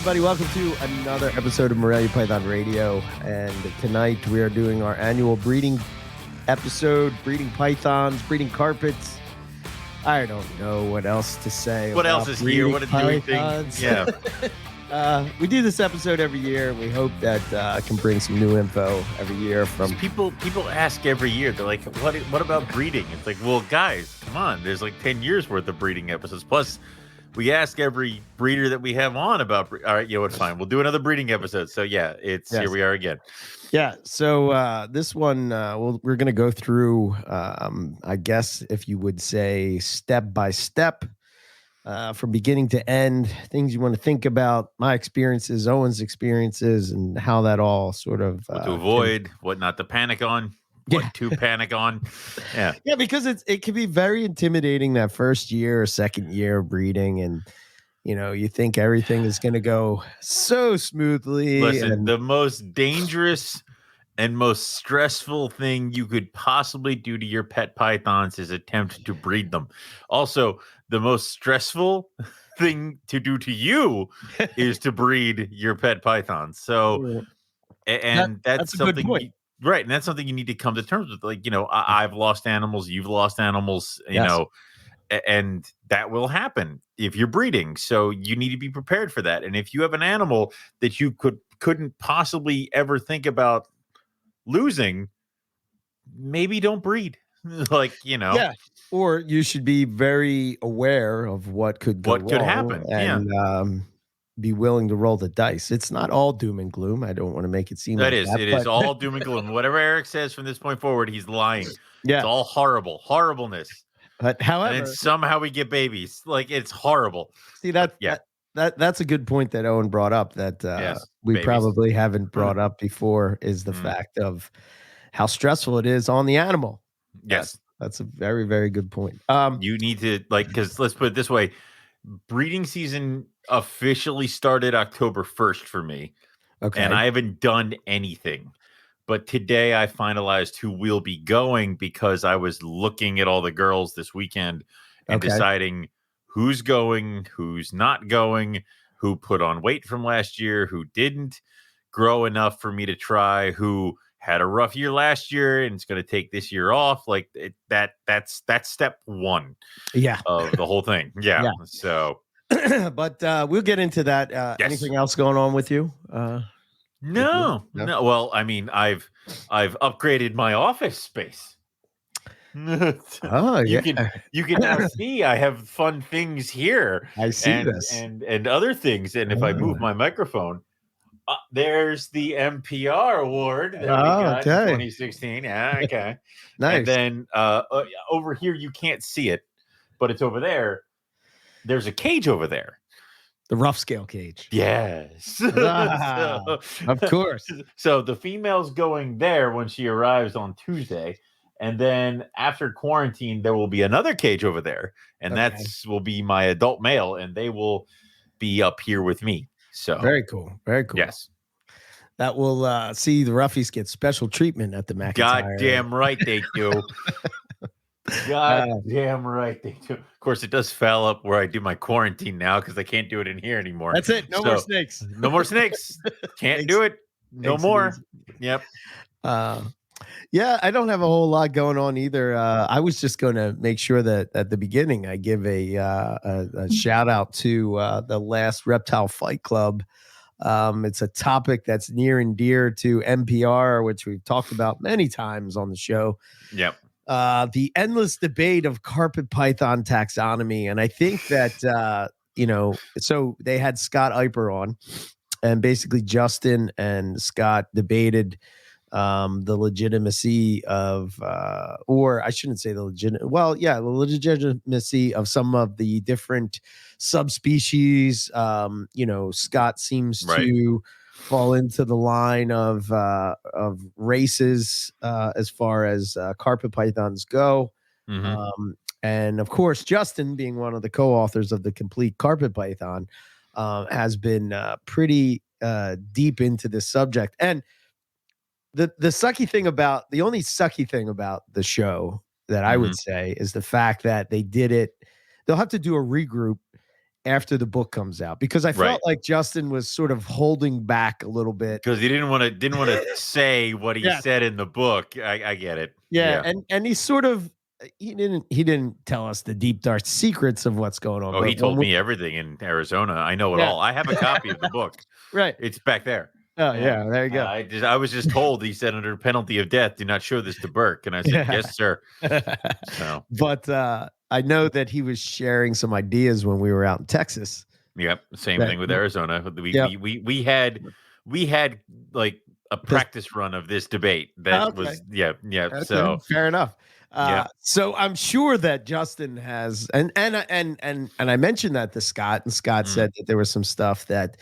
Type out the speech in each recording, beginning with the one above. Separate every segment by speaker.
Speaker 1: everybody. Welcome to another episode of Morelia Python Radio. And tonight we are doing our annual breeding episode, breeding pythons, breeding carpets. I don't know what else to say.
Speaker 2: What else is here? What a doing thing. Yeah.
Speaker 1: We do this episode every year. We hope that I can bring some new info every year from
Speaker 2: people ask every year. They're like, what about breeding? It's like, well, guys, come on. There's like 10 years worth of breeding episodes. Plus, we ask every breeder that we have on about. All right, you know what? Fine, we'll do another breeding episode. So yeah, Here we are again.
Speaker 1: Yeah. So this one, we're going to go through, I guess, if you would say, step by step, from beginning to end, things you want to think about, my experiences, Owen's experiences, and how that all sort of
Speaker 2: what to avoid, what not to panic on. What to panic on.
Speaker 1: Yeah, because it can be very intimidating that first year or second year of breeding, and you think everything is going to go so smoothly.
Speaker 2: Listen, the most dangerous and most stressful thing you could possibly do to your pet pythons is attempt to breed them. Also, the most stressful thing to do to you is to breed your pet pythons. So, and that's
Speaker 1: a good
Speaker 2: something
Speaker 1: point.
Speaker 2: Right, and that's something you need to come to terms with. Like, I've lost animals, you've lost animals, and that will happen if you're breeding. So you need to be prepared for that. And if you have an animal that you couldn't possibly ever think about losing, maybe don't breed.
Speaker 1: Yeah, or you should be very aware of what could
Speaker 2: happen,
Speaker 1: and be willing to roll the dice. It's not all doom and gloom. I don't want to make it seem
Speaker 2: it is all doom and gloom. Whatever Eric says from this point forward, he's lying.
Speaker 1: Yeah,
Speaker 2: it's all horribleness.
Speaker 1: But however,
Speaker 2: and then somehow we get babies. Like, it's horrible.
Speaker 1: See that's a good point that Owen brought up that we probably haven't brought up before, is the fact of how stressful it is on the animal.
Speaker 2: Yes,
Speaker 1: that's a very, very good point.
Speaker 2: You need to, because let's put it this way: breeding season officially started October 1st for me.
Speaker 1: Okay,
Speaker 2: and I haven't done anything. But today I finalized who will be going, because I was looking at all the girls this weekend and deciding who's going, who's not going, who put on weight from last year, who didn't grow enough for me to try, who had a rough year last year and it's going to take this year off. Like, that's step one of the whole thing. Yeah. So,
Speaker 1: but we'll get into that. Anything else going on with you?
Speaker 2: No. Well, I mean, I've upgraded my office space.
Speaker 1: Oh,
Speaker 2: you can now see I have fun things here.
Speaker 1: I see this
Speaker 2: and other things. And if I move my microphone, there's the NPR award that we got in 2016. Yeah, okay.
Speaker 1: Nice.
Speaker 2: And then over here, you can't see it, but it's over there. There's a cage over there.
Speaker 1: The rough scale cage.
Speaker 2: Yes.
Speaker 1: Of course.
Speaker 2: So the female's going there when she arrives on Tuesday. And then after quarantine, there will be another cage over there. And that will be my adult male. And they will be up here with me. So
Speaker 1: very cool. Very cool.
Speaker 2: Yes.
Speaker 1: That will see the roughies get special treatment at the McIntyre.
Speaker 2: Goddamn right they do. Damn right they do. Of course, it does foul up where I do my quarantine now, because I can't do it in here anymore.
Speaker 1: That's it. No more snakes.
Speaker 2: No more snakes. Can't do it. No more. Yep.
Speaker 1: Yeah, I don't have a whole lot going on either. I was just going to make sure that at the beginning I give a shout out to the last Reptile Fight Club. It's a topic that's near and dear to NPR, which we've talked about many times on the show.
Speaker 2: Yep.
Speaker 1: The endless debate of carpet python taxonomy. And I think that, so they had Scott Eiper on, and basically Justin and Scott debated the legitimacy of, or I shouldn't say the legitimacy of some of the different subspecies. Scott seems to fall into the line of races as far as carpet pythons go. And of course, Justin, being one of the co-authors of the Complete Carpet Python, has been pretty deep into this subject. And the only sucky thing about the show that I would say is the fact that they did it. They'll have to do a regroup after the book comes out, because I felt like Justin was sort of holding back a little bit
Speaker 2: because he didn't want to say what he said in the book. I get it.
Speaker 1: Yeah, and he sort of he didn't tell us the deep dark secrets of what's going on.
Speaker 2: Oh, he told me everything in Arizona. I know it all. I have a copy of the book.
Speaker 1: Right,
Speaker 2: it's back there.
Speaker 1: Oh yeah, there you go.
Speaker 2: I was just told, he said, under penalty of death, do not show this to Burke, and I said, yes, sir. So,
Speaker 1: but I know that he was sharing some ideas when we were out in Texas.
Speaker 2: Yep, same thing with Arizona. We had like a practice run of this debate that was so
Speaker 1: fair enough. So I'm sure that Justin has, and I mentioned that to Scott, and Scott said that there was some stuff that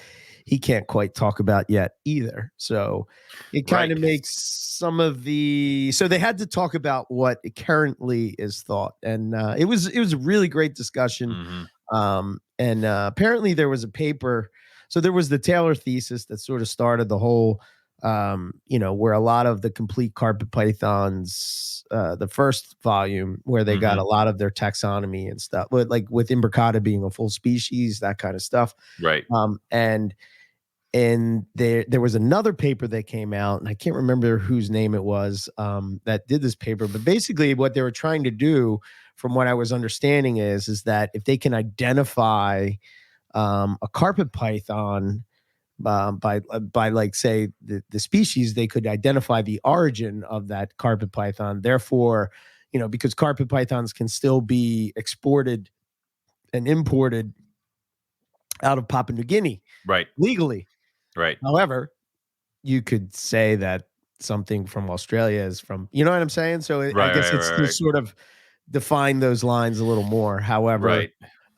Speaker 1: he can't quite talk about yet either. So it kind of makes some of so they had to talk about what currently is thought. And it was a really great discussion. And apparently there was a paper. So there was the Taylor thesis that sort of started the whole, where a lot of the complete carpet pythons, the first volume, where they got a lot of their taxonomy and stuff, like with imbricata being a full species, that kind of stuff.
Speaker 2: Right.
Speaker 1: And there was another paper that came out, and I can't remember whose name it was that did this paper, but basically what they were trying to do, from what I was understanding, is that if they can identify a carpet python by like, say, the species, they could identify the origin of that carpet python. Therefore, because carpet pythons can still be exported and imported out of Papua New Guinea, legally.
Speaker 2: Right.
Speaker 1: However, you could say that something from Australia is from, you know what I'm saying? So I guess it's to sort of define those lines a little more. However,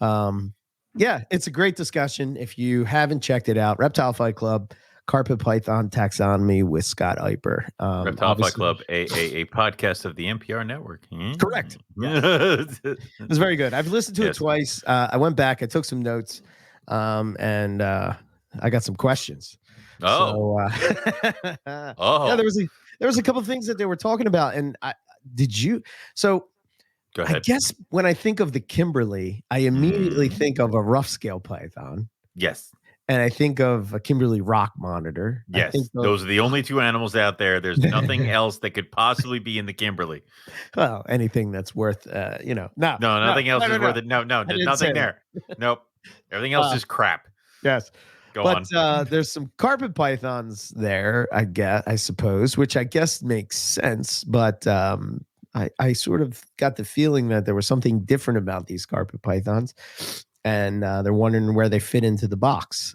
Speaker 1: it's a great discussion. If you haven't checked it out, Reptile Fight Club, Carpet Python Taxonomy with Scott Eiper.
Speaker 2: Reptile Fight Club, a podcast of the NPR network.
Speaker 1: Correct. Yeah. It was very good. I've listened to it twice. I went back, I took some notes, and I got some questions.
Speaker 2: Oh,
Speaker 1: yeah, there was a couple of things that they were talking about, and so
Speaker 2: go ahead.
Speaker 1: I guess when I think of the Kimberley, I immediately think of a rough scale python.
Speaker 2: Yes.
Speaker 1: And I think of a Kimberley rock monitor.
Speaker 2: Yes, those are the only two animals out there. There's nothing else that could possibly be in the Kimberley.
Speaker 1: Well, anything that's worth, no,
Speaker 2: nothing else is worth it. No, there's nothing there. Nope, everything else is crap.
Speaker 1: Yes.
Speaker 2: Go on.
Speaker 1: There's some carpet pythons there, I suppose, which I guess makes sense. But I sort of got the feeling that there was something different about these carpet pythons, and they're wondering where they fit into the box.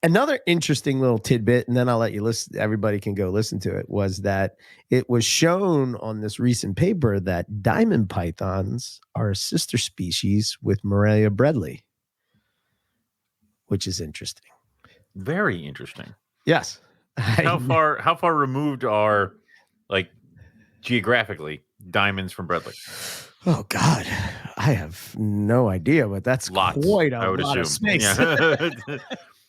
Speaker 1: Another interesting little tidbit, and then I'll let you listen. Everybody can go listen to it. Was that it was shown on this recent paper that diamond pythons are a sister species with Morelia bredli, which is interesting.
Speaker 2: Very interesting.
Speaker 1: Yes.
Speaker 2: How far removed are, like, geographically, diamonds from bredli?
Speaker 1: Oh God, I have no idea, but that's quite a lot of space.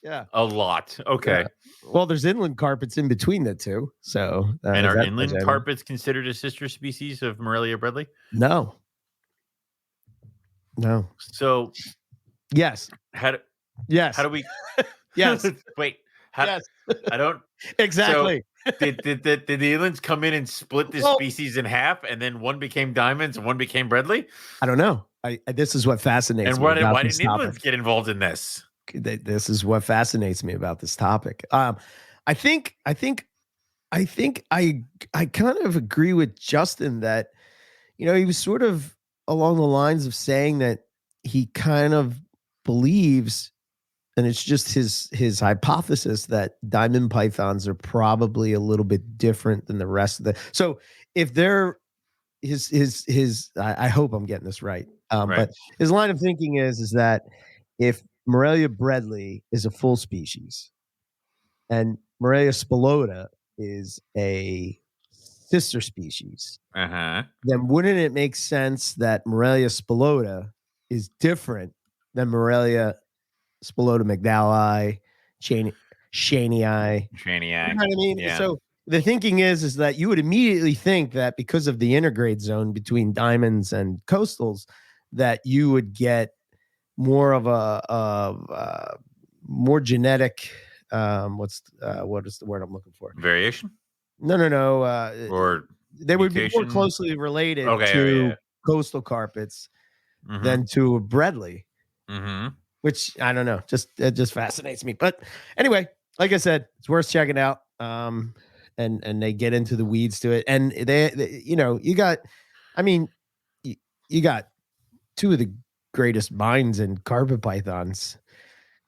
Speaker 1: Yeah.
Speaker 2: A lot. Okay.
Speaker 1: Yeah. Well, there's inland carpets in between the two. So,
Speaker 2: and are inland carpets considered a sister species of Morelia bredli?
Speaker 1: No.
Speaker 2: So,
Speaker 1: yes.
Speaker 2: How do we?
Speaker 1: Yes.
Speaker 2: Wait.
Speaker 1: Yes.
Speaker 2: I don't
Speaker 1: exactly.
Speaker 2: So, did the inlands come in and split the species in half, and then one became diamonds and one became bredli?
Speaker 1: I don't know. This is what fascinates me.
Speaker 2: And why didn't inlands get involved in this?
Speaker 1: This is what fascinates me about this topic. I think I kind of agree with Justin that, he was sort of along the lines of saying that he kind of believes, and it's just his hypothesis, that diamond pythons are probably a little bit different than the rest of so if they're I hope I'm getting this right. But his line of thinking is that if Morelia bredli is a full species and Morelia spilota is a sister species, then wouldn't it make sense that Morelia spilota is different than Morelia spilota mcdowelli, Cheney. You know what I mean?
Speaker 2: Yeah.
Speaker 1: So the thinking is that you would immediately think that because of the intergrade zone between diamonds and coastals, that you would get more of more genetic. What is the word I'm looking for?
Speaker 2: Variation?
Speaker 1: No.
Speaker 2: Or
Speaker 1: They would be more
Speaker 2: mutation?
Speaker 1: closely related
Speaker 2: Okay, oh,
Speaker 1: to
Speaker 2: yeah.
Speaker 1: coastal carpets
Speaker 2: Mm-hmm.
Speaker 1: than to Bredli,
Speaker 2: Mm-hmm.
Speaker 1: which I don't know, it just fascinates me. But anyway, like I said, it's worth checking out. And they get into the weeds to it, and they you got, I mean, you got two of the greatest minds in carpet pythons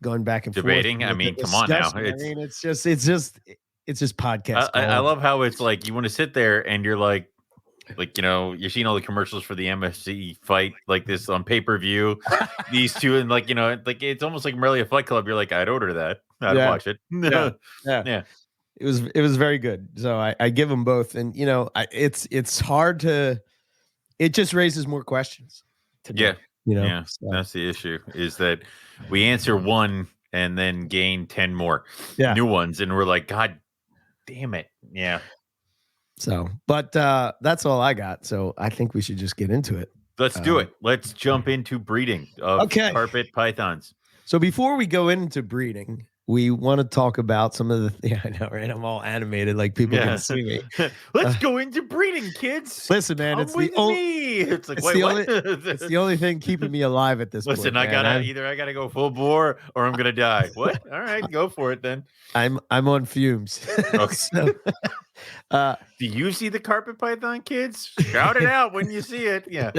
Speaker 1: going back and forth
Speaker 2: Debating. I
Speaker 1: with the
Speaker 2: mean, come on now.
Speaker 1: discussion. I mean, it's just podcast
Speaker 2: I
Speaker 1: gold.
Speaker 2: love how it's like you want to sit there and you're like you're seeing all the commercials for the MFC fight like this on pay-per-view. These two, and like it's almost like Morelia Fight Club. You're like, I'd order that. I'd
Speaker 1: Yeah,
Speaker 2: watch it.
Speaker 1: yeah, yeah.
Speaker 2: Yeah.
Speaker 1: It was very good. So I give them both, and it's hard to. It just raises more questions to me.
Speaker 2: Yeah.
Speaker 1: So.
Speaker 2: That's the issue, is that we answer one and then gain 10 more new ones, and we're like, God damn it. Yeah.
Speaker 1: So, but that's all I got. So I think we should just get into it.
Speaker 2: Let's do it. Let's jump into breeding of carpet pythons.
Speaker 1: So before we go into breeding, we want to talk about some of the. Yeah, I know, right? I'm all animated, like people can see me.
Speaker 2: Let's go into breeding, kids.
Speaker 1: Listen, man,
Speaker 2: it's the only. It's like, wait, what?
Speaker 1: It's the only thing keeping me alive at this point.
Speaker 2: Listen, I gotta go full bore or I'm gonna die. What? All right, go for it then.
Speaker 1: I'm on fumes.
Speaker 2: Okay.
Speaker 1: So,
Speaker 2: do you see the carpet python, kids? Shout it out when you see it. Yeah.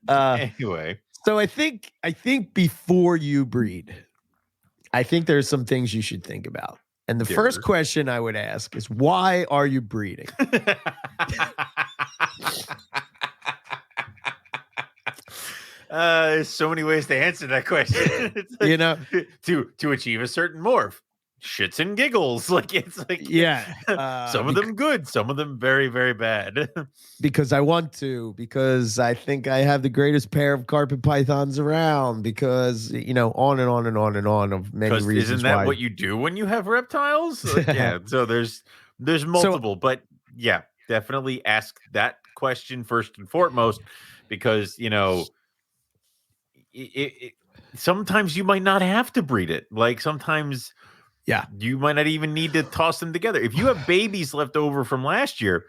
Speaker 2: Anyway,
Speaker 1: so I think before you breed, I think there's some things you should think about. And the first question I would ask is, why are you breeding?
Speaker 2: There's so many ways to answer that question. To achieve a certain morph. Shits and giggles. Like, it's like, some of them good, some of them very, very bad.
Speaker 1: Because I want to, because I think I have the greatest pair of carpet pythons around, because on and on and on and on of many reasons.
Speaker 2: Isn't that what you do when you have reptiles? Yeah. So there's multiple, but yeah, definitely ask that question first and foremost, because sometimes you might not have to breed it. Like, sometimes you might not even need to toss them together. If you have babies left over from last year,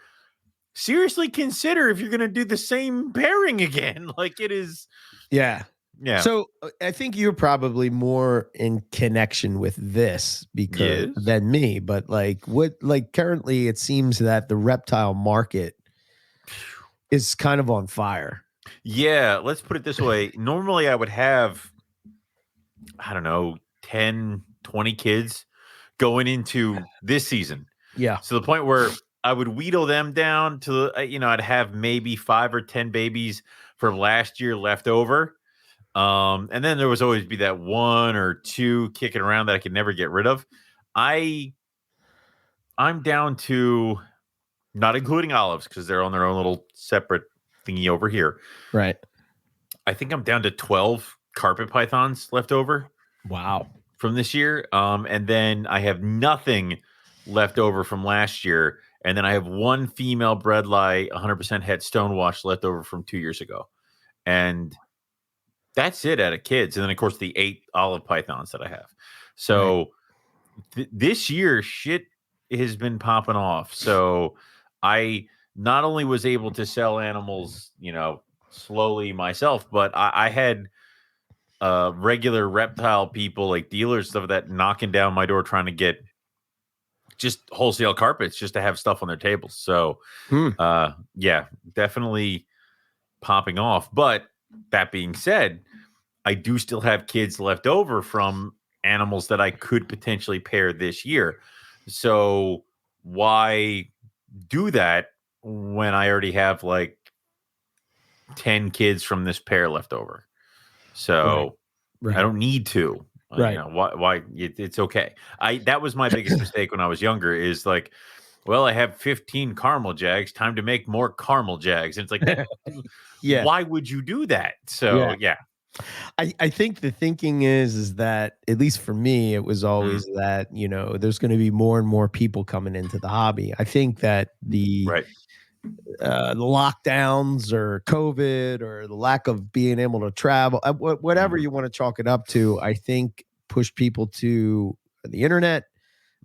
Speaker 2: seriously consider if you're going to do the same pairing again. Like, it is.
Speaker 1: Yeah. So I think you're probably more in connection with this than me, but currently it seems that the reptile market is kind of on fire.
Speaker 2: Yeah, let's put it this way. Normally I would have, I don't know, 10, 20 kids going into this season.
Speaker 1: Yeah.
Speaker 2: So the point where I would wheedle them down to, I'd have maybe 5 or 10 babies from last year left over. And then there was always be that 1 or 2 kicking around that I could never get rid of. I'm down to, not including olives, because they're on their own little separate thingy over here.
Speaker 1: Right.
Speaker 2: I think I'm down to 12 carpet pythons left over.
Speaker 1: Wow.
Speaker 2: From this year. And then I have nothing left over from last year. And then I have 1 female bredli 100% het stonewash left over from 2 years ago. And that's it out of kids. And then, of course, the 8 olive pythons that I have. So this year, shit has been popping off. So I not only was able to sell animals, slowly myself, but I had regular reptile people, like dealers, stuff that knocking down my door trying to get just wholesale carpets just to have stuff on their tables. So yeah, definitely popping off. But that being said, I do still have kids left over from animals that I could potentially pair this year. So why do that when I already have like 10 kids from this pair left over? So I don't need to.
Speaker 1: Right.
Speaker 2: Why? It's okay. That was my biggest mistake when I was younger, is like, well, I have 15 caramel jags. Time to make more caramel jags. And it's like, why would you do that? So yeah.
Speaker 1: I think the thinking is that, at least for me, it was always that, there's going to be more and more people coming into the hobby. I think that the lockdowns or COVID or the lack of being able to travel, whatever you want to chalk it up to, I think pushed people to the internet.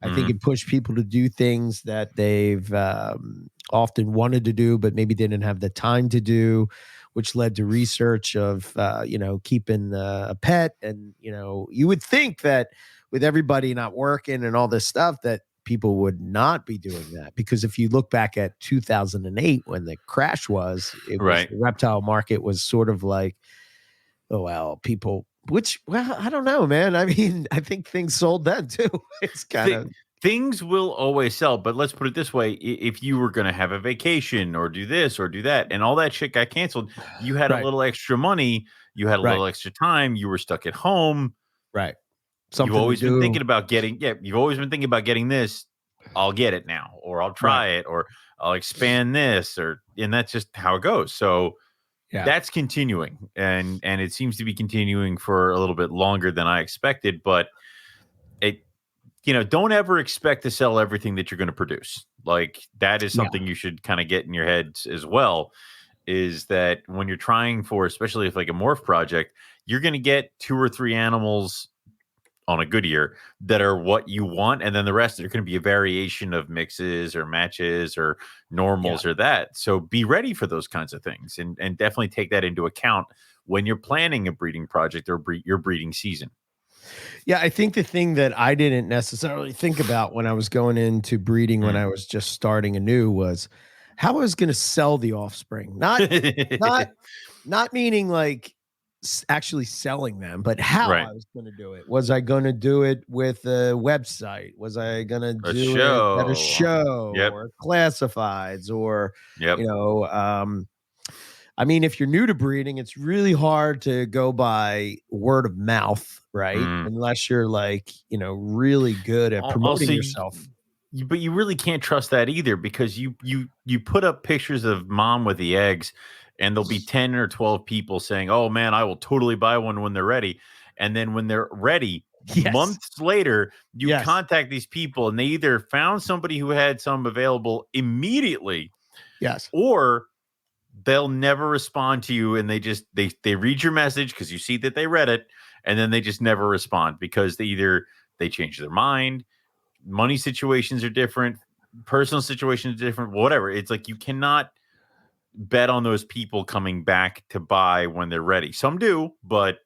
Speaker 1: I think it pushed people to do things that they've often wanted to do, but maybe didn't have the time to do, which led to research of, keeping a pet. And, you would think that with everybody not working and all this stuff that people would not be doing that, because if you look back at 2008 when the crash was, it was
Speaker 2: Right.
Speaker 1: the reptile market was sort of like, oh well, people, which, well, I don't know, man. I mean, I think things sold then too. It's kind of
Speaker 2: Things will always sell, but let's put it this way: if you were going to have a vacation or do this or do that, and all that shit got canceled, you had a
Speaker 1: right,
Speaker 2: little extra money, you had a
Speaker 1: right,
Speaker 2: little extra time, you were stuck at home.
Speaker 1: right.
Speaker 2: You've
Speaker 1: Something to
Speaker 2: always been thinking
Speaker 1: do.
Speaker 2: about getting, you've always been thinking about getting this. I'll get it now, or I'll
Speaker 1: Right.
Speaker 2: try it, or I'll expand this, and that's just how it goes. So
Speaker 1: Yeah.
Speaker 2: that's continuing, and it seems to be continuing for a little bit longer than I expected. But it, don't ever expect to sell everything that you're going to produce. Like that is
Speaker 1: Yeah.
Speaker 2: something you should kind of get in your head as well. Is that when you're trying for, especially if like a morph project, you're going to get 2 or 3 animals on a good year that are what you want, and then the rest are going to be a variation of mixes or matches or
Speaker 1: Yeah.
Speaker 2: normals or that. So be ready for those kinds of things, and definitely take that into account when you're planning a breeding project or your breeding season.
Speaker 1: Yeah. I think the thing that I didn't necessarily think about when I was going into breeding, when I was just starting anew, was how I was going to sell the offspring. Not, not meaning like actually selling them, but how
Speaker 2: Right.
Speaker 1: I was going to do it. Was I going to do it with a website? Was I going to
Speaker 2: A
Speaker 1: do it at a
Speaker 2: show.
Speaker 1: show
Speaker 2: Yep.
Speaker 1: or classifieds or,
Speaker 2: Yep.
Speaker 1: I mean, if you're new to breeding, it's really hard to go by word of mouth, right?
Speaker 2: Mm.
Speaker 1: Unless you're like, really good at promoting
Speaker 2: Also,
Speaker 1: yourself.
Speaker 2: but you really can't trust that either, because you put up pictures of mom with the eggs, and there'll be 10 or 12 people saying, "Oh man, I will totally buy one when they're ready." And then when they're ready,
Speaker 1: Yes.
Speaker 2: months later, you
Speaker 1: Yes.
Speaker 2: contact these people and they either found somebody who had some available immediately,
Speaker 1: Yes.
Speaker 2: or they'll never respond to you, and they read your message because you see that they read it, and then they just never respond because they change their mind, money situations are different, personal situations are different, whatever. It's like you cannot bet on those people coming back to buy when they're ready. Some do, but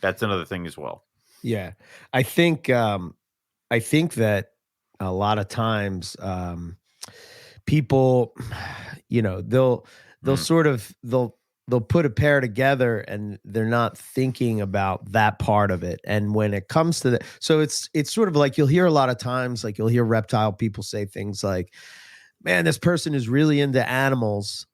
Speaker 2: that's another thing as well.
Speaker 1: Yeah. I think I think that a lot of times people, they'll
Speaker 2: Mm.
Speaker 1: sort of they'll put a pair together and they're not thinking about that part of it. And when it comes to that, so it's sort of like you'll hear a lot of times, like you'll hear reptile people say things like, man, this person is really into animals,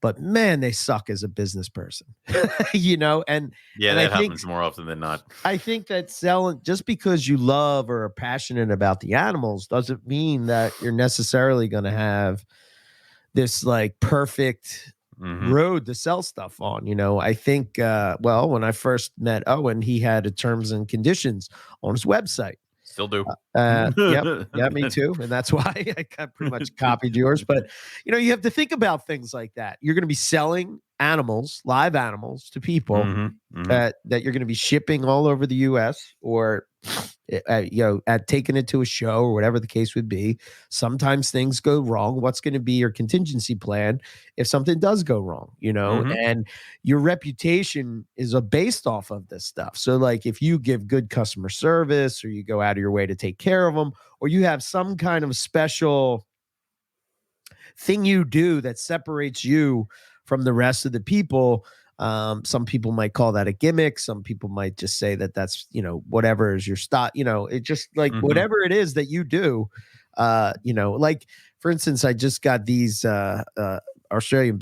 Speaker 1: but man, they suck as a business person. And
Speaker 2: Yeah,
Speaker 1: I
Speaker 2: that
Speaker 1: think
Speaker 2: happens more often than not.
Speaker 1: that selling, just because you love or are passionate about the animals doesn't mean that you're necessarily going to have this like perfect
Speaker 2: Hmm.
Speaker 1: road to sell stuff on. I think, well, when I first met Owen, he had a terms and conditions on his website.
Speaker 2: Still do.
Speaker 1: Yep. Yeah, me too. And that's why I pretty much copied yours. But, you have to think about things like that. You're going to be selling animals, live animals to people
Speaker 2: Hmm. Hmm.
Speaker 1: that you're going to be shipping all over the U.S. or at taking it to a show or whatever the case would be. Sometimes things go wrong. What's going to be your contingency plan if something does go wrong?
Speaker 2: Hmm.
Speaker 1: And your reputation is based off of this stuff. So, like, if you give good customer service, or you go out of your way to take care of them, or you have some kind of special thing you do that separates you from the rest of the people. Some people might call that a gimmick. Some people might just say that that's, whatever is your stock, it just like
Speaker 2: Hmm.
Speaker 1: whatever it is that you do, like for instance, I just got these, Australian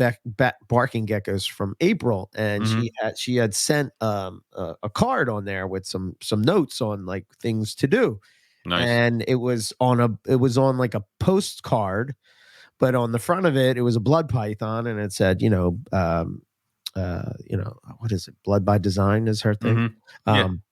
Speaker 1: barking geckos from April, and
Speaker 2: Hmm.
Speaker 1: she had sent a card on there with some notes on like things to do,
Speaker 2: Nice.
Speaker 1: and it was on like a postcard, but on the front of it, it was a blood python, and it said, what is it? Blood by Design is her thing.
Speaker 2: Hmm. Yeah.
Speaker 1: Um,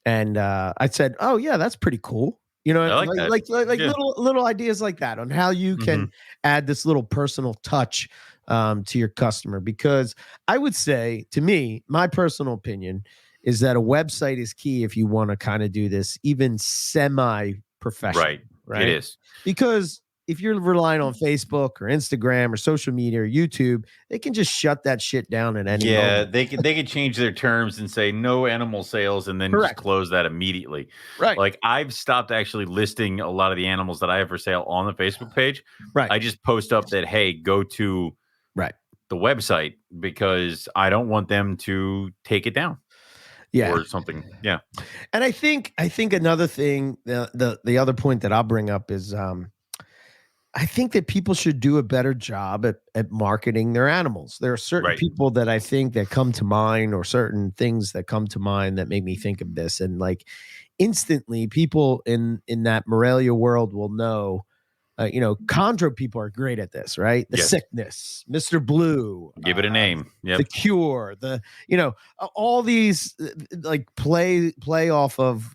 Speaker 1: and I said, oh yeah, that's pretty cool. You know,
Speaker 2: I like that.
Speaker 1: like
Speaker 2: Yeah.
Speaker 1: little ideas like that on how you can add this little personal touch to your customer. Because I would say, to me, my personal opinion is that a website is key if you want to kind of do this, even semi-professional,
Speaker 2: Right. It
Speaker 1: right?
Speaker 2: is.
Speaker 1: Because if you're relying on Facebook or Instagram or social media or YouTube, they can just shut that shit down at any
Speaker 2: Yeah,
Speaker 1: moment.
Speaker 2: they could change their terms and say no animal sales and then just
Speaker 1: Correct.
Speaker 2: close that immediately.
Speaker 1: Right.
Speaker 2: Like I've stopped actually listing a lot of the animals that I have for sale on the Facebook page.
Speaker 1: Right.
Speaker 2: I just post up that, hey, go to
Speaker 1: Right.
Speaker 2: the website because I don't want them to take it down.
Speaker 1: Yeah.
Speaker 2: Or something. Yeah.
Speaker 1: And I think another thing, the other point that I'll bring up is I think that people should do a better job at marketing their animals. There are certain
Speaker 2: Right.
Speaker 1: people that I think that come to mind, or certain things that come to mind that make me think of this. And like instantly people in that Morelia world will know, chondro people are great at this, right? The
Speaker 2: Yes.
Speaker 1: sickness, Mr. Blue,
Speaker 2: Give it a name. Yep.
Speaker 1: the cure, all these like play off of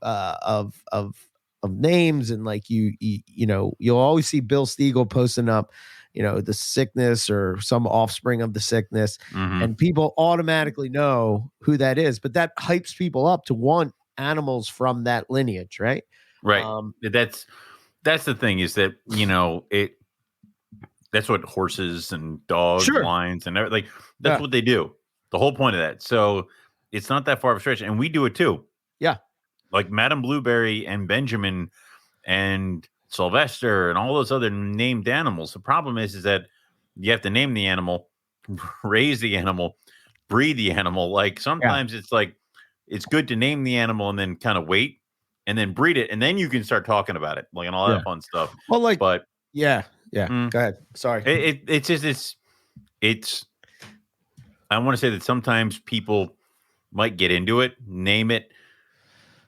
Speaker 1: names. And like you'll always see Bill Stiegel posting up, the sickness or some offspring of the sickness, and people automatically know who that is. But that hypes people up to want animals from that lineage, right?
Speaker 2: Right. That's the thing, is that that's what horses and dogs,
Speaker 1: Sure.
Speaker 2: lions, and everything, that's what they do. The whole point of that. So it's not that far of a stretch, and we do it too.
Speaker 1: Yeah.
Speaker 2: Like Madame Blueberry and Benjamin and Sylvester and all those other named animals. The problem is that you have to name the animal, raise the animal, breed the animal. Like sometimes it's like, it's good to name the animal and then kind of wait and then breed it. And then you can start talking about it, like, and all that fun stuff.
Speaker 1: Well, like,
Speaker 2: but
Speaker 1: yeah. Go ahead. Sorry.
Speaker 2: It's I want to say that sometimes people might get into it, name it,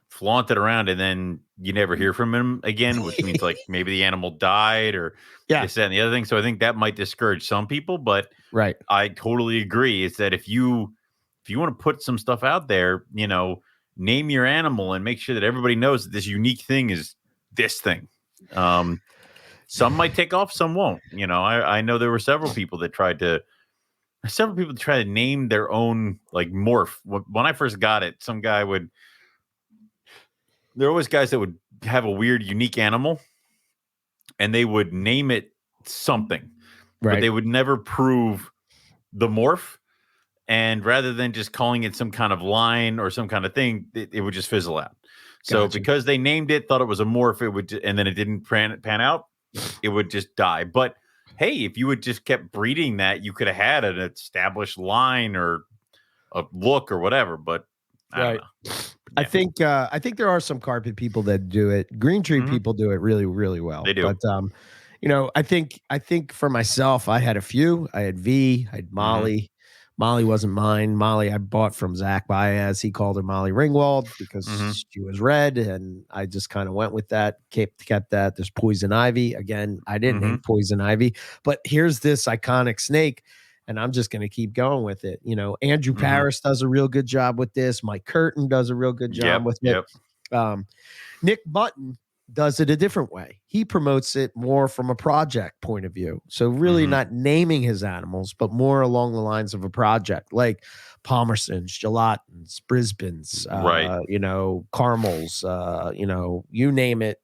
Speaker 2: flaunt it around, and then you never hear from him again, which means like maybe the animal died or this, that, and the other thing. So I think that might discourage some people, but
Speaker 1: right.
Speaker 2: I totally agree. Is that if you want to put some stuff out there, name your animal and make sure that everybody knows that this unique thing is this thing. Some might take off, some won't. I know there were several people that tried to name their own like morph. When I first got it, there were always guys that would have a weird, unique animal and they would name it something, but they would never prove the morph. And rather than just calling it some kind of line or some kind of thing, it would just fizzle out. So because they named it, thought it was a morph, and then it didn't pan out, it would just die. But hey, if you had just kept breeding that, you could have had an established line or a look or whatever. But I don't know. Yeah.
Speaker 1: I think there are some carpet people that do it. Green tree people do it really, really well.
Speaker 2: They do.
Speaker 1: But I think for myself, I had a few. I had V, I had Molly. Molly wasn't mine. Molly I bought from Zach Baez. He called her Molly Ringwald because she was red, and I just kind of went with that. Kept that. There's Poison Ivy. Again, I didn't name Poison Ivy, but here's this iconic snake, and I'm just going to keep going with it. Andrew Paris does a real good job with this. Mike Curtin does a real good job with it. Nick Button does it a different way. He promotes it more from a project point of view. So really not naming his animals, but more along the lines of a project, like Palmerston's, Gelatins, Brisbane's, Caramels, you name it,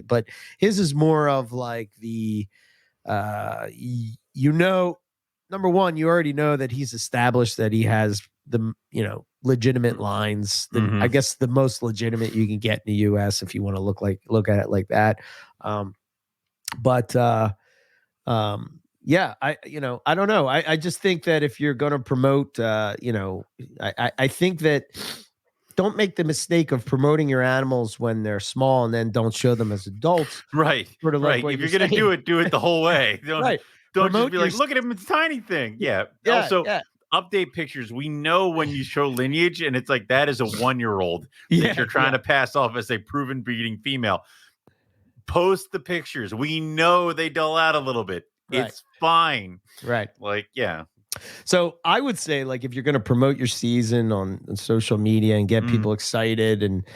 Speaker 1: but his is more of like the, number one, you already know that he's established that he has the, legitimate lines. I guess the most legitimate you can get in the US if you want to look at it like that. I don't know. I just think that if you're going to promote, I think that don't make the mistake of promoting your animals when they're small and then don't show them as adults.
Speaker 2: Right.
Speaker 1: Sort of
Speaker 2: right.
Speaker 1: Like
Speaker 2: if you're going to do it the whole way. Don't just be like, look at him, it's a tiny thing. Yeah. Also, update pictures. We know when you show lineage and it's like that is a 1-year-old that you're trying to pass off as a proven breeding female. Post the pictures. We know they dull out a little bit. Right. It's fine.
Speaker 1: Right.
Speaker 2: Like, yeah.
Speaker 1: So I would say, like, if you're going to promote your season on social media and get people excited and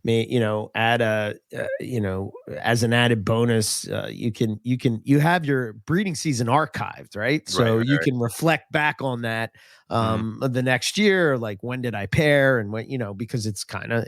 Speaker 1: add as an added bonus, you have your breeding season archived, right? So you can reflect back on that the next year, like when did I pair and when, because it's kind of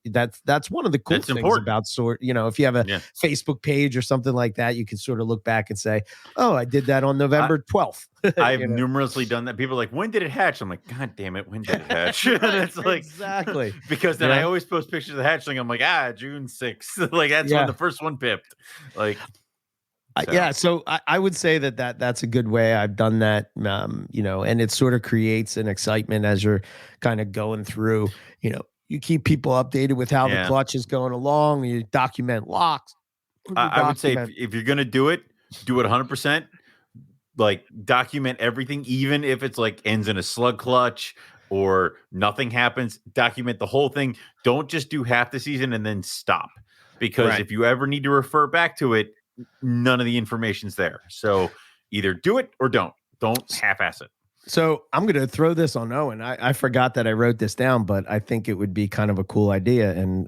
Speaker 1: that's one of the cool things about if you have a Facebook page or something like that, you can sort of look back and say, oh, I did that on November 12th.
Speaker 2: I've numerously done that. People are like, when did it hatch? I'm like, God damn it, when did it hatch? And it's like,
Speaker 1: exactly.
Speaker 2: Because then I always post pictures of the hatchling. I'm like, June 6th. Like, that's when the first one pipped. Like,
Speaker 1: so I would say that's a good way. I've done that, and it sort of creates an excitement as you're kind of going through, you keep people updated with how the clutch is going along. You document locks.
Speaker 2: I would say if you're going to do it 100%. Like, document everything, even if it's like ends in a slug clutch or nothing happens. Document the whole thing. Don't just do half the season and then stop, because if you ever need to refer back to it, none of the information's there. So either do it or don't half-ass it.
Speaker 1: So I'm going to throw this on Owen. I forgot that I wrote this down, but I think it would be kind of a cool idea, and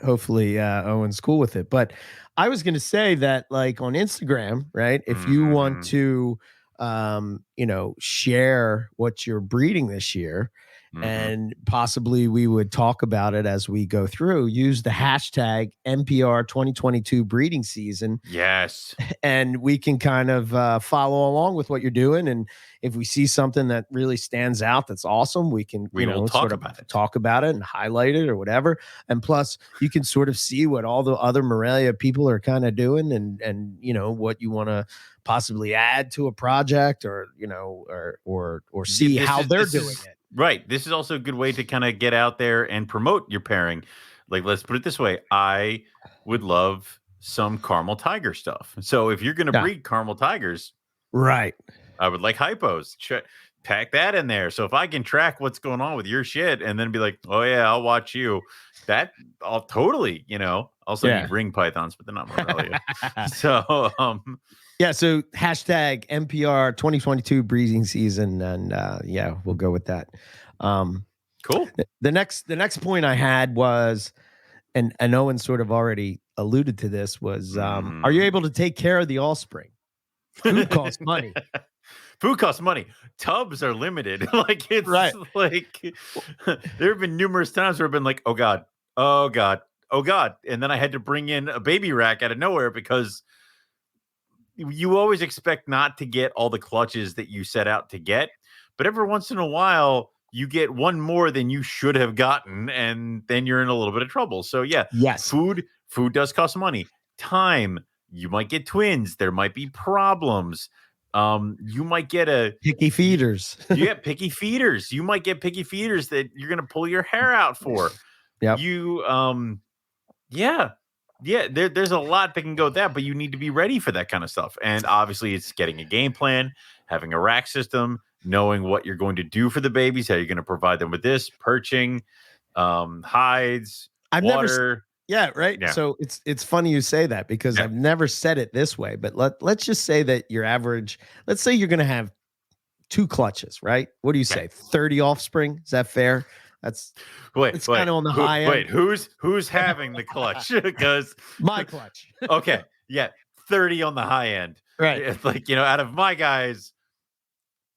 Speaker 1: hopefully Owen's cool with it. But I was going to say that, like, on Instagram, right? If you want to, share what you're breeding this year, and possibly we would talk about it as we go through, use the hashtag NPR 2022 breeding season.
Speaker 2: Yes.
Speaker 1: And we can kind of follow along with what you're doing. And if we see something that really stands out, that's awesome, we will talk about it and highlight it or whatever. And plus, you can sort of see what all the other Morelia people are kind of doing, and what you want to possibly add to a project, or see how they're doing it.
Speaker 2: Right. This is also a good way to kind of get out there and promote your pairing. Like, let's put it this way. I would love some caramel tiger stuff. So if you're going to breed caramel tigers,
Speaker 1: right,
Speaker 2: I would like hypos. Pack that in there. So if I can track what's going on with your shit and then be like, oh yeah, I'll watch you, that I'll totally, also need ring pythons, but they're not Morelia. So,
Speaker 1: so hashtag NPR 2022 breeding season, and we'll go with that.
Speaker 2: Cool.
Speaker 1: The next point I had was, and Owen sort of already alluded to this, was are you able to take care of the offspring? Food costs money.
Speaker 2: Food costs money. Tubs are limited. Like, it's like there have been numerous times where I've been like, oh God. And then I had to bring in a baby rack out of nowhere, because you always expect not to get all the clutches that you set out to get, but every once in a while you get one more than you should have gotten, and then you're in a little bit of trouble. So food does cost money. Time, you might get twins, there might be problems. You might get
Speaker 1: picky feeders.
Speaker 2: Picky feeders. You might get picky feeders that you're going to pull your hair out for.
Speaker 1: Yep.
Speaker 2: There's a lot that can go with that, but you need to be ready for that kind of stuff. And obviously, it's getting a game plan, having a rack system, knowing what you're going to do for the babies, how you're going to provide them with this, perching, hides, water.
Speaker 1: So it's funny you say that, because I've never said it this way, but let's just say that your average, let's say you're going to have 2 clutches, right? What do you say? 30 offspring? Is that fair? It's kind of on the high end.
Speaker 2: Wait, who's having the clutch? Because
Speaker 1: my clutch.
Speaker 2: Okay, 30 on the high end.
Speaker 1: Right.
Speaker 2: It's like, out of my guys,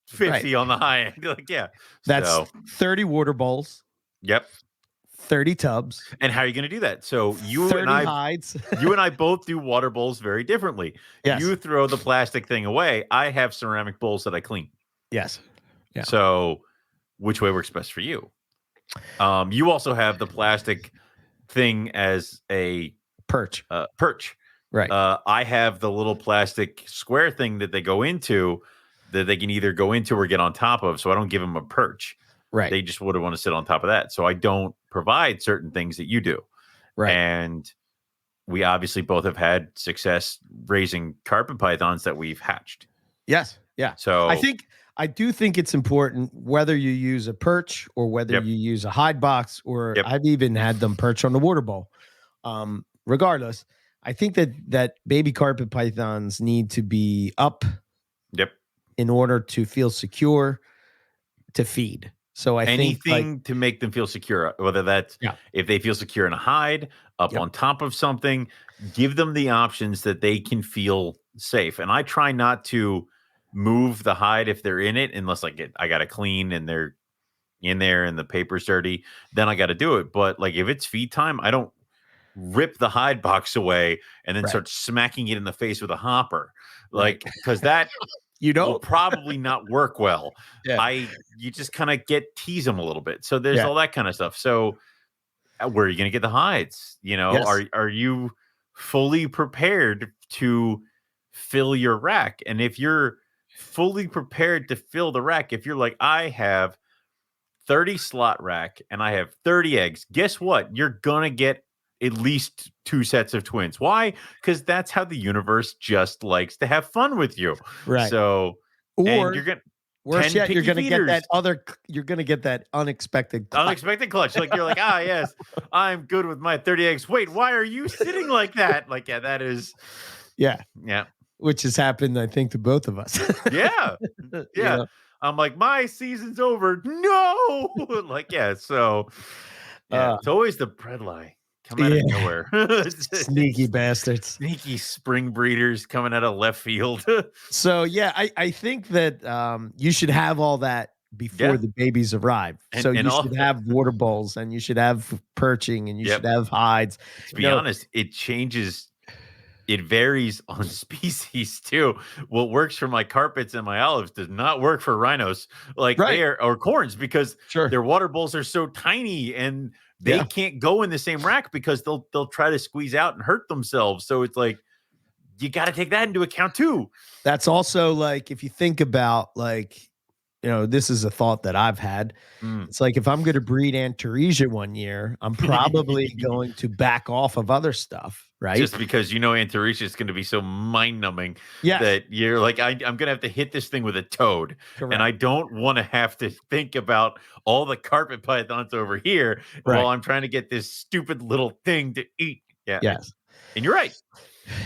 Speaker 2: 50 on the high end. Like,
Speaker 1: that's 30 water bowls.
Speaker 2: Yep.
Speaker 1: 30 tubs.
Speaker 2: And how are you going to do that? So you and I
Speaker 1: hides.
Speaker 2: You and I both do water bowls very differently.
Speaker 1: Yes.
Speaker 2: You throw the plastic thing away. I have ceramic bowls that I clean.
Speaker 1: Yes.
Speaker 2: Yeah. So which way works best for you? You also have the plastic thing as a
Speaker 1: perch.
Speaker 2: Right. I have the little plastic square thing that they go into, that they can either go into or get on top of. So I don't give them a perch.
Speaker 1: Right.
Speaker 2: They just would want to sit on top of that. So I don't provide certain things that you do.
Speaker 1: Right.
Speaker 2: And we obviously both have had success raising carpet pythons that we've hatched.
Speaker 1: Yes. Yeah.
Speaker 2: So
Speaker 1: I do think it's important, whether you use a perch or whether you use a hide box, or I've even had them perch on the water bowl. Regardless, I think that baby carpet pythons need to be up
Speaker 2: in
Speaker 1: order to feel secure to feed. So I think like,
Speaker 2: anything to make them feel secure, whether that's
Speaker 1: yeah,
Speaker 2: if they feel secure in a hide, up
Speaker 1: yep,
Speaker 2: on top of something, give them the options that they can feel safe. And I try not to move the hide if they're in it, unless I got to clean and they're in there and the paper's dirty, then I got to do it. But like if it's feed time, I don't rip the hide box away and then
Speaker 1: right.
Speaker 2: start smacking it in the face with a hopper,
Speaker 1: Right.
Speaker 2: like because that
Speaker 1: You
Speaker 2: will
Speaker 1: don't?
Speaker 2: probably not work well.
Speaker 1: Yeah.
Speaker 2: You just kind of tease them a little bit. So there's
Speaker 1: Yeah.
Speaker 2: all that kind of stuff. So where are you going to get the hides?
Speaker 1: Yes.
Speaker 2: Are you fully prepared to fill your rack? And if you're fully prepared to fill the rack, if you're like, I have 30 slot rack and I have 30 eggs, guess what? You're going to get at least 2 sets of twins. Why? Because that's how the universe just likes to have fun with you.
Speaker 1: Right.
Speaker 2: So, and
Speaker 1: Or
Speaker 2: you're going to
Speaker 1: worse
Speaker 2: 10
Speaker 1: yet, you're
Speaker 2: picky
Speaker 1: going to get
Speaker 2: feeders.
Speaker 1: that you're going to get that unexpected clutch.
Speaker 2: Unexpected clutch. Like you're like, yes, I'm good with my 30 eggs. Wait, why are you sitting like that? Like, yeah, that is.
Speaker 1: Yeah.
Speaker 2: Yeah.
Speaker 1: Which has happened, I think, to both of us.
Speaker 2: Yeah.
Speaker 1: You
Speaker 2: Yeah.
Speaker 1: know?
Speaker 2: I'm like, my season's over. No. Like, yeah. So, yeah, it's always the bread lie coming out of nowhere.
Speaker 1: Sneaky bastards.
Speaker 2: Sneaky spring breeders coming out of left field.
Speaker 1: So yeah, I think that you should have all that before the babies arrive. So
Speaker 2: And
Speaker 1: you
Speaker 2: all,
Speaker 1: should have water bowls, and you should have perching, and you should have hides.
Speaker 2: To be honest, it changes. It varies on species too. What works for my carpets and my olives does not work for rhinos, like or corns, because their water bowls are so tiny and they can't go in the same rack because they'll try to squeeze out and hurt themselves. So it's like you got to take that into account too.
Speaker 1: That's also like if you think about like, this is a thought that I've had. It's like if I'm going to breed Antaresia one year, I'm probably going to back off of other stuff, right?
Speaker 2: Just because Antaresia is going to be so mind numbing that you're like, I'm going to have to hit this thing with a toad. Correct. And I don't want to have to think about all the carpet pythons over here while I'm trying to get this stupid little thing to eat. Yeah.
Speaker 1: Yes.
Speaker 2: And you're right.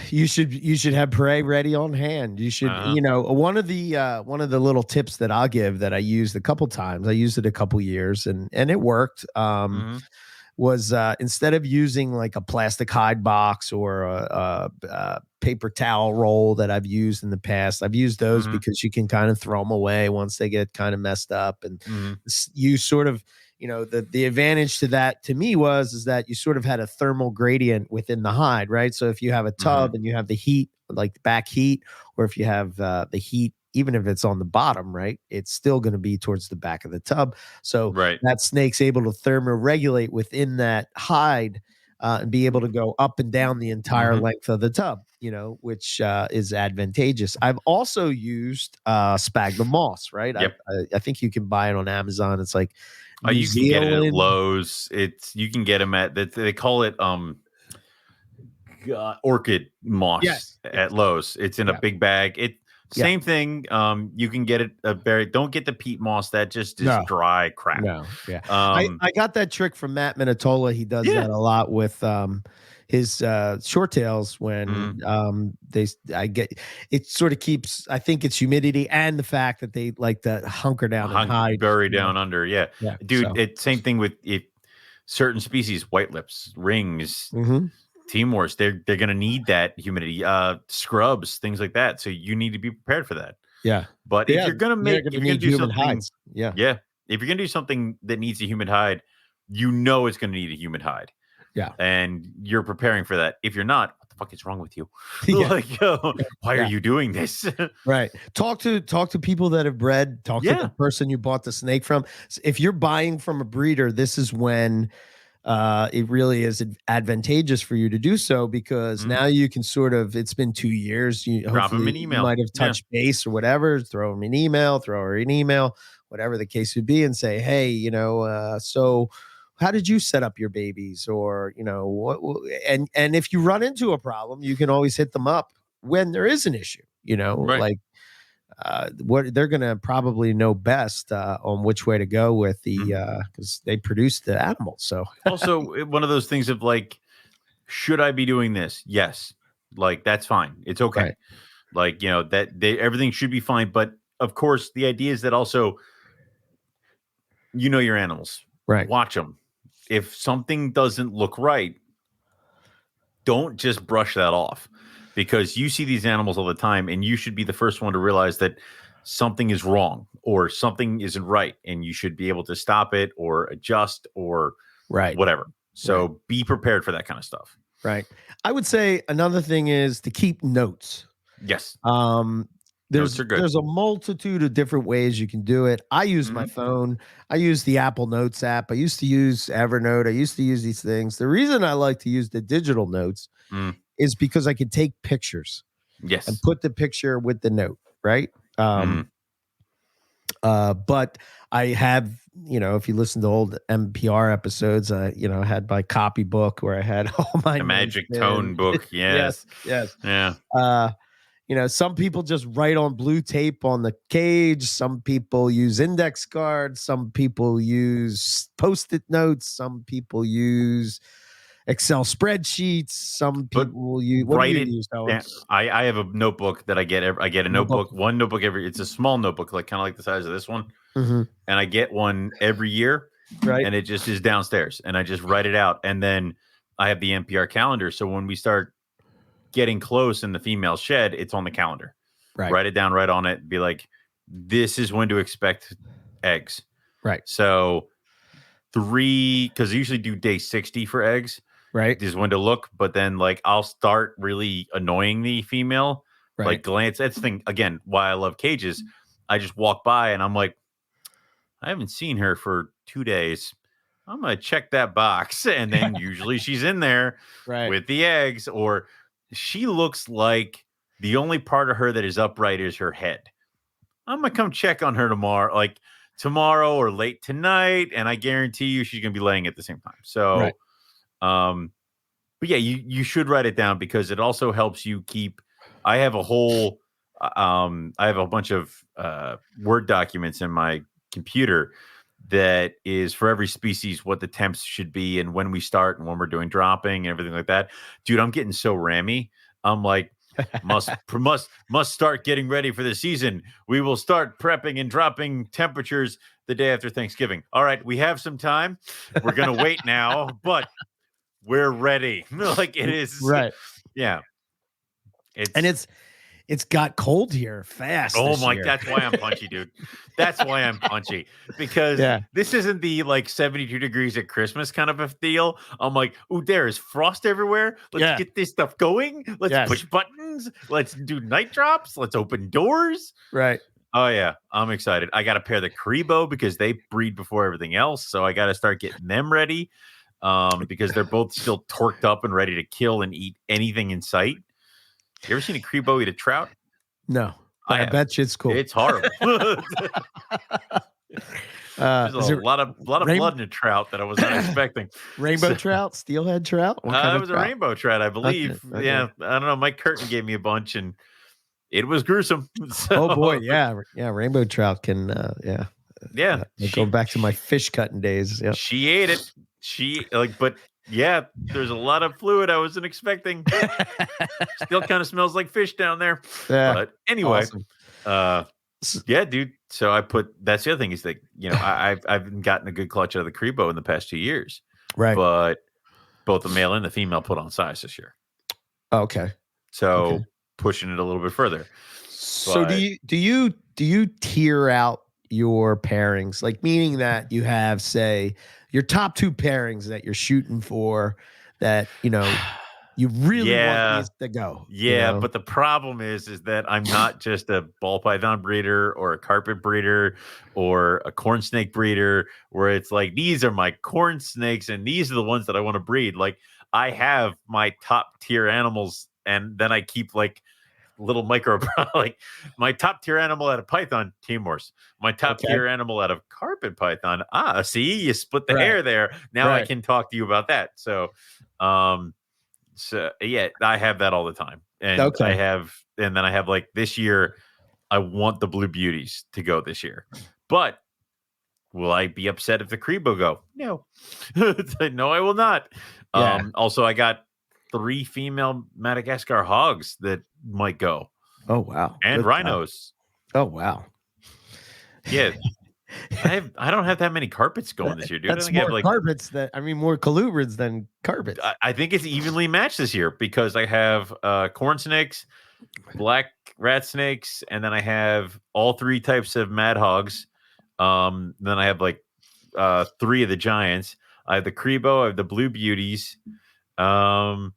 Speaker 1: You should have prey ready on hand. You should, one of the little tips that I'll give that I used a couple times. I used it a couple years and it worked. Was instead of using like a plastic hide box or a paper towel roll that I've used in the past, I've used those because you can kind of throw them away once they get kind of messed up, and you sort of. The advantage to that to me is that you sort of had a thermal gradient within the hide, right? So if you have a tub and you have the heat, like the back heat, or if you have the heat, even if it's on the bottom, right, it's still going to be towards the back of the tub. So that snake's able to thermoregulate within that hide and be able to go up and down the entire length of the tub, which is advantageous. I've also used Sphagnum Moss, right?
Speaker 2: Yep.
Speaker 1: I think you can buy it on Amazon. It's like
Speaker 2: you can get it at Lowe's. You can get them at they call it orchid moss at Lowe's. It's in a big bag. Same thing. You can get it don't get the peat moss. That just is dry crap.
Speaker 1: No, yeah. I got that trick from Matt Minatola. He does that a lot with his short tails when it sort of keeps, I think it's humidity and the fact that they like to hunker down and hide.
Speaker 2: Bury down under. Yeah. Dude, same thing with certain species, white lips, rings, Timors, they're going to need that humidity, scrubs, things like that. So you need to be prepared for that.
Speaker 1: Yeah.
Speaker 2: But if you're going to do something,
Speaker 1: hides.
Speaker 2: Yeah. If you're going to do something that needs a humid hide, it's going to need a humid hide.
Speaker 1: Yeah.
Speaker 2: And you're preparing for that. If you're not, what the fuck is wrong with you? Like, why are you doing this?
Speaker 1: Right. Talk to people that have bred, talk to the person you bought the snake from. If you're buying from a breeder, this is when it really is advantageous for you to do so, because now you can sort of, it's been 2 years.
Speaker 2: Drop him an email.
Speaker 1: You might have touched base or whatever, throw him an email, throw her an email, whatever the case would be, and say, hey, so how did you set up your babies? Or, what, and if you run into a problem, you can always hit them up when there is an issue, like, what they're going to probably know best on which way to go with the because they produce the animals. So
Speaker 2: also one of those things of like, should I be doing this? Yes, like that's fine. It's okay.
Speaker 1: Right.
Speaker 2: Like that everything should be fine. But of course, the idea is that also you know your animals.
Speaker 1: Right.
Speaker 2: Watch them. If something doesn't look right, don't just brush that off, because you see these animals all the time, and you should be the first one to realize that something is wrong or something isn't right, and you should be able to stop it or adjust or whatever. So be prepared for that kind of stuff.
Speaker 1: Right. I would say another thing is to keep notes.
Speaker 2: Yes.
Speaker 1: There's a multitude of different ways you can do it. I use my phone. I use the Apple Notes app. I used to use Evernote. I used to use these things. The reason I like to use the digital notes is because I can take pictures.
Speaker 2: Yes.
Speaker 1: And put the picture with the note, right? But I have, if you listen to old NPR episodes, I had my copybook where I had all my
Speaker 2: magic tone book. Yes.
Speaker 1: Yes.
Speaker 2: Yeah.
Speaker 1: Some people just write on blue tape on the cage. Some people use index cards. Some people use Post-it notes. Some people use Excel spreadsheets. Some people use. What do you use, Howard?
Speaker 2: I have a notebook that I get. I get a notebook. One notebook every. It's a small notebook, kind of like the size of this one. And I get one every year.
Speaker 1: Right.
Speaker 2: And it just is downstairs, and I just write it out. And then I have the NPR calendar. So when we start getting close in the female shed, it's on the calendar.
Speaker 1: Right.
Speaker 2: Write it down, right on it. Be like, this is when to expect eggs.
Speaker 1: Right.
Speaker 2: So because I usually do day 60 for eggs.
Speaker 1: Right.
Speaker 2: Is when to look, but then I'll start really annoying the female. Right. Glance. That's the thing. Again, why I love cages. I just walk by and I'm like, I haven't seen her for 2 days. I'm gonna check that box, and then usually she's in there with the eggs, or she looks like the only part of her that is upright is her head. I'm gonna come check on her tomorrow or late tonight, and I guarantee you she's gonna be laying at the same time. So. But yeah, you should write it down, because it also helps you keep. I have a bunch of Word documents in my computer that is for every species what the temps should be and when we start and when we're doing dropping and everything like that. Dude, I'm getting so rammy. I'm like, must start getting ready for the season. We will start prepping and dropping temperatures the day after Thanksgiving. All right, we have some time. We're gonna wait now, but we're ready. It is
Speaker 1: right.
Speaker 2: Yeah.
Speaker 1: It's got cold here fast.
Speaker 2: Oh my, that's why I'm punchy, dude. That's why I'm punchy, because this isn't the 72 degrees at Christmas kind of a deal. I'm like, ooh, there is frost everywhere. Let's get this stuff going. Let's push buttons. Let's do night drops. Let's open doors.
Speaker 1: Right.
Speaker 2: Oh yeah, I'm excited. I got to pair the Crebo because they breed before everything else. So I got to start getting them ready. Because they're both still torqued up and ready to kill and eat anything in sight. You ever seen a Crebo eat a trout?
Speaker 1: No, I bet you it's cool.
Speaker 2: It's horrible. There's a lot of blood in a trout that I was not expecting.
Speaker 1: Rainbow trout, steelhead trout.
Speaker 2: It was a rainbow trout, I believe. Okay. Yeah, I don't know. Mike Curtin gave me a bunch, and it was gruesome. So,
Speaker 1: oh boy, yeah. Rainbow trout can, go back to my fish cutting days. Yep.
Speaker 2: She ate it. But yeah, there's a lot of fluid I wasn't expecting. Still kind of smells like fish down there.
Speaker 1: Yeah.
Speaker 2: But anyway,
Speaker 1: awesome.
Speaker 2: Yeah, dude. So that's the other thing is that, I've gotten a good clutch out of the Crebo in the past 2 years.
Speaker 1: Right.
Speaker 2: But both the male and the female put on size this year.
Speaker 1: Okay.
Speaker 2: So pushing it a little bit further.
Speaker 1: So do you tier out your pairings, meaning that you have, say, your top 2 pairings that you're shooting for that, you really want these to go.
Speaker 2: Yeah, but the problem is that I'm not just a ball python breeder or a carpet breeder or a corn snake breeder where it's these are my corn snakes and these are the ones that I want to breed. I have my top tier animals, and then I keep little micro, my top tier animal out of python, Timors. My top tier animal out of carpet python. See, you split the hair there. Now I can talk to you about that. So, yeah, I have that all the time. And I have this year, I want the blue beauties to go this year. But will I be upset if the Crebo go? No. No, I will not.
Speaker 1: Yeah.
Speaker 2: Also, I got 3 female Madagascar hogs that might go.
Speaker 1: Oh wow.
Speaker 2: And
Speaker 1: Good
Speaker 2: rhinos.
Speaker 1: job. Oh wow.
Speaker 2: Yeah. I don't have that many carpets going this year, dude. I
Speaker 1: That's
Speaker 2: think I have
Speaker 1: more
Speaker 2: like
Speaker 1: carpets more colubrids than carpets.
Speaker 2: I think it's evenly matched this year because I have corn snakes, black rat snakes, and then I have all three types of mad hogs. Then I have like three of the giants. I have the Crebo, I have the blue beauties. Um,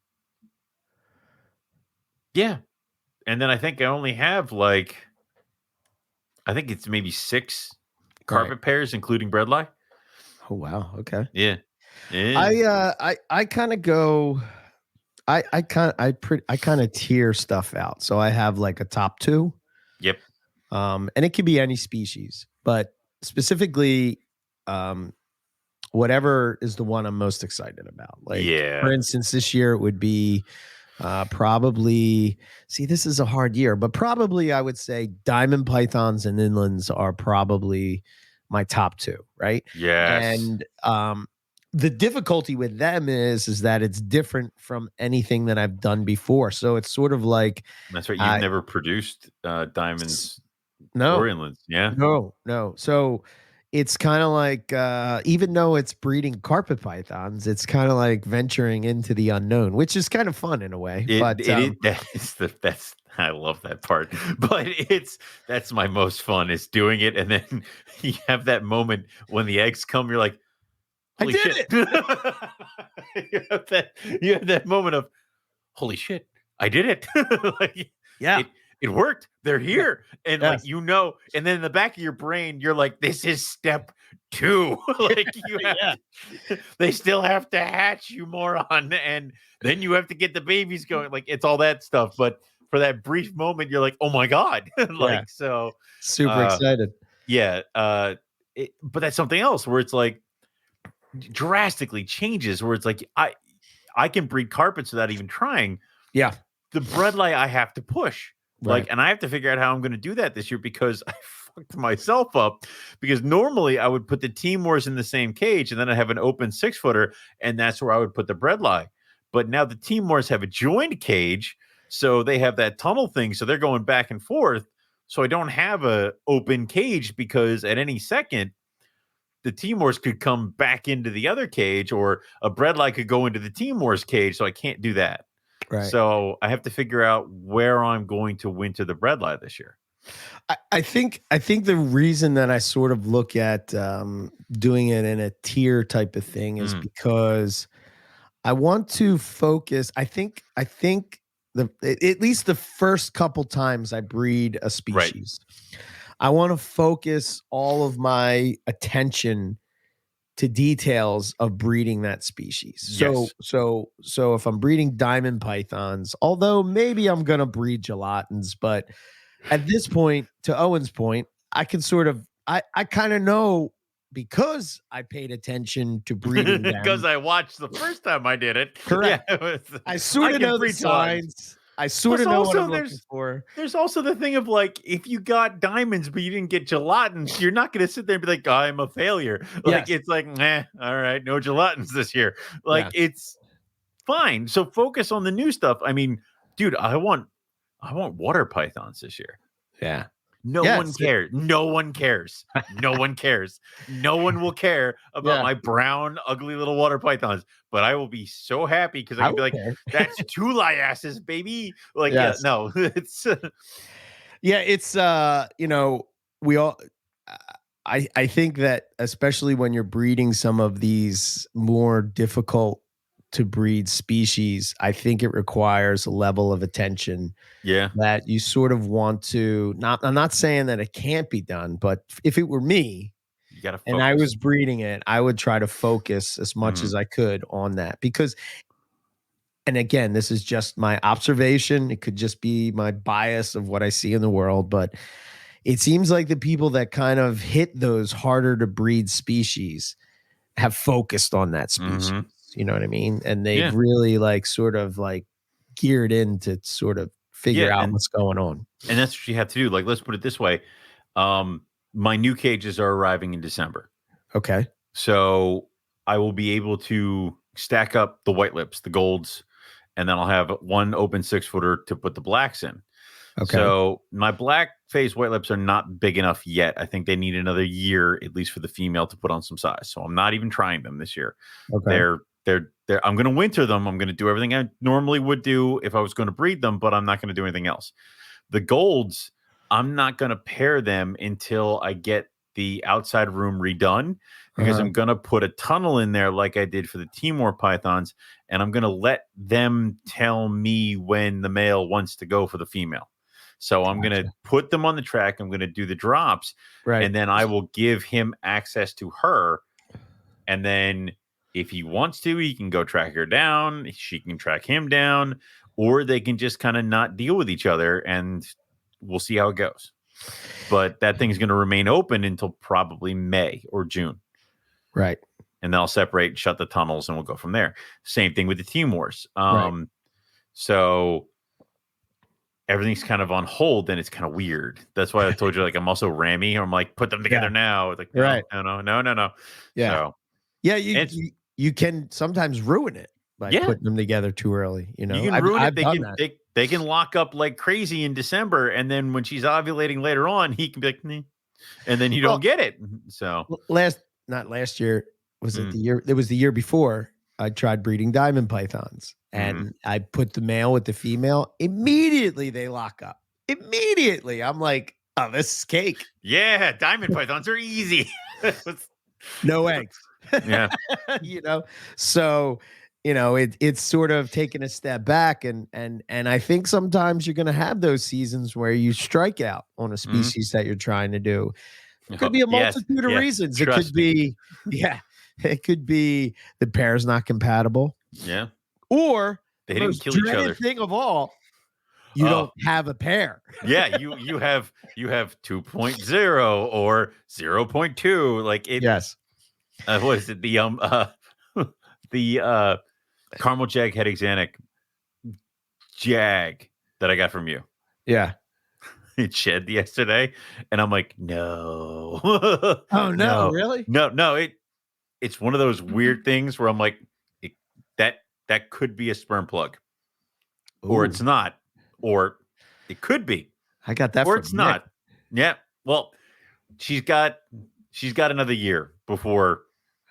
Speaker 2: yeah, and then I think I only have like I think it's maybe 6
Speaker 1: Right.
Speaker 2: carpet pairs, including breadlie.
Speaker 1: Oh wow. Okay.
Speaker 2: Yeah, yeah,
Speaker 1: I kind of go. I kind of tier stuff out. So I have like a top two.
Speaker 2: yep,
Speaker 1: And it could be any species, but specifically, um, whatever is the one I'm most excited about. Like, for
Speaker 2: yeah,
Speaker 1: instance, this year it would be probably, see, this is a hard year, but probably I would say diamond pythons and inlands are probably my top two, right?
Speaker 2: yes.
Speaker 1: And the difficulty with them is that it's different from anything that I've done before. So it's sort of like,
Speaker 2: That's right. You've
Speaker 1: uh,
Speaker 2: never produced diamonds or
Speaker 1: no,
Speaker 2: inlands, yeah.
Speaker 1: no. So it's kind of like even though it's breeding carpet pythons, it's kind of like venturing into the unknown, which is kind of fun in a way. But
Speaker 2: It is that's the best. I love that part, but that's my most fun is doing it, and then you have that moment when the eggs come. You're like,
Speaker 1: I
Speaker 2: holy
Speaker 1: did
Speaker 2: shit!
Speaker 1: it.
Speaker 2: You have that moment of holy shit, I did it! Like
Speaker 1: Yeah.
Speaker 2: it it worked. They're
Speaker 1: Yeah.
Speaker 2: here, and like
Speaker 1: Yes.
Speaker 2: and then in the back of your brain, you're like, this is step 2. Like you have
Speaker 1: Yeah.
Speaker 2: they still have to hatch, you moron, and then you have to get the babies going. Like it's all that stuff, but for that brief moment, you're like, oh my god,
Speaker 1: Yeah.
Speaker 2: like so.
Speaker 1: Super
Speaker 2: uh
Speaker 1: excited.
Speaker 2: yeah, but that's something else where it's like drastically changes. Where it's like I can breed carpets without even trying.
Speaker 1: Yeah.
Speaker 2: The breadlie I have to push, like,
Speaker 1: Right.
Speaker 2: and I have to figure out how I'm going to do that this year because I fucked myself up. Because normally I would put the Timors in the same cage, and then I have an open 6-footer, and that's where I would put the breadlie. But now the Timors have a joined cage, so they have that tunnel thing, so they're going back and forth. So I don't have a open cage because at any second the Timors could come back into the other cage, or a breadlie could go into the Timors cage. So I can't do that.
Speaker 1: Right.
Speaker 2: So I have to figure out where I'm going to winter the breadlie this year.
Speaker 1: I think the reason that I sort of look at doing it in a tier type of thing is because I want to focus. I think at least the first couple times I breed a
Speaker 2: Right.
Speaker 1: species, I want to focus all of my attention to details of breeding that species. So
Speaker 2: Yes.
Speaker 1: so if I'm breeding diamond pythons, although maybe I'm gonna breed gelatins, but at this point, to Owen's point, I can sort of I kind of know because I paid attention to breeding
Speaker 2: Because
Speaker 1: them.
Speaker 2: I watched the first time I did it. Yeah.
Speaker 1: Correct. I sort
Speaker 2: I
Speaker 1: of
Speaker 2: can
Speaker 1: know the
Speaker 2: breed gelatins.
Speaker 1: signs. I sort
Speaker 2: Plus,
Speaker 1: of know what
Speaker 2: also
Speaker 1: I'm looking for.
Speaker 2: there's also the thing of like if you got diamonds but you didn't get gelatins, you're not going to sit there and be like, I'm a failure. Like
Speaker 1: Yes.
Speaker 2: it's like, all right, no gelatins this year. Like
Speaker 1: Yes.
Speaker 2: it's fine. So focus on the new stuff. I mean, dude, I want water pythons this year.
Speaker 1: Yeah.
Speaker 2: No one
Speaker 1: Yes.
Speaker 2: cares. No one cares. No one cares. No one will care about
Speaker 1: Yeah.
Speaker 2: my brown, ugly little water pythons. But I will be so happy because I
Speaker 1: I
Speaker 2: can be
Speaker 1: would
Speaker 2: like,
Speaker 1: care.
Speaker 2: that's 2 liasses, baby. Like, yeah,
Speaker 1: Yes.
Speaker 2: no, it's
Speaker 1: Yeah, it's we all I think that especially when you're breeding some of these more difficult to breed species, I think it requires a level of attention
Speaker 2: yeah,
Speaker 1: that you sort of want to not I'm not saying that it can't be done, but if it were me
Speaker 2: you gotta
Speaker 1: and I
Speaker 2: focus.
Speaker 1: was breeding it, I would try to focus as much
Speaker 2: Mhm.
Speaker 1: as I could on that because and again, this is just my observation. It could just be my bias of what I see in the world, but it seems like the people that kind of hit those harder to breed species have focused on that species.
Speaker 2: Mhm.
Speaker 1: You know what I mean? And they've
Speaker 2: Yeah.
Speaker 1: really like sort of like geared in to sort of figure
Speaker 2: Yeah,
Speaker 1: out what's going on.
Speaker 2: and that's what you have to do. Like, let's put it this way. My new cages are arriving in December.
Speaker 1: Okay.
Speaker 2: So I will be able to stack up the white lips, the golds, and then I'll have one open 6-footer to put the blacks in.
Speaker 1: Okay.
Speaker 2: So my black face white lips are not big enough yet. I think they need another year, at least for the female, to put on some size. So I'm not even trying them this year.
Speaker 1: Okay.
Speaker 2: They're I'm going to winter them. I'm going to do everything I normally would do if I was going to breed them, but I'm not going to do anything else. The golds, I'm not going to pair them until I get the outside room redone, because I'm going to put a tunnel in there like I did for the Timor pythons, and I'm going to let them tell me when the male wants to go for the female. So I'm going to put them on the track. I'm going to do the drops, and then I will give him access to her. And then if he wants to, he can go track her down. She can track him down, or they can just kind of not deal with each other, and we'll see how it goes. But that thing's going to remain open until probably May or June.
Speaker 1: Right.
Speaker 2: And then I'll separate, shut the tunnels, and we'll go from there. Same thing with the Timors. So everything's kind of on hold, and it's kind of weird. That's why I told you, like, I'm also rammy. I'm like, put them together now. It's like, no.
Speaker 1: Yeah.
Speaker 2: So,
Speaker 1: yeah, you can sometimes ruin it by putting them together too early. You know,
Speaker 2: you can ruin it. They can lock up like crazy in December, and then when she's ovulating later on, he can be like, "Nah," and then you don't get it. So
Speaker 1: not last year. Was it the year? It was the year before. I tried breeding diamond pythons, and I put the male with the female. Immediately they lock up. Immediately, I'm like, "Oh, this is cake."
Speaker 2: Yeah, diamond pythons are easy.
Speaker 1: No eggs.
Speaker 2: Yeah,
Speaker 1: you know. So, you know, it's sort of taking a step back, and I think sometimes you're going to have those seasons where you strike out on a species that you're trying to do. It could be a multitude of reasons. It could be, it could be the pair's not compatible.
Speaker 2: Yeah.
Speaker 1: Or
Speaker 2: they
Speaker 1: the
Speaker 2: didn't
Speaker 1: most
Speaker 2: kill each other.
Speaker 1: thing of all, you don't have a pair.
Speaker 2: Yeah, you have 2.0 or 0.2. Like it.
Speaker 1: Yes.
Speaker 2: What is it? The caramel jag head exanic jag that I got from you.
Speaker 1: Yeah.
Speaker 2: It shed yesterday, and I'm like, no.
Speaker 1: Oh no, really?
Speaker 2: No. It's one of those weird things where I'm like, that could be a sperm plug. Ooh. Or it's not, or it could be.
Speaker 1: I got that,
Speaker 2: or it's not. Yeah. Well, she's got another year before.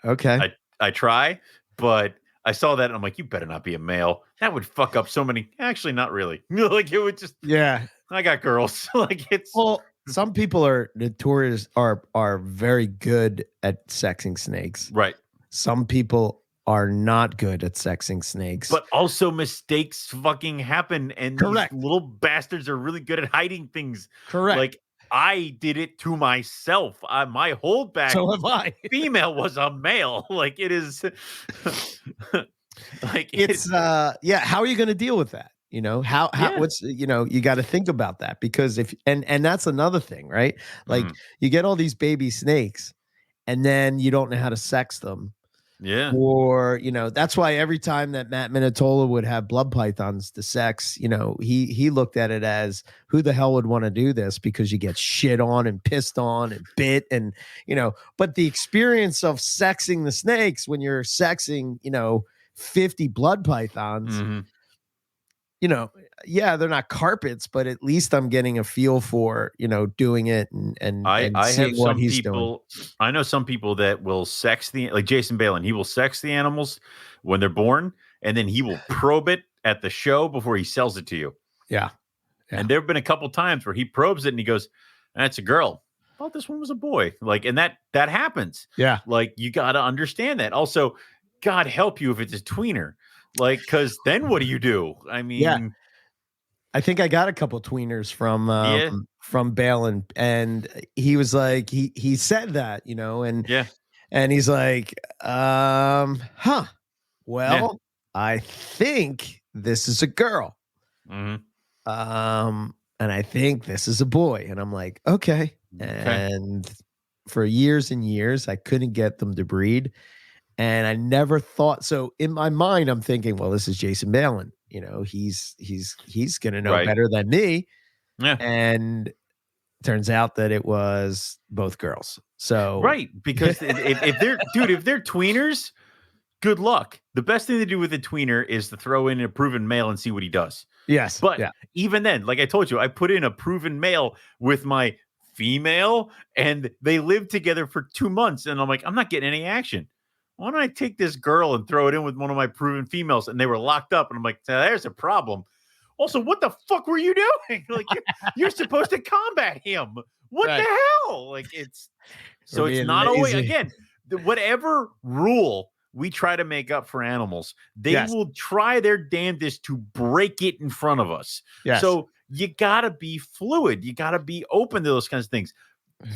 Speaker 1: Okay.
Speaker 2: I try, but I saw that and I'm like, you better not be a male. That would fuck up so many. Actually, not really. Like it would just.
Speaker 1: Yeah.
Speaker 2: I got girls. Like it's.
Speaker 1: Well, some people are notorious are very good at sexing snakes.
Speaker 2: Right.
Speaker 1: Some people are not good at sexing snakes.
Speaker 2: But also mistakes fucking happen, and these little bastards are really good at hiding things.
Speaker 1: Correct.
Speaker 2: Like I did it to myself. My holdback female was a male. Like it is. Like
Speaker 1: it's how are you going to deal with that? You know, what's, you know, you got to think about that, because and that's another thing, right? Like you get all these baby snakes and then you don't know how to sex them.
Speaker 2: Yeah.
Speaker 1: Or, you know, that's why every time that Matt Minatola would have blood pythons to sex, you know, he looked at it as, who the hell would want to do this? Because you get shit on and pissed on and bit, and, you know, but the experience of sexing the snakes when you're sexing, you know, 50 blood pythons, you know, they're not carpets, but at least I'm getting a feel for, you know, doing it and
Speaker 2: I
Speaker 1: seeing
Speaker 2: have
Speaker 1: what
Speaker 2: some
Speaker 1: he's
Speaker 2: people,
Speaker 1: doing.
Speaker 2: I know some people that will sex like Jason Balin. He will sex the animals when they're born, and then he will probe it at the show before he sells it to you.
Speaker 1: Yeah.
Speaker 2: And there have been a couple times where he probes it and he goes, that's a girl. I thought this one was a boy. Like, and that happens.
Speaker 1: Yeah.
Speaker 2: Like, you got to understand that. Also, God help you if it's a tweener. Like, because then what do you do? I mean,
Speaker 1: I think I got a couple tweeners from Balin, and he was like, he said that, you know, and and he's like, well, I think this is a girl, and I think this is a boy, and I'm like, okay. And for years and years, I couldn't get them to breed. And I never thought, so in my mind, I'm thinking, well, this is Jason Balin. You know, he's going to know better than me.
Speaker 2: Yeah.
Speaker 1: And turns out that it was both girls. So
Speaker 2: because if they're tweeners, good luck. The best thing to do with a tweener is to throw in a proven male and see what he does.
Speaker 1: Yes.
Speaker 2: But
Speaker 1: Yeah.
Speaker 2: even then, like I told you, I put in a proven male with my female and they lived together for 2 months. And I'm like, I'm not getting any action. Why don't I take this girl and throw it in with one of my proven females? And they were locked up. And I'm like, there's a problem. Also, what the fuck were you doing? Like, you're supposed to combat him. What the hell? Like, it's not always, again, whatever rule we try to make up for animals, they will try their damnedest to break it in front of us.
Speaker 1: Yes.
Speaker 2: So you got to be fluid. You got to be open to those kinds of things.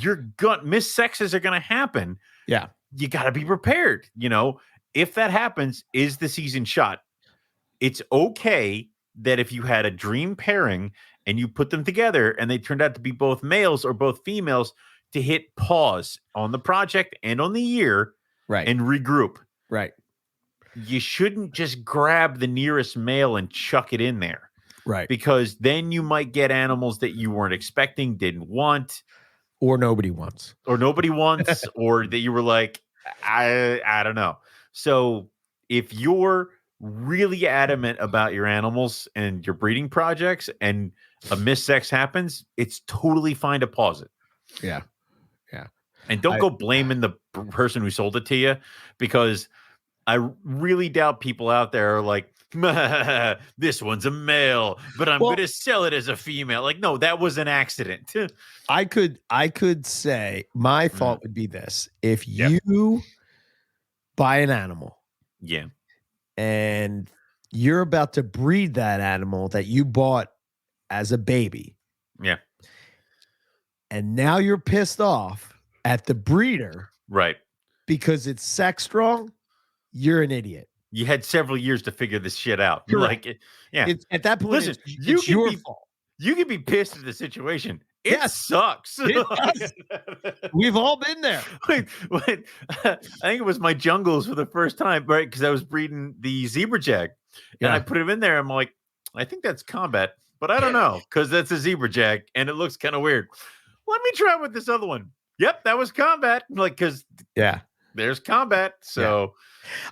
Speaker 2: Missexes are going to happen.
Speaker 1: Yeah.
Speaker 2: You got to be prepared. You know, if that happens, is the season shot? It's okay that if you had a dream pairing and you put them together and they turned out to be both males or both females, to hit pause on the project and on the year and regroup.
Speaker 1: Right.
Speaker 2: You shouldn't just grab the nearest male and chuck it in there.
Speaker 1: Right.
Speaker 2: Because then you might get animals that you weren't expecting, didn't want.
Speaker 1: Or nobody wants.
Speaker 2: Or that you were like, I don't know. So if you're really adamant about your animals and your breeding projects and a missex happens, it's totally fine to pause it.
Speaker 1: Yeah. Yeah.
Speaker 2: And don't go blaming the person who sold it to you, because I really doubt people out there are like, this one's a male, but I'm going to sell it as a female. Like, no, that was an accident.
Speaker 1: I could say my thought would be this. If you buy an animal.
Speaker 2: Yeah.
Speaker 1: And you're about to breed that animal that you bought as a baby.
Speaker 2: Yeah.
Speaker 1: And now you're pissed off at the breeder.
Speaker 2: Right.
Speaker 1: Because it's sex strong. You're an idiot.
Speaker 2: You had several years to figure this shit out. You're like,
Speaker 1: at that point,
Speaker 2: listen,
Speaker 1: it's your fault.
Speaker 2: You can be pissed at the situation. It sucks.
Speaker 1: It does. We've all been there.
Speaker 2: Wait, I think it was my jungles for the first time, right? Because I was breeding the zebra jag, and I put him in there. I'm like, I think that's combat, but I don't know, because that's a zebra jag, and it looks kind of weird. Let me try with this other one. Yep, that was combat. Like, because there's combat. So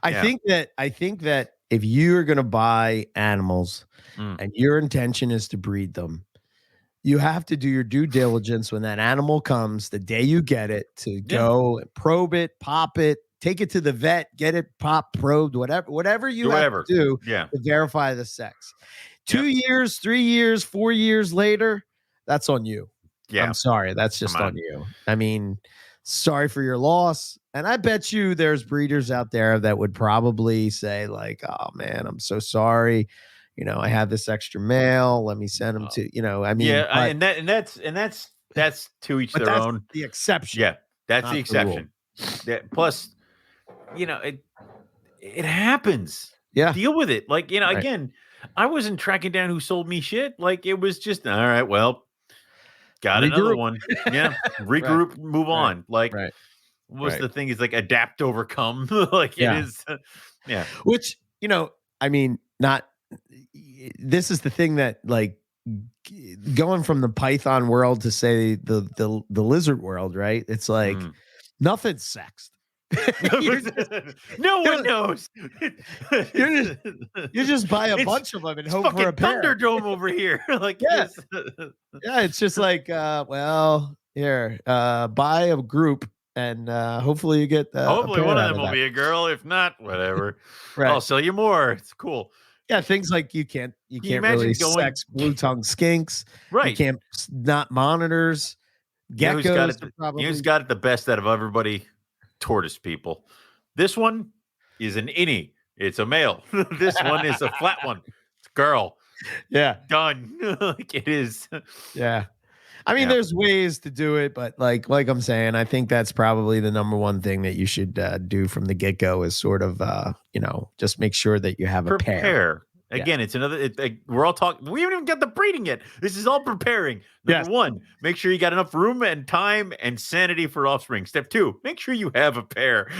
Speaker 1: I think that if you're going to buy animals and your intention is to breed them, you have to do your due diligence when that animal comes, the day you get it, to go and probe it, pop it, take it to the vet, get it popped, probed, whatever you have to do to verify the sex. 2 years, 3 years, 4 years later, that's on you. Yeah. I'm sorry. That's just on you. I mean, sorry for your loss. And I bet you there's breeders out there that would probably say like, oh man, I'm so sorry. You know, I have this extra male. Let me send them to, I mean,
Speaker 2: and that's to each their own.
Speaker 1: The exception.
Speaker 2: Yeah, that's the exception. Plus, it happens.
Speaker 1: Yeah.
Speaker 2: Deal with it. Like, again, I wasn't tracking down who sold me shit. Like, it was just, all right, well, got another one. Yeah. Regroup, move on. Like, what's the thing is like adapt, overcome. Like it is. Yeah.
Speaker 1: Which, I mean, this is the thing that like going from the python world to say the lizard world, right? It's like nothing's sexed.
Speaker 2: No one knows.
Speaker 1: You just buy a bunch of them and hope for a pair.
Speaker 2: Thunderdome over here. Like
Speaker 1: it's just like well, here, buy a group and hopefully you get
Speaker 2: hopefully one of them will be a girl. If not, whatever. I'll sell you more. It's cool.
Speaker 1: Yeah, things like you can't really sex blue tongue skinks.
Speaker 2: Right.
Speaker 1: You can't not monitors. Geckos
Speaker 2: who's got it the best out of everybody? Tortoise people. This one is an innie. It's a male. This one is a flat one. It's a girl.
Speaker 1: Yeah.
Speaker 2: Done. Like it is.
Speaker 1: Yeah. I mean, there's ways to do it, but like I'm saying, I think that's probably the number one thing that you should do from the get-go is sort of, just make sure that you have a pair.
Speaker 2: Again, it's another, we're all talking, we haven't even got the breeding yet. This is all preparing. Number one, make sure you got enough room and time and sanity for offspring. Step two, make sure you have a pair.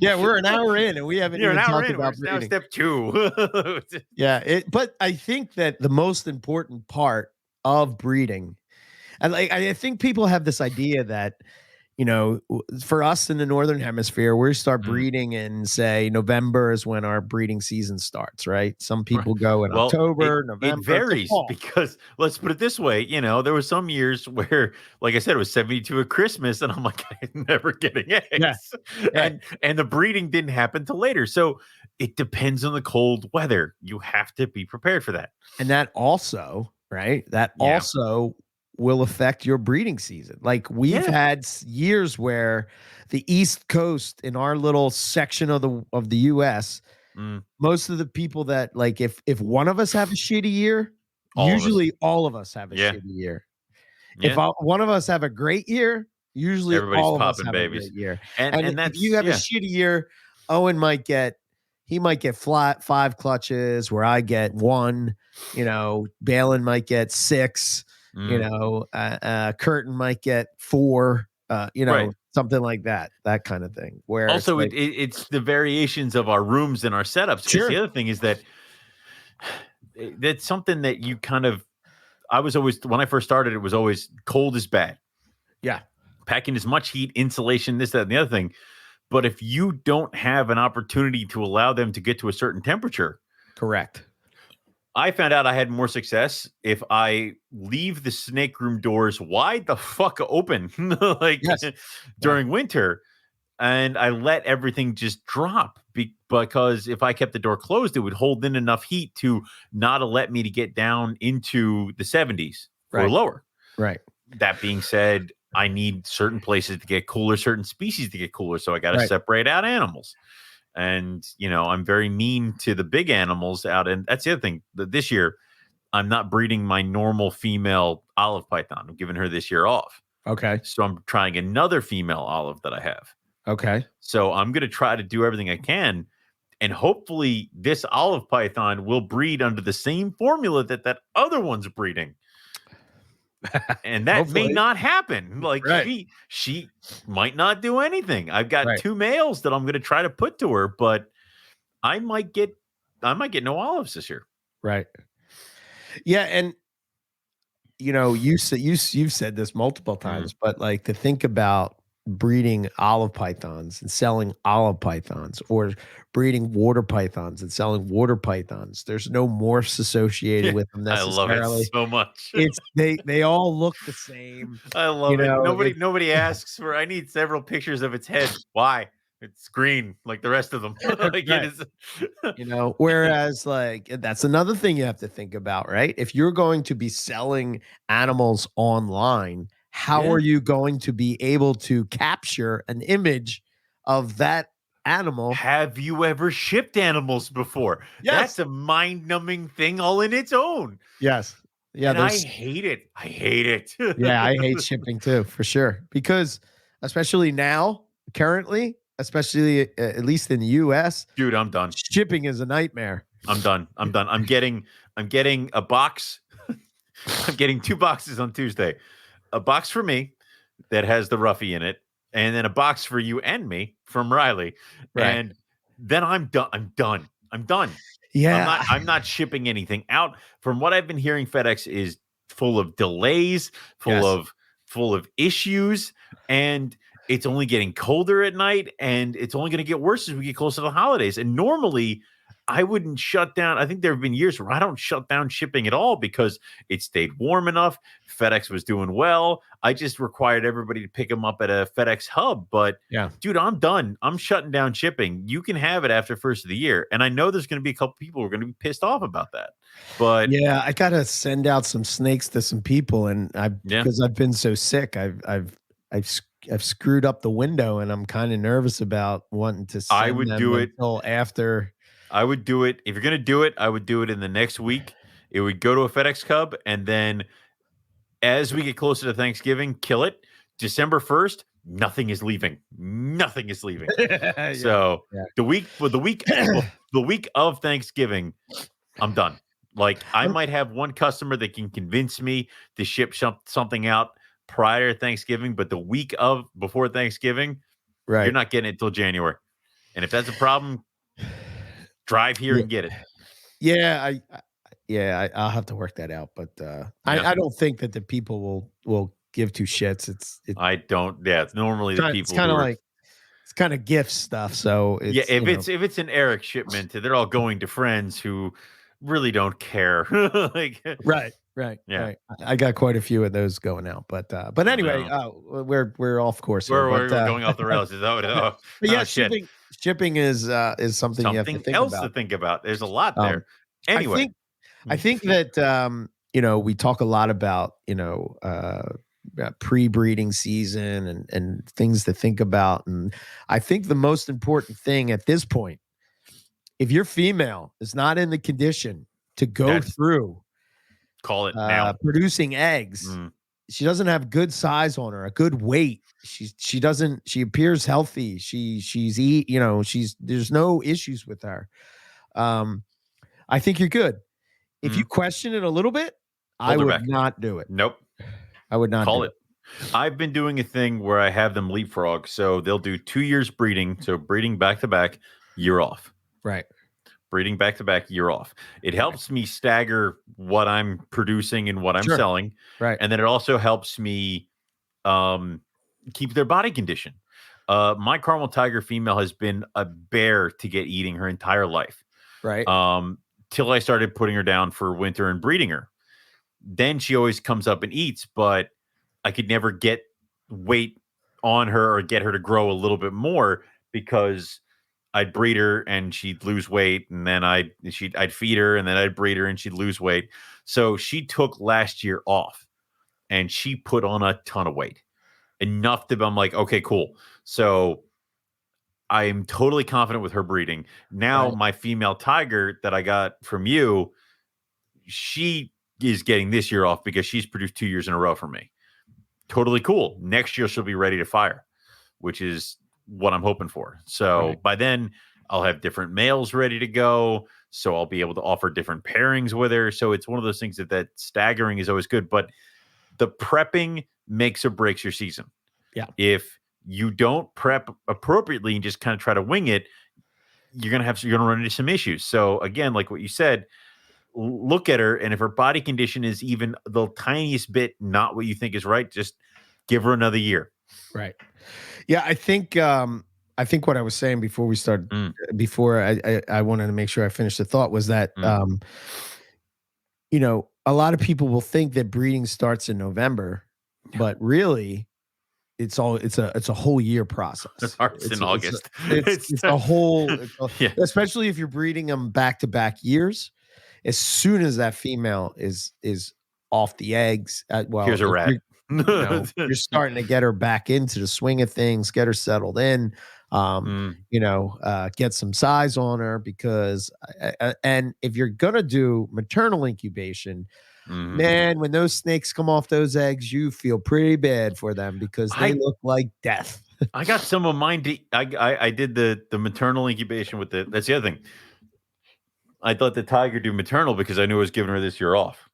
Speaker 1: We're an hour in and we haven't even talked about breeding.
Speaker 2: Now step two.
Speaker 1: But I think that the most important part of breeding, and like I think people have this idea that, for us in the Northern Hemisphere, we start
Speaker 2: Mm.
Speaker 1: breeding in, say, November is when our breeding season starts, right? Some
Speaker 2: Right.
Speaker 1: people go in
Speaker 2: Well,
Speaker 1: October,
Speaker 2: it
Speaker 1: November, it's a
Speaker 2: varies
Speaker 1: fall.
Speaker 2: because let's put it this way, there were some years where, like I said, it was 72 at Christmas, and I'm like, I'm never getting
Speaker 1: Yeah,
Speaker 2: eggs.
Speaker 1: right.
Speaker 2: And the breeding didn't happen till later. So it depends on the cold weather. You have to be prepared for that.
Speaker 1: And that also, right? That
Speaker 2: Yeah.
Speaker 1: also will affect your breeding season. Like we've
Speaker 2: Yeah.
Speaker 1: had years where the East Coast in our little section of the US,
Speaker 2: Mm,
Speaker 1: most of the people that like if one of us have a shitty year,
Speaker 2: all of us.
Speaker 1: usually all of us have a
Speaker 2: Yeah.
Speaker 1: shitty year. If
Speaker 2: Yeah.
Speaker 1: one of us have a great year, usually
Speaker 2: Everybody's
Speaker 1: all of us
Speaker 2: popping
Speaker 1: have a great
Speaker 2: babies.
Speaker 1: year.
Speaker 2: And
Speaker 1: And
Speaker 2: and
Speaker 1: if you
Speaker 2: that's
Speaker 1: have a
Speaker 2: yeah.
Speaker 1: shitty year, Owen might get flat 5 clutches where I get 1, Balin might get 6,
Speaker 2: Mm,
Speaker 1: Curtin might get 4,
Speaker 2: right.
Speaker 1: something like that kind of thing where it's
Speaker 2: Also,
Speaker 1: like,
Speaker 2: it's the variations of our rooms and our setups. Because the
Speaker 1: sure.
Speaker 2: other thing is that that's something that you kind of I was always when I first started, it was always cold is bad.
Speaker 1: Yeah,
Speaker 2: Packing as much heat, insulation, this, that, and the other thing. But if you don't have an opportunity to allow them to get to a certain temperature,
Speaker 1: correct.
Speaker 2: I found out I had more success if I leave the snake room doors wide the fuck open, like
Speaker 1: Yes. Yeah.
Speaker 2: during winter, and I let everything just drop. Because if I kept the door closed, it would hold in enough heat to not let me to get down into the 70s or
Speaker 1: Right.
Speaker 2: lower.
Speaker 1: Right.
Speaker 2: That being said, I need certain places to get cooler, certain species to get cooler. So I got to
Speaker 1: Right.
Speaker 2: separate out animals. And, I'm very mean to the big animals out. And that's the other thing. This year, I'm not breeding my normal female olive python. I'm giving her this year off.
Speaker 1: Okay.
Speaker 2: So I'm trying another female olive that I have.
Speaker 1: Okay.
Speaker 2: So I'm going to try to do everything I can. And hopefully, this olive python will breed under the same formula that other one's breeding. And that may
Speaker 1: Hopefully.
Speaker 2: not happen. Like
Speaker 1: Right.
Speaker 2: she might not do anything. I've got
Speaker 1: Right.
Speaker 2: 2 males that I'm going to try to put to her, but I might get no olives this year.
Speaker 1: Right. Yeah, and you've said this multiple times, but like to think about breeding olive pythons and selling olive pythons, or breeding water pythons and selling water pythons. There's no morphs associated
Speaker 2: Yeah,
Speaker 1: with them
Speaker 2: I love it
Speaker 1: necessarily.
Speaker 2: so much.
Speaker 1: It's they all look the same.
Speaker 2: I love it. Nobody asks for I need several pictures of its head. Why? It's green like the rest of them. Like it
Speaker 1: Right.
Speaker 2: is.
Speaker 1: Whereas like that's another thing you have to think about, right? If you're going to be selling animals online, how
Speaker 2: Yeah.
Speaker 1: are you going to be able to capture an image of that animal?
Speaker 2: Have you ever shipped animals before?
Speaker 1: Yes.
Speaker 2: That's a mind-numbing thing all in its own.
Speaker 1: Yes. Yeah,
Speaker 2: And I
Speaker 1: there's
Speaker 2: hate it. I hate it.
Speaker 1: yeah, I hate shipping too, for sure. Because especially now, currently, especially at least in the US,
Speaker 2: Dude, I'm done.
Speaker 1: shipping is a nightmare.
Speaker 2: I'm done. I'm getting a box. I'm getting 2 boxes on Tuesday. A box for me that has the Ruffy in it, and then a box for you and me from Riley.
Speaker 1: Right.
Speaker 2: And then I'm done. I'm done. I'm done.
Speaker 1: Yeah.
Speaker 2: I'm not shipping anything out. From what I've been hearing, FedEx is full of delays,
Speaker 1: Yes.
Speaker 2: full of issues, and it's only getting colder at night, and it's only going to get worse as we get closer to the holidays. And normally I wouldn't shut down. I think there have been years where I don't shut down shipping at all because it stayed warm enough. FedEx was doing well. I just required everybody to pick them up at a FedEx hub. But
Speaker 1: Yeah.
Speaker 2: dude, I'm done. I'm shutting down shipping. You can have it after first of the year. And I know there's going to be a couple people who are going to be pissed off about that. But
Speaker 1: yeah, I gotta send out some snakes to some people, and because I've been so sick, I've screwed up the window, and I'm kind of nervous about wanting to
Speaker 2: I
Speaker 1: send
Speaker 2: would
Speaker 1: them
Speaker 2: do it.
Speaker 1: until after.
Speaker 2: I would do it. If you're going to do it, I would do it in the next week. It would go to a FedEx Cub. And then as we get closer to Thanksgiving, kill it. December 1st, nothing is leaving. Nothing is leaving.
Speaker 1: Yeah,
Speaker 2: So
Speaker 1: yeah.
Speaker 2: the week of Thanksgiving, I'm done. Like I might have one customer that can convince me to ship something out prior to Thanksgiving, but the week of before Thanksgiving,
Speaker 1: Right.
Speaker 2: you're not getting it until January. And if that's a problem, drive here and get it.
Speaker 1: Yeah, I'll have to work that out, but I don't think that the people will give two shits.
Speaker 2: I don't. Yeah, it's normally the
Speaker 1: It's
Speaker 2: people
Speaker 1: kind
Speaker 2: who
Speaker 1: of
Speaker 2: are.
Speaker 1: like it's kind of gift stuff. So
Speaker 2: Yeah,
Speaker 1: it's
Speaker 2: if it's an Eric shipment, they're all going to friends who really don't care. Like,
Speaker 1: right.
Speaker 2: yeah.
Speaker 1: I got quite a few of those going out, but anyway,
Speaker 2: No.
Speaker 1: We're off course here.
Speaker 2: We're going off the rails.
Speaker 1: But
Speaker 2: Oh
Speaker 1: yeah,
Speaker 2: shit.
Speaker 1: shipping is something you have to
Speaker 2: Something
Speaker 1: think
Speaker 2: else to
Speaker 1: about.
Speaker 2: think about. There's a lot
Speaker 1: Um,
Speaker 2: there.
Speaker 1: I
Speaker 2: Anyway.
Speaker 1: think I think that we talk a lot about pre-breeding season and things to think about, and I think the most important thing at this point, if your female is not in the condition to go
Speaker 2: That's
Speaker 1: through
Speaker 2: call it now.
Speaker 1: producing eggs,
Speaker 2: Mm.
Speaker 1: she doesn't have good size on her, a good weight. She appears healthy. She's there's no issues with her. I think you're good. If you question it a little bit, I
Speaker 2: Hold her
Speaker 1: would
Speaker 2: back.
Speaker 1: not do it.
Speaker 2: Nope.
Speaker 1: I would not
Speaker 2: Call
Speaker 1: do
Speaker 2: it. I've been doing a thing where I have them leapfrog. So they'll do 2 years breeding. So breeding back to back, year off.
Speaker 1: Right.
Speaker 2: Breeding back to back, year off. It helps me stagger what I'm producing and what I'm
Speaker 1: Sure.
Speaker 2: selling.
Speaker 1: Right.
Speaker 2: And then it also helps me keep their body condition. My caramel tiger female has been a bear to get eating her entire life.
Speaker 1: Right.
Speaker 2: Till I started putting her down for winter and breeding her. Then she always comes up and eats, but I could never get weight on her or get her to grow a little bit more because I'd breed her and she'd lose weight, and then I'd feed her and then I'd breed her and she'd lose weight. So she took last year off and she put on a ton of weight. Enough to I'm like, okay, cool. So I am totally confident with her breeding. Now
Speaker 1: Right.
Speaker 2: my female tiger that I got from you, she is getting this year off because she's produced 2 years in a row for me. Totally cool. Next year she'll be ready to fire, which is what I'm hoping for. So by then I'll have different males ready to go. So I'll be able to offer different pairings with her. So it's one of those things that staggering is always good, but the prepping makes or breaks your season.
Speaker 1: Yeah.
Speaker 2: If you don't prep appropriately and just kind of try to wing it, you're going to run into some issues. So again, like what you said, look at her, and if her body condition is even the tiniest bit not what you think is right, just give her another year.
Speaker 1: Right. Yeah, I think what I was saying before we started, before I wanted to make sure I finished the thought, was that a lot of people will think that breeding starts in November, but really it's a whole year process.
Speaker 2: It starts in August.
Speaker 1: It's a whole, especially if you're breeding them back-to-back years. As soon as that female is off the eggs,
Speaker 2: here's a rat.
Speaker 1: You're starting to get her back into the swing of things, get her settled in, get some size on her, because and if you're gonna do maternal incubation, man, when those snakes come off those eggs, you feel pretty bad for them because they look like death.
Speaker 2: I got some of mine. I did the maternal incubation with that's the other thing. I thought the tiger do maternal because I knew I was giving her this year off.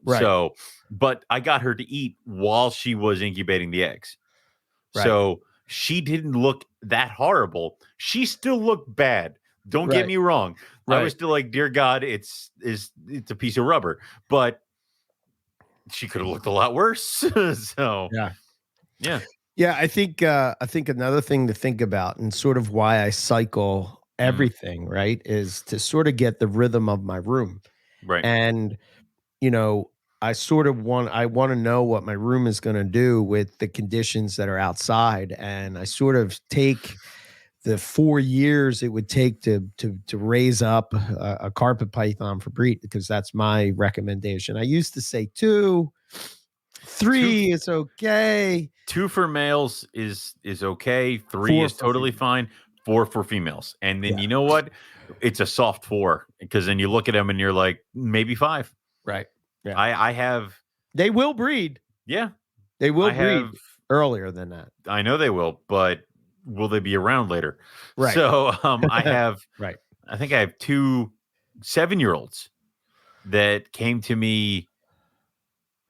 Speaker 1: Right.
Speaker 2: So, but I got her to eat while she was incubating the eggs. Right. So she didn't look that horrible. She still looked bad. Don't get me wrong. Right. I was still like, dear God, it's a piece of rubber. But she could have looked a lot worse. So
Speaker 1: yeah. I think another thing to think about, and sort of why I cycle everything, right, is to sort of get the rhythm of my room.
Speaker 2: Right.
Speaker 1: And I want to know what my room is going to do with the conditions that are outside, and I sort of take the 4 years it would take to raise up a carpet python for breed, because that's my recommendation. I used to say 2, 3 is okay.
Speaker 2: 2 for males is okay. 3 is totally fine. 4 for females. And then you know what? It's a soft 4, because then you look at them and you're like, maybe 5.
Speaker 1: Right. Yeah.
Speaker 2: I have.
Speaker 1: They will breed.
Speaker 2: Yeah.
Speaker 1: They will breed earlier than that.
Speaker 2: I know they will, but will they be around later?
Speaker 1: Right.
Speaker 2: So I have.
Speaker 1: Right.
Speaker 2: I think I have 2 7-year-olds that came to me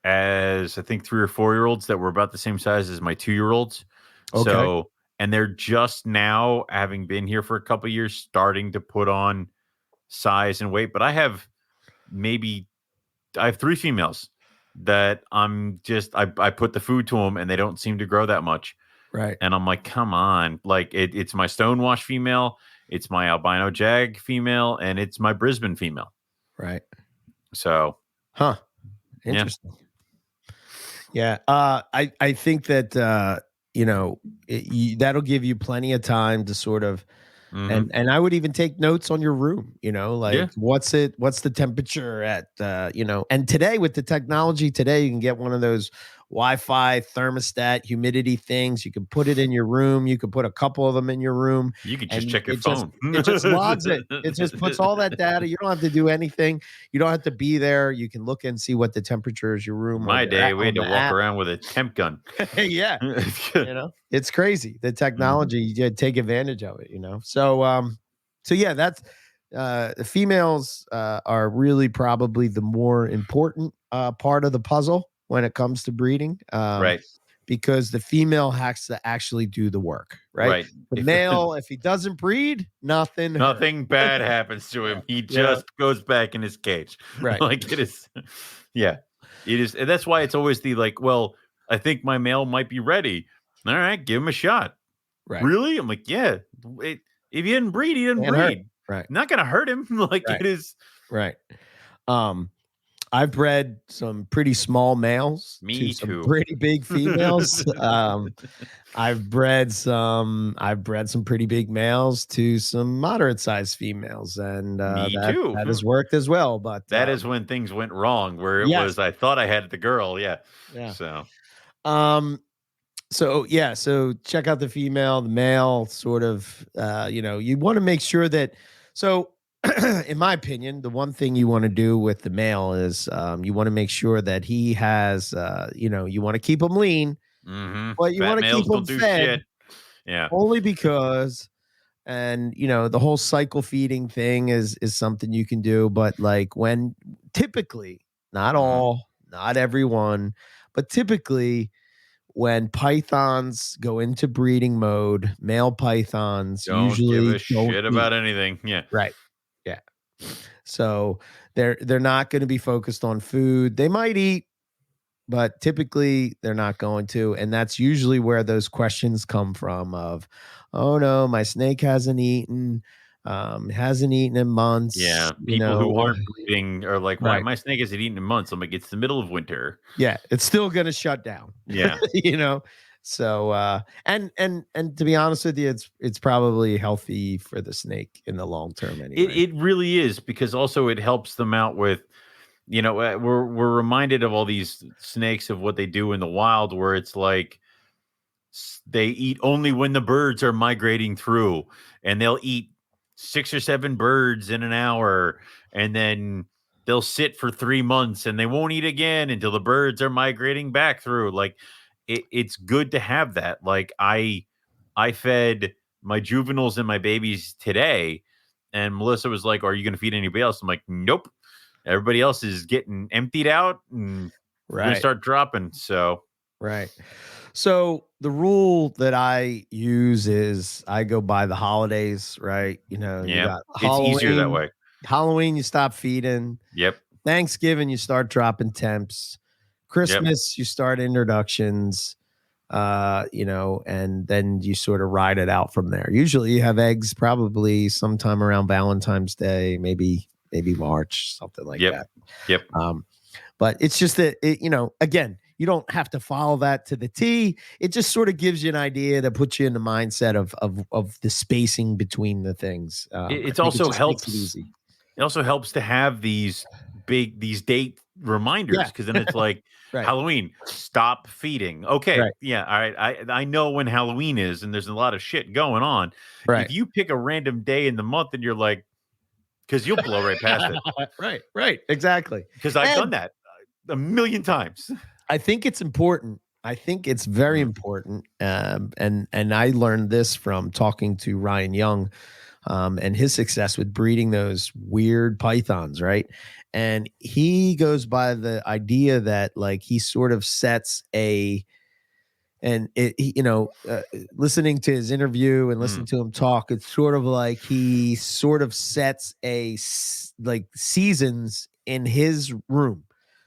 Speaker 2: as, I think, 3 or 4-year-olds that were about the same size as my 2-year-olds.
Speaker 1: Okay.
Speaker 2: So, and they're just now, having been here for a couple of years, starting to put on size and weight. But I have 3 females that I put the food to them and they don't seem to grow that much.
Speaker 1: Right.
Speaker 2: And I'm like, come on. Like it's my Stonewash female, it's my albino jag female, and it's my Brisbane female.
Speaker 1: Right.
Speaker 2: So,
Speaker 1: interesting. Yeah. I think that, that'll give you plenty of time to sort of, and I would even take notes on your room, like what's the temperature at, and today with the technology today, you can get one of those Wi-Fi thermostat humidity things. You can put it in your room. You can put a couple of them in your room.
Speaker 2: You can just check your phone.
Speaker 1: It just logs it. It just puts all that data. You don't have to do anything. You don't have to be there. You can look and see what the temperature is your room.
Speaker 2: My day, we had to walk around with a temp gun.
Speaker 1: Yeah. It's crazy. The technology, you take advantage of it, So yeah, that's the females are really probably the more important part of the puzzle when it comes to breeding.
Speaker 2: Right.
Speaker 1: Because the female has to actually do the work, right? The male, if he doesn't breed, nothing
Speaker 2: bad happens to him. He just goes back in his cage.
Speaker 1: Right.
Speaker 2: Like it is. Yeah, it is. And that's why it's always the like, well, I think my male might be ready. All right, give him a shot.
Speaker 1: Right.
Speaker 2: Really? I'm like, yeah. If he didn't breed, he didn't breed.
Speaker 1: Right.
Speaker 2: Not going to hurt him. Like it is.
Speaker 1: Right. I've bred some pretty small males to some pretty big females. I've bred some pretty big males to some moderate sized females, and that has worked as well. But
Speaker 2: that is when things went wrong, where it was I thought I had the girl. Yeah.
Speaker 1: So check out the female, the male. Sort of, you want to make sure that. So, in my opinion, the one thing you want to do with the male is you want to make sure that he has, you want to keep him lean, but you want to keep him fed.
Speaker 2: Yeah.
Speaker 1: Only because, and the whole cycle feeding thing is something you can do, but like when typically, not all, not everyone, but typically when pythons go into breeding mode, male pythons usually
Speaker 2: give a shit about anything. Yeah.
Speaker 1: Right. Yeah. So they're not going to be focused on food. They might eat, but typically they're not going to. And that's usually where those questions come from of, oh no, my snake hasn't eaten in months.
Speaker 2: Yeah. People who aren't breeding are like, why my snake hasn't eaten in months? I'm like, it's the middle of winter.
Speaker 1: Yeah. It's still going to shut down.
Speaker 2: Yeah.
Speaker 1: So and to be honest with you, it's probably healthy for the snake in the long term anyway.
Speaker 2: It really is, because also it helps them out with, we're reminded of all these snakes of what they do in the wild, where it's like they eat only when the birds are migrating through, and they'll eat 6 or 7 birds in an hour, and then they'll sit for 3 months and they won't eat again until the birds are migrating back through. Like it's good to have that. Like I fed my juveniles and my babies today, and Melissa was like, are you going to feed anybody else? I'm like, nope. Everybody else is getting emptied out, and we're going to start dropping. So,
Speaker 1: So the rule that I use is I go by the holidays, right? You got
Speaker 2: Halloween, it's easier that way.
Speaker 1: Halloween, you stop feeding.
Speaker 2: Yep.
Speaker 1: Thanksgiving, you start dropping temps. Christmas, you start introductions, and then you sort of ride it out from there. Usually you have eggs probably sometime around Valentine's Day, maybe March, something like that.
Speaker 2: Yep.
Speaker 1: But it's just that, again, you don't have to follow that to the T. It just sort of gives you an idea to put you in the mindset of the spacing between the things.
Speaker 2: It also helps. It also helps to have these date reminders, because then it's like Halloween, stop feeding. Okay. Yeah. All right. I know when Halloween is, and there's a lot of shit going on. If you pick a random day in the month and you're like, because you'll blow right past it.
Speaker 1: Right. Exactly.
Speaker 2: Because I've done that a million times.
Speaker 1: I think it's important. I think it's very important. And I learned this from talking to Ryan Young, and his success with breeding those weird pythons, right? And he goes by the idea that like he sort of sets listening to his interview and listening to him talk, it's sort of like he sort of sets seasons in his room.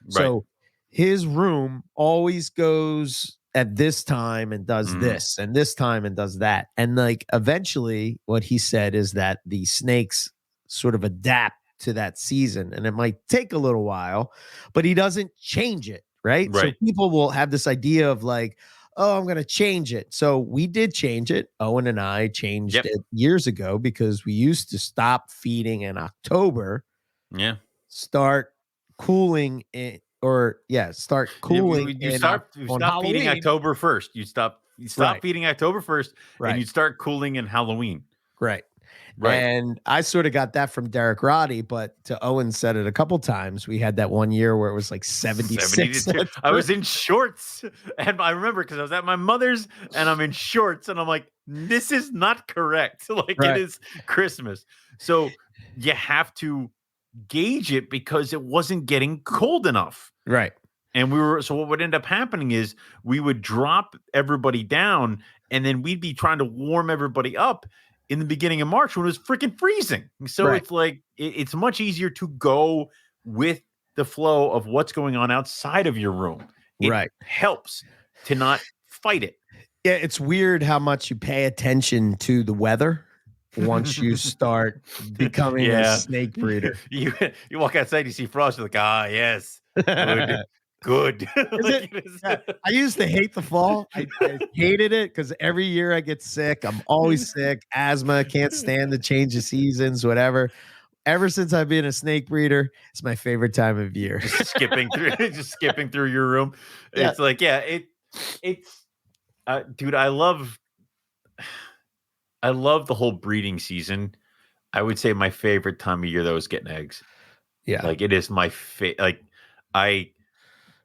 Speaker 1: So his room always goes at this time and does
Speaker 2: Mhm.
Speaker 1: this and this time and does that. And like eventually what he said is that the snakes sort of adapt to that season and it might take a little while, but he doesn't change it, right? So
Speaker 2: Right.
Speaker 1: people will have this idea of like, oh, I'm going to change it. So we did change it. Owen and I changed
Speaker 2: Yep.
Speaker 1: it years ago because we used to stop feeding in October,
Speaker 2: Yeah.
Speaker 1: start cooling it, or start cooling
Speaker 2: You stop
Speaker 1: on
Speaker 2: feeding
Speaker 1: Halloween.
Speaker 2: October 1st. You stop
Speaker 1: Right,
Speaker 2: feeding October 1st, and
Speaker 1: right,
Speaker 2: you start cooling in Halloween.
Speaker 1: right.
Speaker 2: Right.
Speaker 1: And I sort of got that from Derek Roddy, but to Owen said it a couple times. We had that one year where it was like
Speaker 2: 70
Speaker 1: 76.
Speaker 2: to 2. I was in shorts, and I remember because I was at my mother's and I'm in shorts, and I'm like, this is not correct. Like, it
Speaker 1: Right,
Speaker 2: is Christmas. So you have to gauge it because it wasn't getting cold enough.
Speaker 1: right,
Speaker 2: And so what would end up happening is we would drop everybody down, and then we'd be trying to warm everybody up in the beginning of March when it was freaking freezing. So
Speaker 1: right,
Speaker 2: it's like it's much easier to go with the flow of what's going on outside of your room. It
Speaker 1: right.
Speaker 2: helps to not fight it.
Speaker 1: Yeah, it's weird how much you pay attention to the weather once you start becoming a
Speaker 2: Yeah.
Speaker 1: snake breeder.
Speaker 2: You walk outside, you see frost, you're like, ah, yes, good, good.
Speaker 1: Is
Speaker 2: Like
Speaker 1: it?
Speaker 2: it is.
Speaker 1: Yeah. I used to hate the fall. I hated it because every year I get sick. I'm always sick, asthma, can't stand the change of seasons, whatever. Ever since I've been a snake breeder, it's my favorite time of year.
Speaker 2: Just skipping through just skipping through your room.
Speaker 1: Yeah.
Speaker 2: It's like, yeah, it's dude, I love the whole breeding season. I would say my favorite time of year though is getting eggs.
Speaker 1: Yeah.
Speaker 2: Like it is my I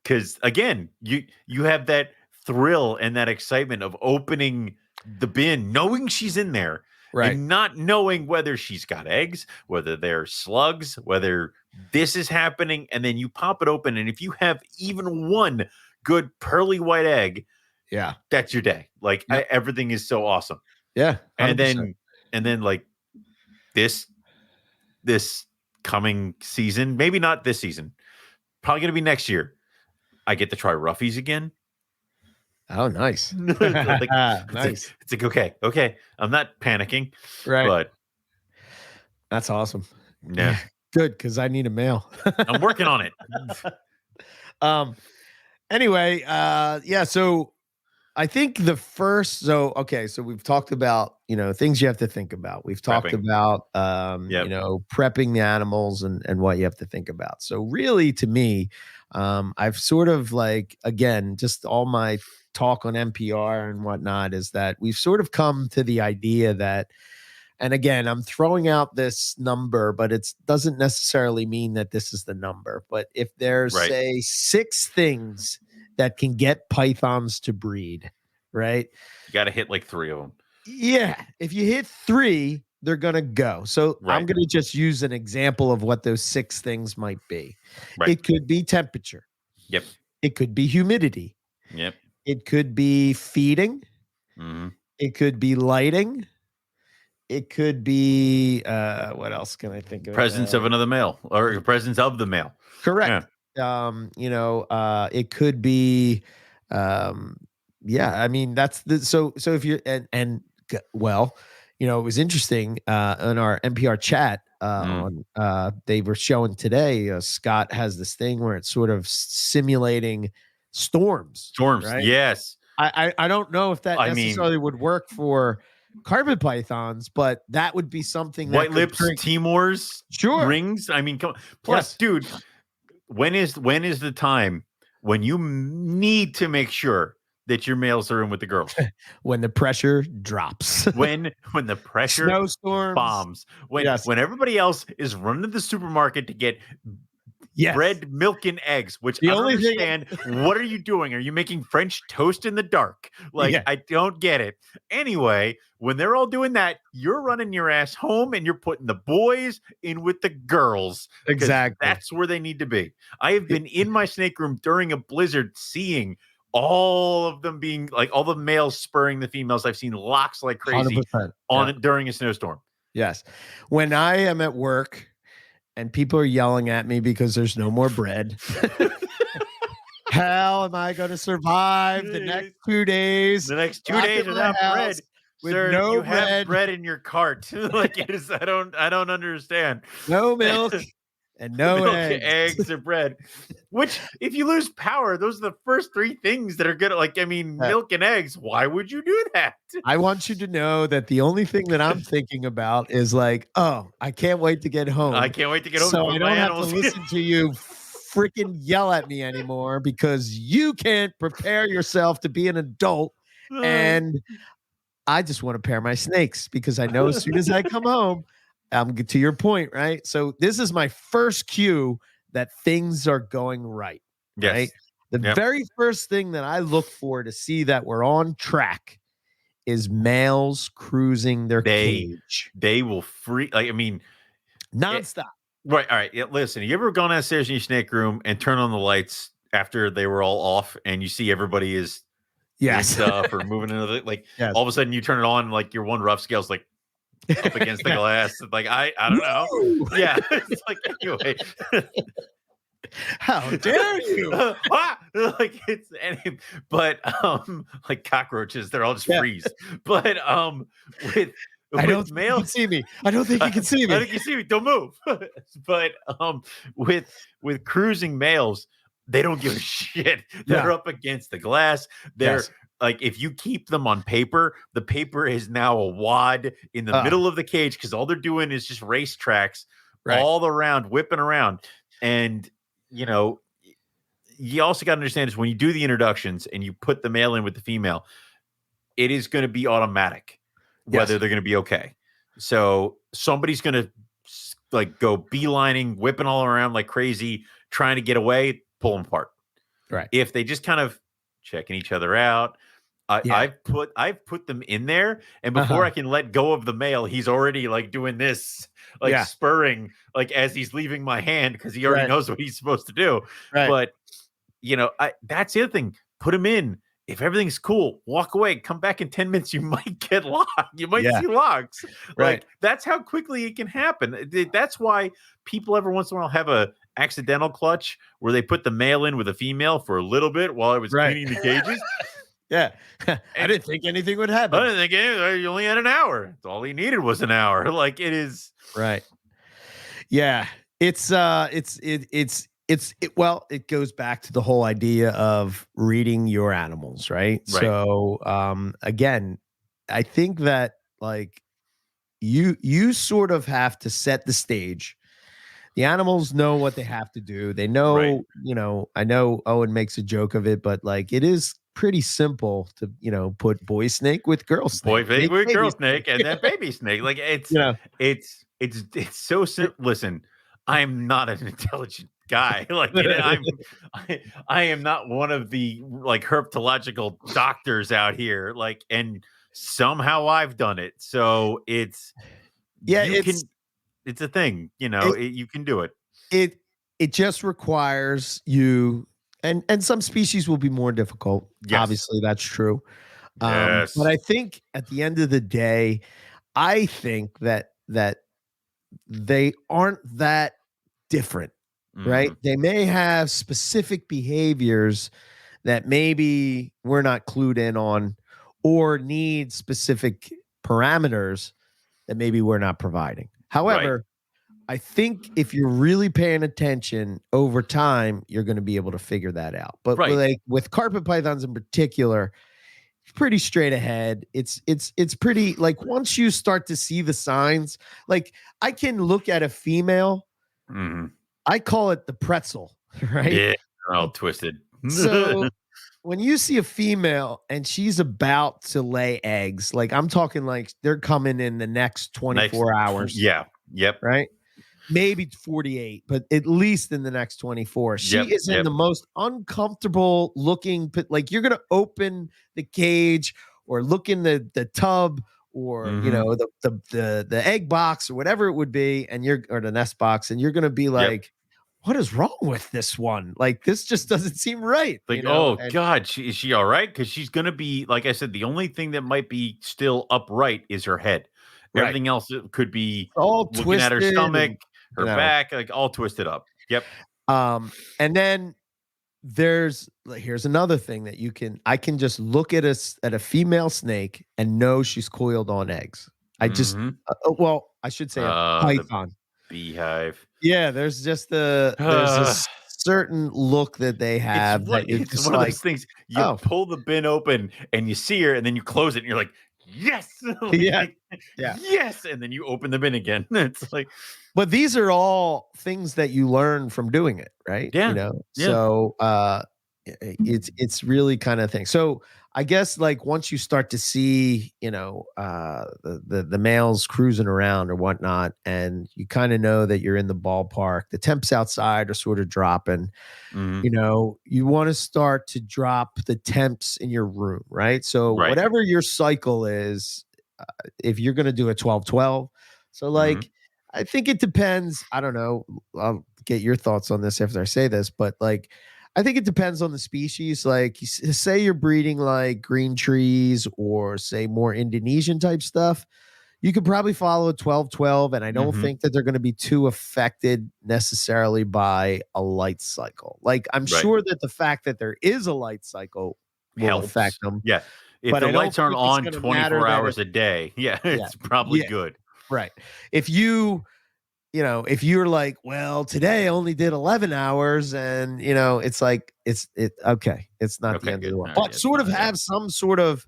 Speaker 2: because again, you have that thrill and that excitement of opening the bin, knowing she's in there,
Speaker 1: Right.
Speaker 2: and not knowing whether she's got eggs, whether they're slugs, whether this is happening, and then you pop it open, and if you have even one good pearly white egg,
Speaker 1: Yeah.
Speaker 2: that's your day. Like
Speaker 1: Yep.
Speaker 2: everything is so awesome,
Speaker 1: Yeah. 100%.
Speaker 2: and then like this coming season, maybe not this season, probably gonna be next year. I get to try roughies again.
Speaker 1: Oh, nice. Nice.
Speaker 2: It's like okay. I'm not panicking,
Speaker 1: Right.
Speaker 2: but
Speaker 1: That's awesome.
Speaker 2: yeah,
Speaker 1: Good, because I need a male.
Speaker 2: I'm working on it.
Speaker 1: Anyway, so I think so we've talked about, things you have to think about. We've talked
Speaker 2: Prepping.
Speaker 1: about
Speaker 2: Yep.
Speaker 1: prepping the animals and what you have to think about. So really to me, I've sort of like, again, just all my talk on NPR and whatnot is that we've sort of come to the idea that, and again, I'm throwing out this number, but it doesn't necessarily mean that this is the number. But if there's,
Speaker 2: Right.
Speaker 1: say, 6 things that can get pythons to breed, right?
Speaker 2: You got to hit like 3 of them.
Speaker 1: Yeah. If you hit 3, they're going to go. So
Speaker 2: Right.
Speaker 1: I'm going to just use an example of what those 6 things might be.
Speaker 2: Right.
Speaker 1: It could be temperature.
Speaker 2: Yep.
Speaker 1: It could be humidity.
Speaker 2: Yep.
Speaker 1: It could be feeding.
Speaker 2: Mm-hmm.
Speaker 1: It could be lighting. It could be what else can I think of?
Speaker 2: Presence of another male or presence of the male.
Speaker 1: Correct.
Speaker 2: Yeah.
Speaker 1: It could be I mean that's so if you're it was interesting on our NPR chat they were showing today Scott has this thing where it's sort of simulating storms. Right?
Speaker 2: Yes.
Speaker 1: I don't know if that necessarily would work for carpet pythons, but that would be something that
Speaker 2: white lips, Timor's rings. I mean, come on. Plus, dude, when is the time when you need to make sure that your males are in with the girls?
Speaker 1: When the pressure drops.
Speaker 2: when the pressure
Speaker 1: snowstorms
Speaker 2: bombs. When everybody else is running to the supermarket to get bread, milk, and eggs, which I don't understand. What are you doing? Are you making French toast in the dark? I don't get it. Anyway, when they're all doing that, you're running your ass home and you're putting the boys in with the girls.
Speaker 1: Exactly.
Speaker 2: That's where they need to be. I have been in my snake room during a blizzard seeing all of them being like all the males spurring the females. I've seen locks like crazy
Speaker 1: 100%.
Speaker 2: During a snowstorm.
Speaker 1: Yes. When I am at work and people are yelling at me because there's no more bread. How am I going to survive the next 2 days?
Speaker 2: The next 2
Speaker 1: Locked in
Speaker 2: days
Speaker 1: my
Speaker 2: without
Speaker 1: house
Speaker 2: bread.
Speaker 1: with
Speaker 2: Sir,
Speaker 1: no
Speaker 2: you have
Speaker 1: bread,
Speaker 2: bread in your cart. Like it is, I don't understand.
Speaker 1: no milk, and no
Speaker 2: Milk,
Speaker 1: eggs.
Speaker 2: eggs, or bread. Which, if you lose power, those are the first three things that are good. Like, I mean,
Speaker 1: Uh,
Speaker 2: milk and eggs. Why would you do that?
Speaker 1: I want you to know that the only thing that I'm thinking about is like, oh, I can't wait to get
Speaker 2: I
Speaker 1: home
Speaker 2: can't wait to get home to
Speaker 1: so I
Speaker 2: put my
Speaker 1: don't have to
Speaker 2: animals.
Speaker 1: listen to you freaking yell at me anymore because you can't prepare yourself to be an adult. And I just want to pair my snakes because I know as soon as I come home, I'm to your point, right? So this is my first cue that things are going right, right?
Speaker 2: Yes.
Speaker 1: The
Speaker 2: Yep.
Speaker 1: very first thing that I look for to see that we're on track is males cruising their cage
Speaker 2: They will free. Like, I mean,
Speaker 1: nonstop.
Speaker 2: right. All right. Yeah, listen, you ever gone downstairs in your snake room and turn on the lights after they were all off and you see everybody is doing
Speaker 1: Yes.
Speaker 2: stuff or moving another, like
Speaker 1: Yes.
Speaker 2: all of a sudden you turn it on, like your one rough scale's like up against the glass. Like, I don't know.
Speaker 1: Woo!
Speaker 2: Yeah. It's like, anyway.
Speaker 1: How dare you?
Speaker 2: Like it's any, but like cockroaches, they're all just
Speaker 1: Yeah.
Speaker 2: freeze. But with
Speaker 1: I don't think you
Speaker 2: males,
Speaker 1: can see me. I don't think you can see
Speaker 2: I
Speaker 1: me.
Speaker 2: think you see me. Don't move. But with cruising males, they don't give a shit. They're
Speaker 1: No.
Speaker 2: up against the glass. They're
Speaker 1: Yes.
Speaker 2: like, if you keep them on paper, the paper is now a wad in the middle of the cage because all they're doing is just race tracks
Speaker 1: Right.
Speaker 2: all around, whipping around. And you know, you also got to understand is when you do the introductions and you put the male in with the female, it is going to be automatic whether
Speaker 1: Yes.
Speaker 2: they're going to be okay. So somebody's going to like go beelining, whipping all around like crazy, trying to get away, pull them apart.
Speaker 1: Right.
Speaker 2: If they just kind of checking each other out,
Speaker 1: Yeah.
Speaker 2: I've put them in there, and before I can let go of the male, he's already like doing this, like spurring, like as he's leaving my hand because he already knows what he's supposed to do.
Speaker 1: Right.
Speaker 2: But you know, that's the other thing. Put him in. If everything's cool, walk away. Come back in 10 minutes. You might get locked. You might see locks.
Speaker 1: Right.
Speaker 2: Like that's how quickly it can happen. That's why people every once in a while have a accidental clutch where they put the male in with a female for a little bit while I was cleaning the cages.
Speaker 1: Yeah. I didn't think anything would happen.
Speaker 2: I didn't think you only had an hour. All he needed was an hour. Like it is.
Speaker 1: Right. Yeah. It goes back to the whole idea of reading your animals, right? So again, I think that like you sort of have to set the stage. The animals know what they have to do. They know, you know, I know Owen makes a joke of it, but like it is pretty simple to, you know, put boy snake with girl snake.
Speaker 2: Boy snake with girl snake and then baby snake. Like it's,
Speaker 1: you know,
Speaker 2: it's so simple. Listen, I'm not an intelligent guy. Like I am not one of the like herpetological doctors out here. Like, and somehow I've done it. So it's it's a thing, you know, you can do it.
Speaker 1: It just requires you, and some species will be more difficult.
Speaker 2: Yes.
Speaker 1: Obviously, that's true.
Speaker 2: Yes.
Speaker 1: But I think at the end of the day, I think that they aren't that different, right? They may have specific behaviors that maybe we're not clued in on or need specific parameters that maybe we're not providing. However, I think if you're really paying attention over time, you're going to be able to figure that out. But like with carpet pythons in particular, it's pretty straight ahead. It's pretty like once you start to see the signs, like I can look at a female. I call it the pretzel, right?
Speaker 2: Yeah, all twisted.
Speaker 1: So when you see a female and she's about to lay eggs, like I'm talking like they're coming in the next 24 hours.
Speaker 2: Yeah. Yep.
Speaker 1: Right. Maybe 48, but at least in the next 24. She is in the most uncomfortable looking, like you're going to open the cage or look in the tub or, you know, the egg box or whatever it would be. And or the nest box. And you're going to be like, what is wrong with this one? Like, this just doesn't seem right.
Speaker 2: Like,
Speaker 1: you know?
Speaker 2: God, is she all right? Because she's going to be, like I said, the only thing that might be still upright is her head. Everything else could be
Speaker 1: all
Speaker 2: looking
Speaker 1: twisted
Speaker 2: at her stomach,
Speaker 1: and,
Speaker 2: her back, like all twisted up. Yep.
Speaker 1: And then Here's another thing that I can just look at a female snake and know she's coiled on eggs. I just well, I should say a
Speaker 2: The
Speaker 1: python.
Speaker 2: beehive.
Speaker 1: Yeah, there's a certain look that they have that you're
Speaker 2: It's
Speaker 1: just
Speaker 2: one of
Speaker 1: like,
Speaker 2: those things. You
Speaker 1: oh,
Speaker 2: pull the bin open and you see her, and then you close it, and you're like, yes,
Speaker 1: yeah,
Speaker 2: like,
Speaker 1: yeah.
Speaker 2: yes, and then you open the bin again. It's like,
Speaker 1: But these are all things that you learn from doing it, right? You
Speaker 2: yeah,
Speaker 1: know,
Speaker 2: yeah,
Speaker 1: so it's really kind of thing. So I guess like once you start to see, the males cruising around or whatnot, and you kind of know that you're in the ballpark, the temps outside are sort of dropping.
Speaker 2: mm-hmm.
Speaker 1: You want to start to drop the temps in your room, right? So
Speaker 2: Right,
Speaker 1: whatever your cycle is, if you're going to do a 12-12, so
Speaker 2: mm-hmm.
Speaker 1: like I think it depends. I don't know. I'll get your thoughts on this after I say this, but like I think it depends on the species. Like say you're breeding like green trees or say more Indonesian type stuff, you could probably follow a 12-12, and I don't
Speaker 2: Mm-hmm.
Speaker 1: think that they're going to be too affected necessarily by a light cycle. Like I'm
Speaker 2: Right.
Speaker 1: sure that the fact that there is a light cycle will affect
Speaker 2: Helps.
Speaker 1: them,
Speaker 2: Yeah, if
Speaker 1: but
Speaker 2: the
Speaker 1: I don't
Speaker 2: lights aren't
Speaker 1: think it's
Speaker 2: on
Speaker 1: going to matter
Speaker 2: 24
Speaker 1: that it.
Speaker 2: hours a day, yeah,
Speaker 1: Yeah,
Speaker 2: it's probably
Speaker 1: yeah,
Speaker 2: good.
Speaker 1: right. If if you're like, well, today I only did 11 hours, and it's like okay, it's not the
Speaker 2: Okay,
Speaker 1: end of
Speaker 2: good.
Speaker 1: the world,
Speaker 2: All right,
Speaker 1: but
Speaker 2: yeah, it's
Speaker 1: sort of
Speaker 2: not. Yeah,
Speaker 1: have some sort of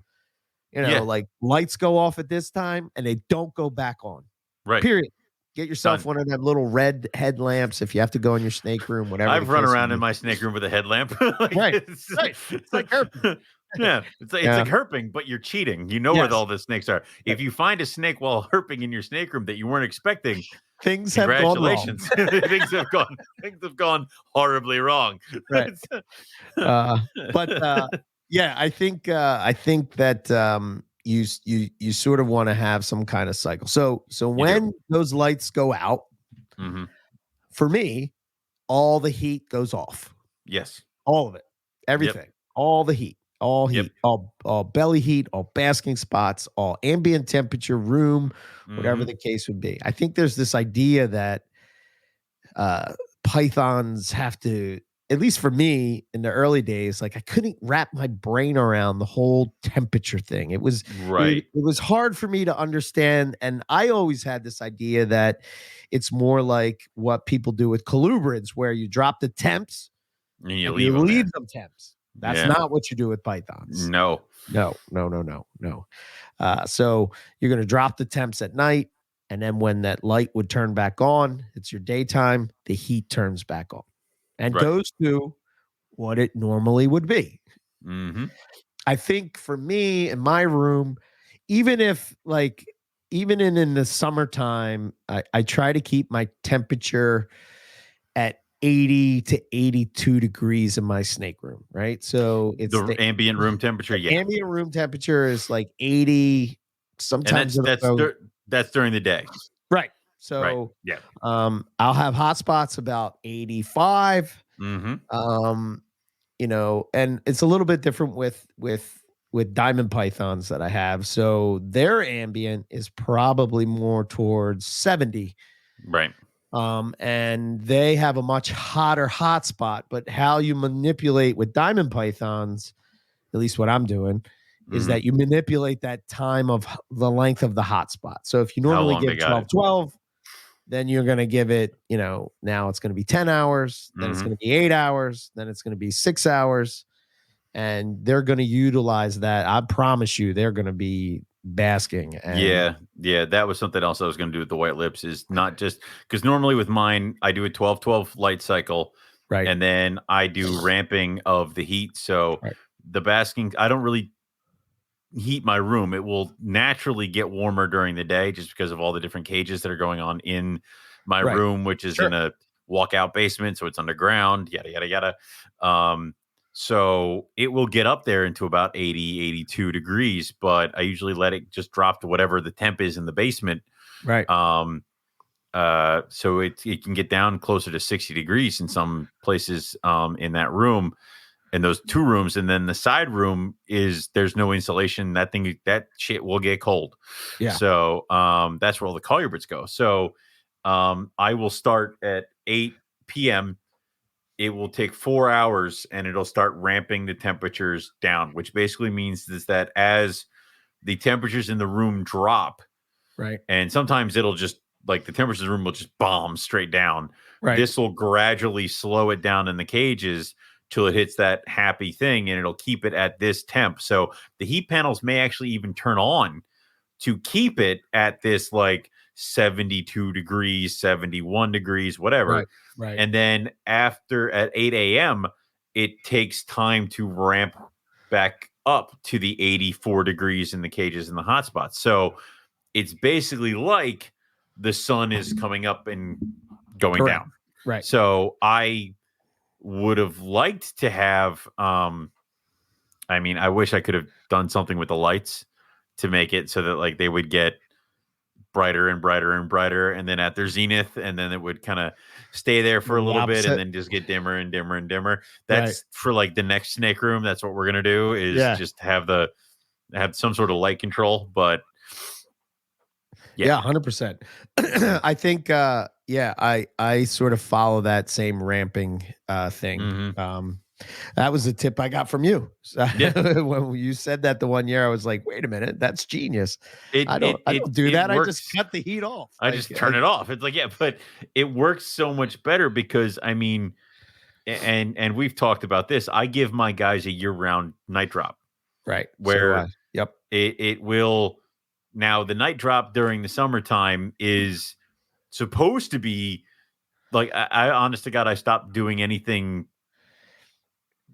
Speaker 2: yeah,
Speaker 1: like lights go off at this time and they don't go back on.
Speaker 2: right.
Speaker 1: Period. Get yourself
Speaker 2: Done.
Speaker 1: one of them little red headlamps if you have to go in your snake room, whatever the
Speaker 2: I've run
Speaker 1: case may
Speaker 2: around in
Speaker 1: be.
Speaker 2: my snake room with a headlamp. Like
Speaker 1: Right,
Speaker 2: it's,
Speaker 1: right. It's like herping.
Speaker 2: yeah, it's
Speaker 1: Yeah.
Speaker 2: like herping, but you're cheating. You know where
Speaker 1: Yes.
Speaker 2: all the snakes are. If you find a snake while herping in your snake room that you weren't expecting,
Speaker 1: Things have gone wrong.
Speaker 2: congratulations. Things have gone horribly wrong.
Speaker 1: Right. Uh, but yeah, I think that you sort of want to have some kind of cycle. So
Speaker 2: You do.
Speaker 1: when those lights go out,
Speaker 2: Mm-hmm.
Speaker 1: for me, all the heat goes off.
Speaker 2: Yes.
Speaker 1: All of it.
Speaker 2: Yep.
Speaker 1: Everything. All the heat. All
Speaker 2: Yep.
Speaker 1: heat. All belly heat, all basking spots, all ambient temperature, room, whatever
Speaker 2: Mm-hmm.
Speaker 1: the case would be. I think there's this idea that pythons have to, at least for me in the early days, like I couldn't wrap my brain around the whole temperature thing.
Speaker 2: Right.
Speaker 1: It was hard for me to understand, and I always had this idea that it's more like what people do with colubrids, where you drop the temps
Speaker 2: And you
Speaker 1: and
Speaker 2: leave
Speaker 1: you
Speaker 2: them
Speaker 1: leave
Speaker 2: there.
Speaker 1: them temps. That's
Speaker 2: Yeah.
Speaker 1: not what you do with pythons.
Speaker 2: No.
Speaker 1: No, no, no, no, no. So you're going to drop the temps at night. And then when that light would turn back on, it's your daytime, the heat turns back on and
Speaker 2: Right.
Speaker 1: goes to what it normally would be.
Speaker 2: Mm-hmm.
Speaker 1: I think for me in my room, even if like, even in the summertime, I try to keep my temperature at 80 to 82 degrees in my snake room, right? So it's
Speaker 2: The ambient room temperature.
Speaker 1: the
Speaker 2: Yeah.
Speaker 1: ambient room temperature is like 80.
Speaker 2: And
Speaker 1: Sometimes
Speaker 2: that's
Speaker 1: it'll
Speaker 2: that's
Speaker 1: go
Speaker 2: that's during the day.
Speaker 1: right.
Speaker 2: Right.
Speaker 1: So
Speaker 2: Yeah.
Speaker 1: I'll have hot spots about 85.
Speaker 2: Mm-hmm.
Speaker 1: And it's a little bit different with diamond pythons that I have. So their ambient is probably more towards 70.
Speaker 2: Right.
Speaker 1: And they have a much hotter hotspot. But how you manipulate with diamond pythons, at least what I'm doing, is
Speaker 2: Mm-hmm.
Speaker 1: that you manipulate that time of the length of the hotspot. So if you
Speaker 2: How
Speaker 1: normally
Speaker 2: long
Speaker 1: give
Speaker 2: they got it.
Speaker 1: 12-12, then you're going to give it, now it's going to be 10 hours, then it's
Speaker 2: Mm-hmm.
Speaker 1: going to be 8 hours, then it's going to be 6 hours. And they're going to utilize that. I promise you, they're going to be basking. And
Speaker 2: Yeah. That was something else I was going to do with the white lips, is not just because normally with mine, I do a 12-12 light cycle,
Speaker 1: right.
Speaker 2: and then I do ramping of the heat. So
Speaker 1: Right.
Speaker 2: the basking, I don't really heat my room. It will naturally get warmer during the day just because of all the different cages that are going on in my
Speaker 1: Right.
Speaker 2: room, which is in a walkout basement. So it's underground, yada, yada, yada. So it will get up there into about 80, 82 degrees, but I usually let it just drop to whatever the temp is in the basement.
Speaker 1: Right.
Speaker 2: So it can get down closer to 60 degrees in some places in that room, in those two rooms. And then the side room there's no insulation. That shit will get cold.
Speaker 1: Yeah.
Speaker 2: So that's where all the colubrids go. So I will start at 8 p.m. it will take 4 hours and it'll start ramping the temperatures down, which basically means is that as the temperatures in the room drop,
Speaker 1: right,
Speaker 2: and sometimes it'll just like the temperatures in the room will just bomb straight down.
Speaker 1: right,
Speaker 2: This will gradually slow it down in the cages till it hits that happy thing, and it'll keep it at this temp. So the heat panels may actually even turn on to keep it at this like 72 degrees, 71 degrees, whatever.
Speaker 1: right.
Speaker 2: And then after at 8 a.m., it takes time to ramp back up to the 84 degrees in the cages and the hotspots. So it's basically like the sun is coming up and going
Speaker 1: Correct.
Speaker 2: down.
Speaker 1: Right.
Speaker 2: So I would have liked to have, I mean, I wish I could have done something with the lights to make it so that like they would get brighter and brighter and brighter, and then at their zenith, and then it would kind of stay there for a little bit and then just get dimmer and dimmer and dimmer. That's for like the next snake room. That's what we're gonna do is just have some sort of light control. But
Speaker 1: yeah, 100%. I think I sort of follow that same ramping thing.
Speaker 2: Mm-hmm.
Speaker 1: That was a tip I got from you. When you said that the one year, I was like, wait a minute, that's genius. I don't do that.
Speaker 2: Works.
Speaker 1: I just cut the heat off.
Speaker 2: I just turn it off. It's like, yeah, but it works so much better because I mean, and we've talked about this. I give my guys a year-round night drop.
Speaker 1: Right.
Speaker 2: Where it will now the night drop during the summertime is supposed to be like I honest to God, I stopped doing anything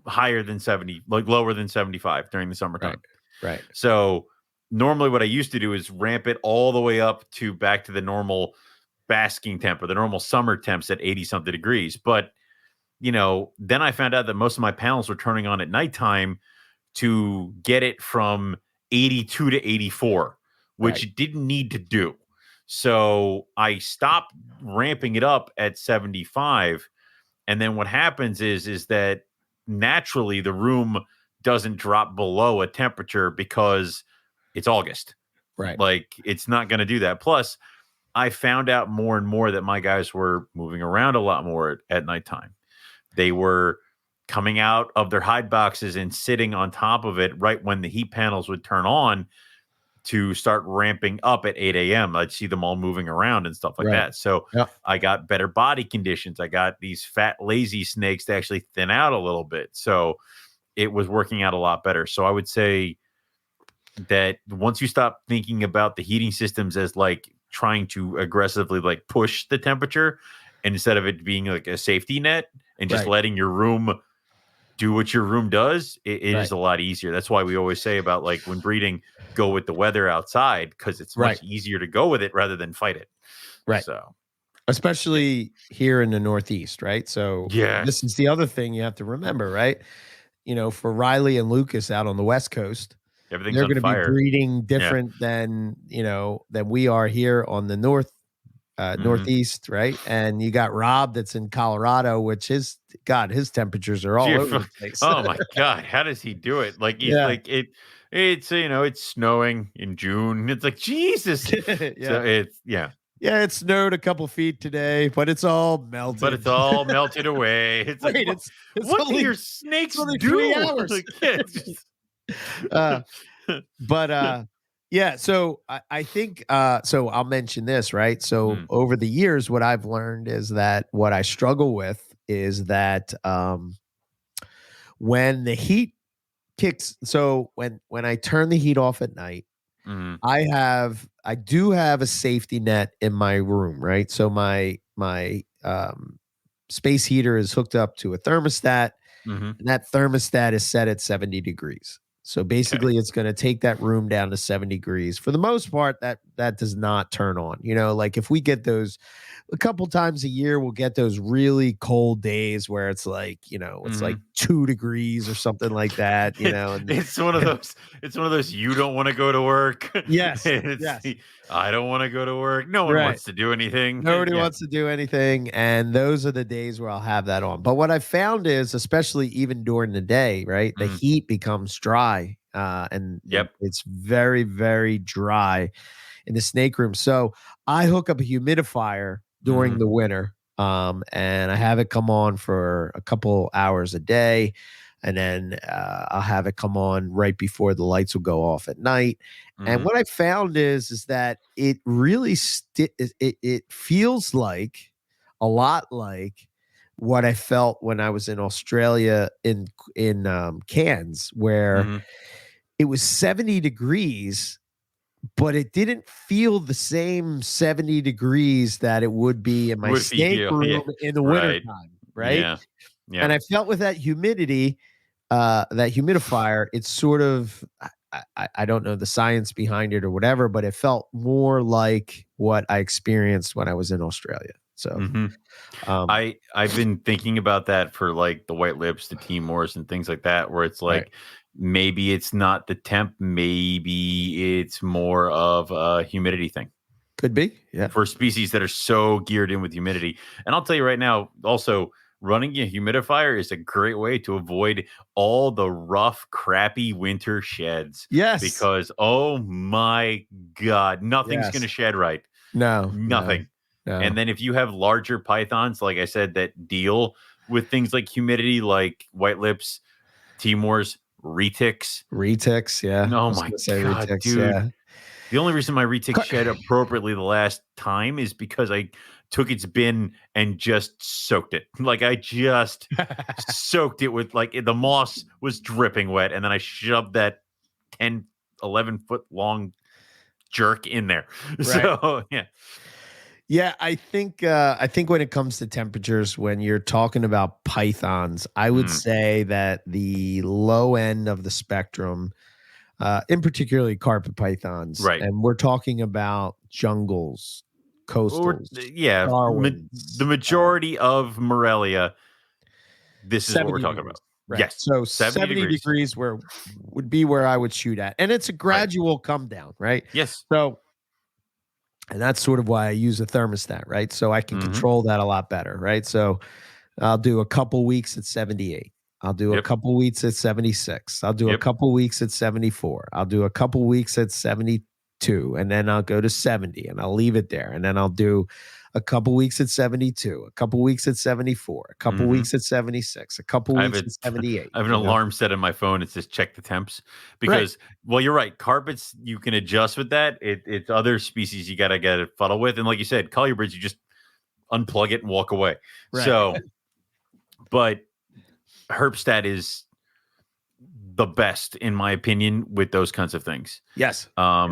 Speaker 2: higher than 70, like lower than 75 during the summertime.
Speaker 1: Right.
Speaker 2: So normally what I used to do is ramp it all the way up to back to the normal basking temp or the normal summer temps at 80 something degrees. But, you know, then I found out that most of my panels were turning on at nighttime to get it from 82 to 84, which it didn't need to do. So I stopped ramping it up at 75. And then what happens is that naturally the room doesn't drop below a temperature because it's August.
Speaker 1: Right.
Speaker 2: Like it's not going to do that. Plus, I found out more and more that my guys were moving around a lot more at nighttime. They were coming out of their hide boxes and sitting on top of it right when the heat panels would turn on to start ramping up at 8 a.m. I'd see them all moving around and stuff like that. So I got better body conditions. I got these fat, lazy snakes to actually thin out a little bit. So it was working out a lot better. So I would say that once you stop thinking about the heating systems as like trying to aggressively like push the temperature, and instead of it being like a safety net and just letting your room do what your room does, it is a lot easier. That's why we always say about like when breeding, go with the weather outside because it's much easier to go with it rather than fight it.
Speaker 1: Right.
Speaker 2: So,
Speaker 1: especially here in the Northeast, right? So this is the other thing you have to remember, right? You know, for Riley and Lucas out on the West Coast, they're going to be breeding different than, you know, than we are here on the Northeast, right? And you got Rob that's in Colorado, which his temperatures are all over the place.
Speaker 2: Oh my God, how does he do it? Like he's like it's you know, it's snowing in June. It's like Jesus. So it's
Speaker 1: it snowed a couple feet today, but it's all melted.
Speaker 2: But it's all melted away. It's like
Speaker 1: it's
Speaker 2: what
Speaker 1: only,
Speaker 2: do your snakes do?
Speaker 1: 3 hours. So I think so I'll mention this, right? So over the years, what I've learned is that what I struggle with is that when the heat kicks, so when I turn the heat off at night, I do have a safety net in my room, right? So my space heater is hooked up to a thermostat, and that thermostat is set at 70 degrees. So basically it's going to take that room down to 70 degrees. For the most part, that does not turn on. You know, like if we get those a couple times a year, we'll get those really cold days where it's like, you know, it's like 2 degrees or something like that, you know. And
Speaker 2: it's one of those you don't want to go to work.
Speaker 1: Yes.
Speaker 2: I don't want to go to work. No one wants to do anything.
Speaker 1: Nobody wants to do anything. And those are the days where I'll have that on. But what I found is, especially even during the day, right, the heat becomes dry. And it's very, very dry in the snake room. So I hook up a humidifier during the winter And I have it come on for a couple hours a day, and then I'll have it come on right before the lights will go off at night. And what I found is that it really it feels like a lot like what I felt when I was in Australia in Cairns, where it was 70 degrees, but it didn't feel the same 70 degrees that it would be in my
Speaker 2: Would be
Speaker 1: stateroom in the
Speaker 2: right.
Speaker 1: wintertime, right?
Speaker 2: Yeah. Yeah.
Speaker 1: And I felt with that humidity, that humidifier, it's sort of, I don't know the science behind it or whatever, but it felt more like what I experienced when I was in Australia. So
Speaker 2: I've been thinking about that for like the White Lips, the Timors, and things like that, where it's like maybe it's not the temp, maybe it's more of a humidity thing.
Speaker 1: Could be, yeah.
Speaker 2: For species that are so geared in with humidity. And I'll tell you right now, also running a humidifier is a great way to avoid all the rough, crappy winter sheds.
Speaker 1: Yes.
Speaker 2: Because oh my God, nothing's going to shed right.
Speaker 1: No.
Speaker 2: Nothing.
Speaker 1: No.
Speaker 2: And then if you have larger pythons, like I said, that deal with things like humidity, like White Lips, Timors, retics.
Speaker 1: Retics, yeah.
Speaker 2: Oh my God,
Speaker 1: retics,
Speaker 2: dude.
Speaker 1: yeah.
Speaker 2: The only reason my retic shed appropriately the last time is because I took its bin and just soaked it. Like I just soaked it with like the moss was dripping wet. And then I shoved that 10, 11 foot long jerk in there. Right. So, yeah.
Speaker 1: Yeah, I think when it comes to temperatures, when you're talking about pythons, I would say that the low end of the spectrum, in particularly carpet pythons,
Speaker 2: right?
Speaker 1: And we're talking about jungles, coastals,
Speaker 2: the majority of Morelia. This is what we're talking about.
Speaker 1: Right.
Speaker 2: Yes.
Speaker 1: So 70 degrees would be where I would shoot at, and it's a gradual come down, right?
Speaker 2: Yes.
Speaker 1: So. And that's sort of why I use a thermostat, right? So I can control that a lot better, right? So I'll do a couple weeks at 78. I'll do a couple weeks at 76. I'll do a couple weeks at 74. I'll do a couple weeks at 72. And then I'll go to 70 and I'll leave it there. And then I'll do a couple weeks at 72, a couple weeks at 74, a couple weeks at 76, a couple weeks at 78.
Speaker 2: I have an alarm set on my phone. It says check the temps because, well, you're right. Carpets, you can adjust with that. It's other species you got to get a fuddle with. And like you said, colubrids, you just unplug it and walk away. Right. So, but Herpstat is the best in my opinion with those kinds of things.
Speaker 1: Yes.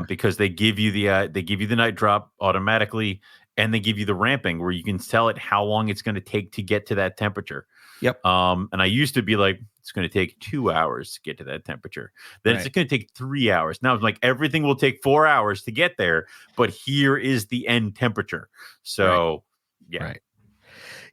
Speaker 2: Because they give you the night drop automatically. And they give you the ramping where you can tell it how long it's going to take to get to that temperature.
Speaker 1: Yep.
Speaker 2: And I used to be like, it's going to take 2 hours to get to that temperature. Then it's going to take 3 hours. Now it's like everything will take 4 hours to get there, but here is the end temperature. So, yeah.
Speaker 1: Right.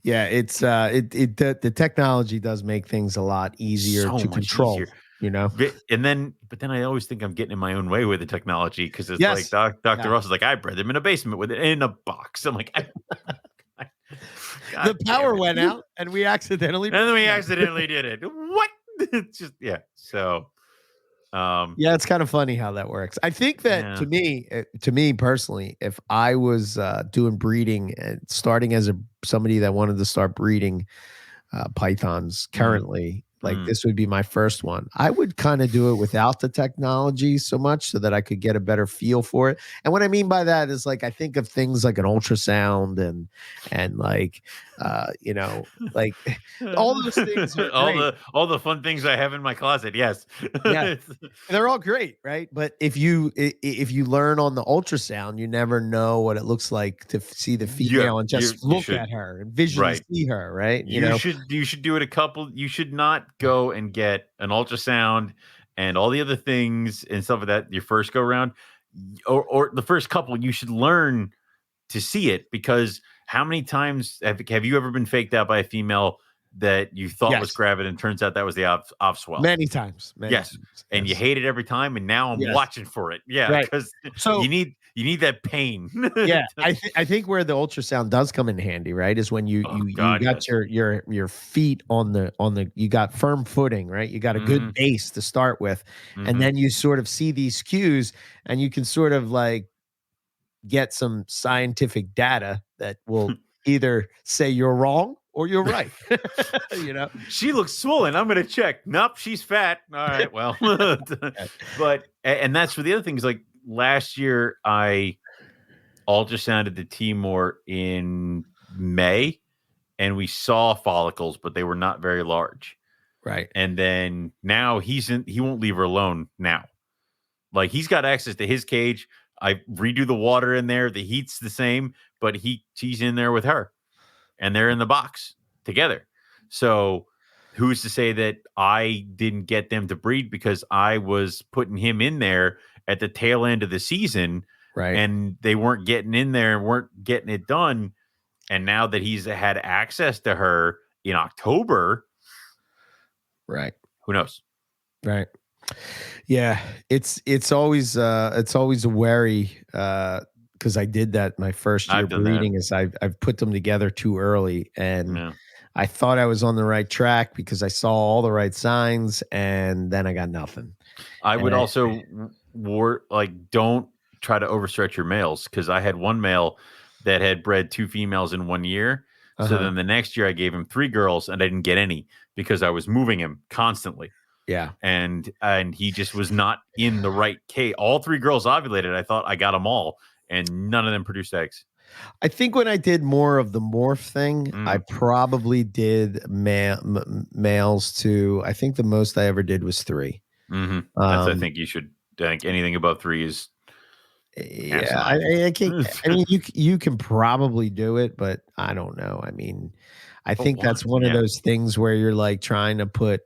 Speaker 1: Yeah, it's the technology does make things a lot easier to control. Easier. You know,
Speaker 2: but then I always think I'm getting in my own way with the technology because it's like Dr. Ross is like, I bred them in a basement with it in a box. I'm like,
Speaker 1: the power went out and we accidentally
Speaker 2: did it. What? It's just So,
Speaker 1: it's kind of funny how that works. I think that to me personally, if I was doing breeding and starting as somebody that wanted to start breeding pythons currently. Like this would be my first one. I would kind of do it without the technology so much so that I could get a better feel for it. And what I mean by that is like I think of things like an ultrasound and like like all those things are
Speaker 2: all the fun things I have in my closet. Yes.
Speaker 1: Yeah. They're all great, right? But if you learn on the ultrasound, you never know what it looks like to see the female and just look at her and visually see her, right?
Speaker 2: You should do it you should not go and get an ultrasound and all the other things and stuff like that your first go around or the first couple. You should learn to see it because how many times have you ever been faked out by a female that you thought was gravid and turns out that was the off swell?
Speaker 1: Many times.
Speaker 2: Yes. And you hate it every time. And now I'm watching for it. Yeah. Because you need that pain.
Speaker 1: Yeah. I think where the ultrasound does come in handy, right, is when you got your feet on the you got firm footing, right? You got a good base to start with. And then you sort of see these cues and you can sort of like get some scientific data that will either say you're wrong or you're right.
Speaker 2: She looks swollen. I'm gonna check. Nope, she's fat. All right, well, but and that's for the other things. Like last year, I ultrasounded the Timor in May, and we saw follicles, but they were not very large.
Speaker 1: Right.
Speaker 2: And then now he won't leave her alone now. Like he's got access to his cage. I redo the water in there. The heat's the same, but she's in there with her, and they're in the box together. So who's to say that I didn't get them to breed because I was putting him in there at the tail end of the season,
Speaker 1: right?
Speaker 2: And they weren't getting in there, weren't getting it done. And now that he's had access to her in October,
Speaker 1: right?
Speaker 2: Who knows?
Speaker 1: Right. Yeah, it's always a wary because I did that my first year breeding is I've put them together too early, and I thought I was on the right track because I saw all the right signs, and then I got nothing.
Speaker 2: I would also don't try to overstretch your males, because I had one male that had bred 2 females in 1 year. So then the next year I gave him 3 girls and I didn't get any because I was moving him constantly.
Speaker 1: Yeah.
Speaker 2: And he just was not in the right case. All 3 girls ovulated. I thought I got them all, and none of them produced eggs.
Speaker 1: I think when I did more of the morph thing, I probably did males to, I think the most I ever did was 3.
Speaker 2: I think you should think anything above 3 is
Speaker 1: I can't. I mean, you can probably do it, but I don't know. I mean, I think that's one of those things where you're like trying to put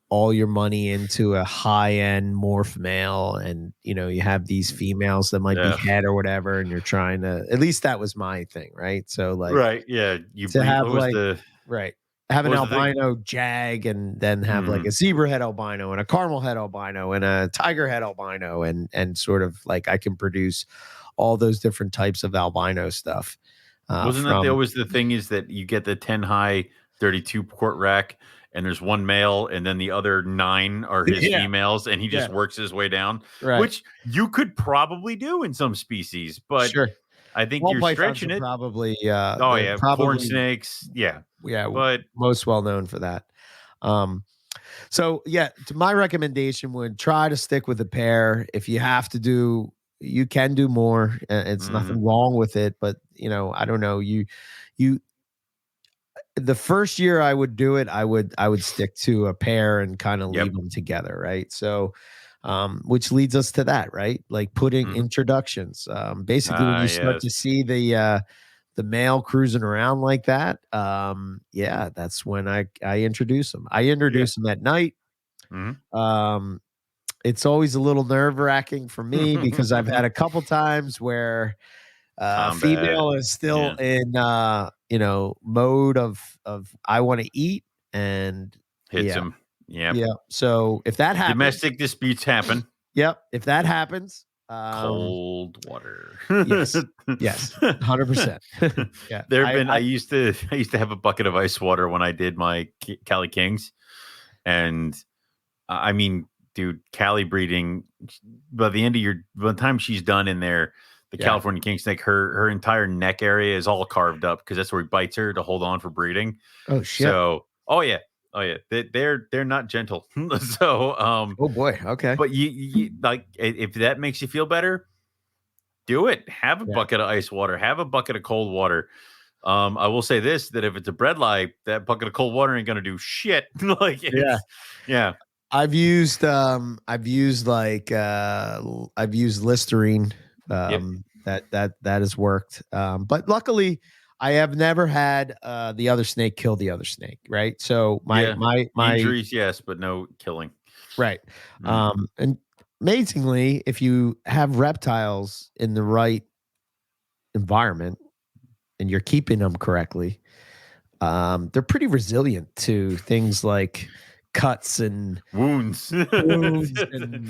Speaker 1: all your money into a high-end morph male, and you have these females that might be head or whatever, and you're trying to, at least that was my thing, right? So like,
Speaker 2: right, yeah,
Speaker 1: have an albino jag, and then have like a zebra head albino and a caramel head albino and a tiger head albino, and sort of like I can produce all those different types of albino stuff.
Speaker 2: Wasn't that always the thing, is that you get the 10 high 32 quart rack, and there's one male, and then the other 9 are his females, and he just works his way down, which you could probably do in some species, but I think you're stretching it.
Speaker 1: Probably,
Speaker 2: corn snakes,
Speaker 1: but most well known for that. So to my recommendation would try to stick with a pair. If you have to do, you can do more. It's nothing wrong with it, but I don't know. You the first year I would do it, I would stick to a pair and kind of leave them together, right? So, which leads us to that, right? Like putting introductions. Basically, when you start to see the male cruising around like that, that's when I introduce them. I introduce them at night. It's always a little nerve-wracking for me because I've had a couple times where female is still in mode of I want to eat, and
Speaker 2: hits him. Yeah.
Speaker 1: So if that happens,
Speaker 2: domestic disputes happen.
Speaker 1: If that happens,
Speaker 2: cold water.
Speaker 1: Yes, 100%. Yeah.
Speaker 2: I used to have a bucket of ice water when I did my Cali Kings, and I mean, dude, Cali breeding, by the time she's done in there, the California king snake, her entire neck area is all carved up because that's where he bites her to hold on for breeding.
Speaker 1: Oh shit!
Speaker 2: So, they're not gentle. So,
Speaker 1: oh boy, okay.
Speaker 2: But you like, if that makes you feel better, do it. Have a bucket of ice water. Have a bucket of cold water. I will say this: that if it's a bredli, that bucket of cold water ain't gonna do shit.
Speaker 1: I've used Listerine. That has worked. But luckily I have never had the other snake kill the other snake. Right. So my
Speaker 2: injuries, yes, but no killing.
Speaker 1: Right. And amazingly, if you have reptiles in the right environment and you're keeping them correctly, they're pretty resilient to things like cuts and
Speaker 2: wounds
Speaker 1: and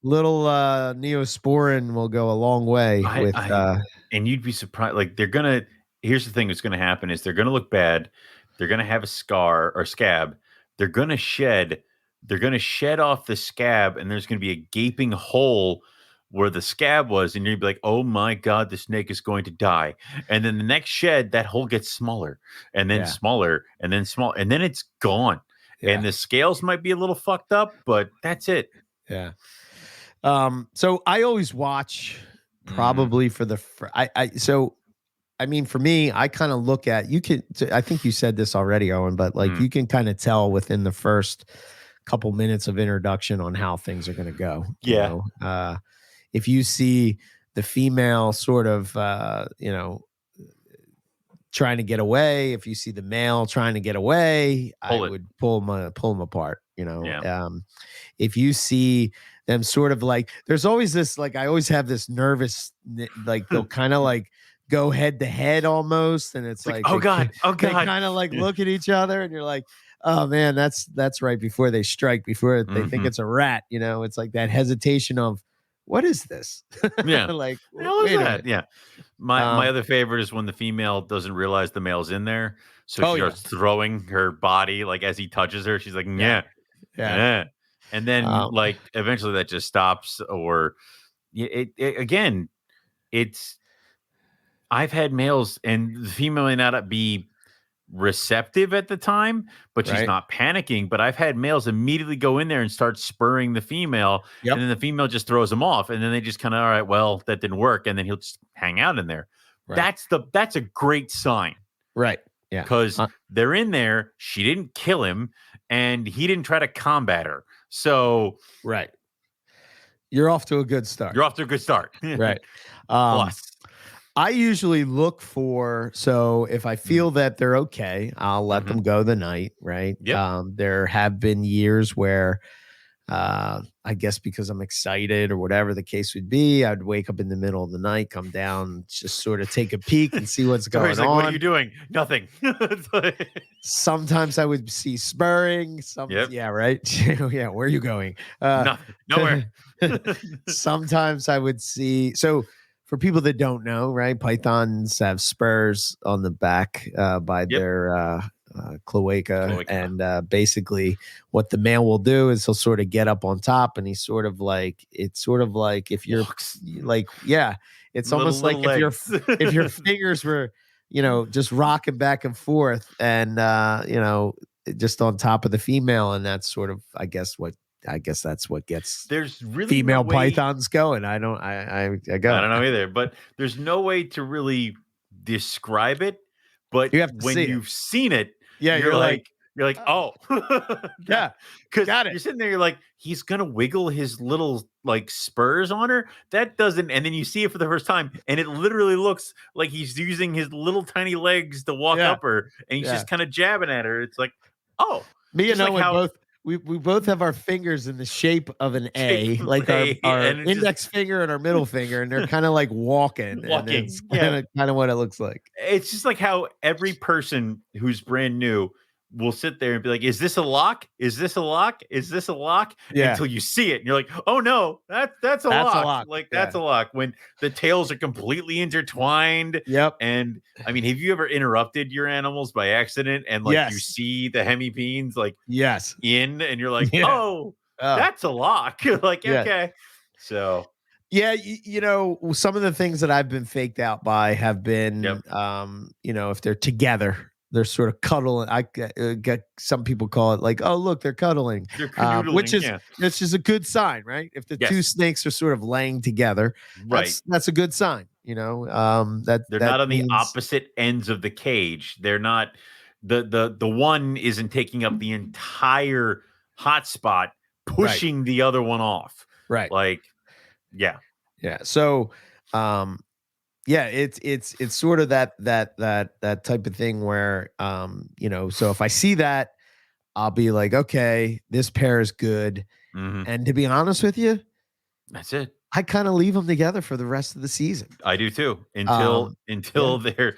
Speaker 1: little Neosporin will go a long way with
Speaker 2: and you'd be surprised. Like here's the thing that's gonna happen is they're gonna look bad, they're gonna have a scar or scab, they're gonna shed off the scab, and there's gonna be a gaping hole where the scab was, and you'd be like, oh my God, the snake is going to die. And then the next shed, that hole gets smaller and then smaller and then small, and then it's gone.
Speaker 1: Yeah.
Speaker 2: And the scales might be a little fucked up, but that's it.
Speaker 1: Yeah. So I always watch probably for the, I mean, for me, I kind of look at, I think you said this already, Owen, but like you can kind of tell within the first couple minutes of introduction on how things are going to go.
Speaker 2: Yeah.
Speaker 1: You know? If you see the female sort of, trying to get away, if you see the male trying to get away, I would pull them apart, you know?
Speaker 2: Yeah.
Speaker 1: If you see them sort of like, there's always this, like, I always have this nervous, like they'll kind of like go head to head almost. And it's like,
Speaker 2: oh God.
Speaker 1: They kind of like look at each other and you're like, oh man, that's right before they strike, before they think it's a rat, you know? It's like that hesitation of, what is this?
Speaker 2: Yeah.
Speaker 1: Like,
Speaker 2: wait a minute. Yeah. My other favorite is when the female doesn't realize the male's in there. So she starts throwing her body, like as he touches her, she's like, yeah. And then like eventually that just stops, or again, I've had males, and the female may not be receptive at the time, but she's not panicking. But I've had males immediately go in there and start spurring the female, and then the female just throws them off, and then they just kind of, all right, well, that didn't work, and then he'll just hang out in there. That's a great sign,
Speaker 1: right? Yeah,
Speaker 2: because they're in there. She didn't kill him, and he didn't try to combat her. So
Speaker 1: you're off to a good start.
Speaker 2: Right.
Speaker 1: Plus. I usually look for, so if I feel that they're okay, I'll let them go the night, right?
Speaker 2: Yep.
Speaker 1: There have been years where, I guess because I'm excited or whatever the case would be, I'd wake up in the middle of the night, come down, just sort of take a peek and see what's going on.
Speaker 2: What are you doing? Nothing.
Speaker 1: Sometimes I would see spurring. Yeah, right. Yeah, where are you going?
Speaker 2: Nowhere.
Speaker 1: Sometimes I would see, so for people that don't know, right, pythons have spurs on the back by their cloaca. And basically what the male will do is he'll sort of get up on top, and he's sort of like, it's sort of like if you're like, it's almost like if your fingers were, you know, just rocking back and forth and, you know, just on top of the female. And that's sort of, I guess that's what gets
Speaker 2: there's really
Speaker 1: female pythons going. I don't know
Speaker 2: either, but there's no way to really describe it. But
Speaker 1: you have to
Speaker 2: when you've seen it, you're like, oh,
Speaker 1: yeah,
Speaker 2: because you're sitting there, you're like, he's gonna wiggle his little like spurs on her. That doesn't, and then you see it for the first time, and it literally looks like he's using his little tiny legs to walk up her, and he's just kind of jabbing at her. It's like, oh,
Speaker 1: me and Owen both. We both have our fingers in the shape of an A, like our index finger and our middle finger, and they're kind of like walking. And it's kind of what it looks like.
Speaker 2: It's just like how every person who's brand new will sit there and be like, is this a lock? Is this a lock? Is this a lock?
Speaker 1: Yeah.
Speaker 2: Until you see it and you're like, oh no, that's a lock. Like that's a lock. When the tails are completely intertwined.
Speaker 1: Yep.
Speaker 2: And I mean, have you ever interrupted your animals by accident and like you see the hemipenes like in and you're like, oh, that's a lock. Like, okay. So
Speaker 1: yeah, you know, some of the things that I've been faked out by have been, you know, if they're together. They're sort of cuddling. I get some people call it like, oh, look, they're cuddling, which is a good sign, right? If the two snakes are sort of laying together, that's a good sign, you know. That
Speaker 2: they're not on the opposite ends of the cage. They're not the one isn't taking up the entire hot spot, pushing the other one off.
Speaker 1: Right.
Speaker 2: Like,
Speaker 1: yeah. So, yeah, it's sort of that type of thing where, you know, so if I see that, I'll be like, okay, this pair is good. And to be honest with you,
Speaker 2: that's it.
Speaker 1: I kind of leave them together for the rest of the season.
Speaker 2: I do too. Until they're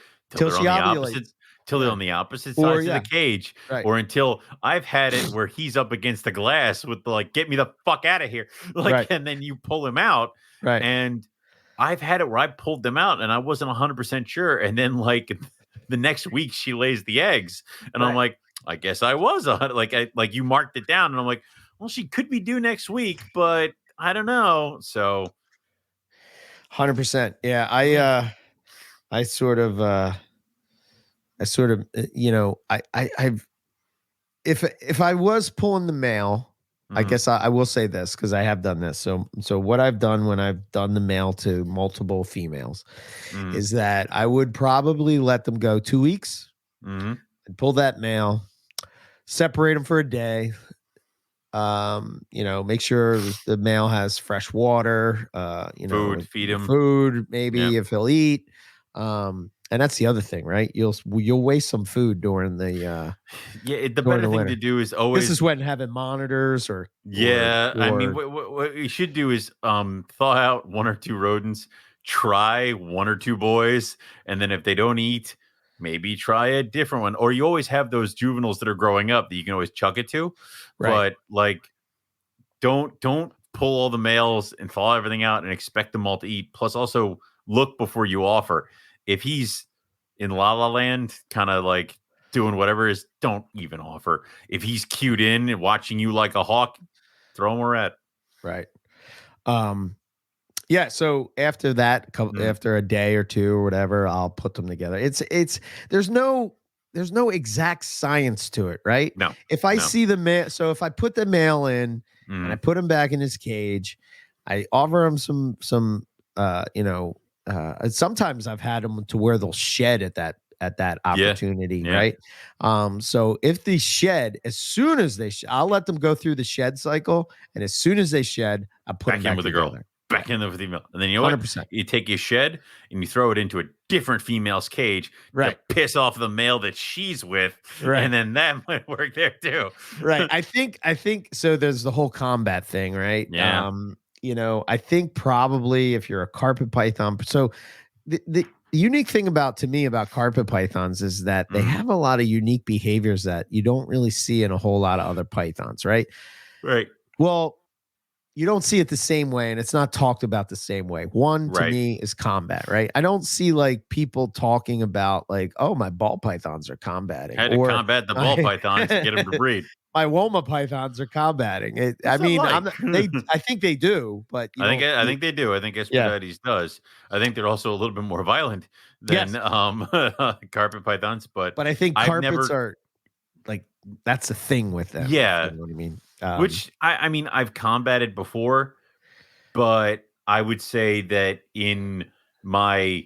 Speaker 2: on the opposite sides of the cage, or until I've had it where he's up against the glass with the, like, get me the fuck out of here. Like, and then you pull him out.
Speaker 1: Right.
Speaker 2: And I've had it where I pulled them out and I wasn't 100% sure. And then like the next week she lays the eggs and I'm like, I guess I was like you marked it down and I'm like, well, she could be due next week, but I don't know. So
Speaker 1: 100%. Yeah,
Speaker 2: Yeah.
Speaker 1: I sort of I've if I was pulling the mail, I
Speaker 2: Mhm.
Speaker 1: guess I will say this because I have done this. So what I've done when I've done the mail to multiple females
Speaker 2: Mhm.
Speaker 1: is that I would probably let them go 2 weeks
Speaker 2: Mhm.
Speaker 1: and pull that mail, separate them for a day. Make sure the male has fresh water,
Speaker 2: Food, feed him.
Speaker 1: food,
Speaker 2: Yeah.
Speaker 1: maybe if he'll eat. And that's the other thing, right? You'll waste some food
Speaker 2: Yeah, the
Speaker 1: during
Speaker 2: better
Speaker 1: the
Speaker 2: thing to
Speaker 1: winter.
Speaker 2: do is
Speaker 1: This
Speaker 2: always.
Speaker 1: is when having monitors
Speaker 2: Yeah, I mean,
Speaker 1: or
Speaker 2: what you should do is thaw out one or two rodents, try one or two boys, and then if they don't eat, maybe try a different one. Or you always have those juveniles that are growing up that you can always chuck it to.
Speaker 1: right,
Speaker 2: But like, don't pull all the males and thaw everything out and expect them all to eat. Plus, also look before you offer. If he's in La La Land, kind of like doing whatever is, don't even offer. If he's cued in and watching you like a hawk, throw him a rat.
Speaker 1: right. Um, yeah. So after that,
Speaker 2: Mm,
Speaker 1: after a day or two or whatever, I'll put them together. It's there's no exact science to it, right?
Speaker 2: no,
Speaker 1: If I
Speaker 2: no.
Speaker 1: see the male, so if I put the male in and I
Speaker 2: Mm,
Speaker 1: put him back in his cage, I offer him some sometimes I've had them to where they'll shed at that
Speaker 2: yeah,
Speaker 1: opportunity,
Speaker 2: yeah.
Speaker 1: right? So if they shed, as soon as I'll let them go through the shed cycle, and as soon as they shed, I put them
Speaker 2: Back in
Speaker 1: back
Speaker 2: with a girl.
Speaker 1: together. Yeah,
Speaker 2: Back in with a female. And then you know what?
Speaker 1: 100%.
Speaker 2: You take your shed and you throw it into a different female's cage to
Speaker 1: Right,
Speaker 2: piss off the male that she's with. And
Speaker 1: right.
Speaker 2: then that might work there too.
Speaker 1: Right. I think so. There's the whole combat thing, right?
Speaker 2: Yeah.
Speaker 1: I think probably if you're a carpet python, so the unique thing to me about carpet pythons is that they
Speaker 2: Mm,
Speaker 1: have a lot of unique behaviors that you don't really see in a whole lot of other pythons, right?
Speaker 2: right.
Speaker 1: Well, you don't see it the same way, and it's not talked about the same way. One to
Speaker 2: Right.
Speaker 1: me is combat, right? I don't see like people talking about like, oh, my ball pythons are combating,
Speaker 2: Had to
Speaker 1: or
Speaker 2: combat the ball
Speaker 1: my
Speaker 2: pythons and get them to breed.
Speaker 1: my Woma pythons are combating. I
Speaker 2: What's that
Speaker 1: mean, I'm
Speaker 2: like?
Speaker 1: not, they. I think they do, but you don't.
Speaker 2: I think they do. I think
Speaker 1: Yeah,
Speaker 2: Aspidites does. I think they're also a little bit more violent than
Speaker 1: yes,
Speaker 2: carpet pythons, but
Speaker 1: but I think
Speaker 2: I've
Speaker 1: carpets
Speaker 2: never.
Speaker 1: are like that's the thing with them. If you
Speaker 2: Yeah,
Speaker 1: know what I mean.
Speaker 2: which I mean I've combated before, but I would say that in my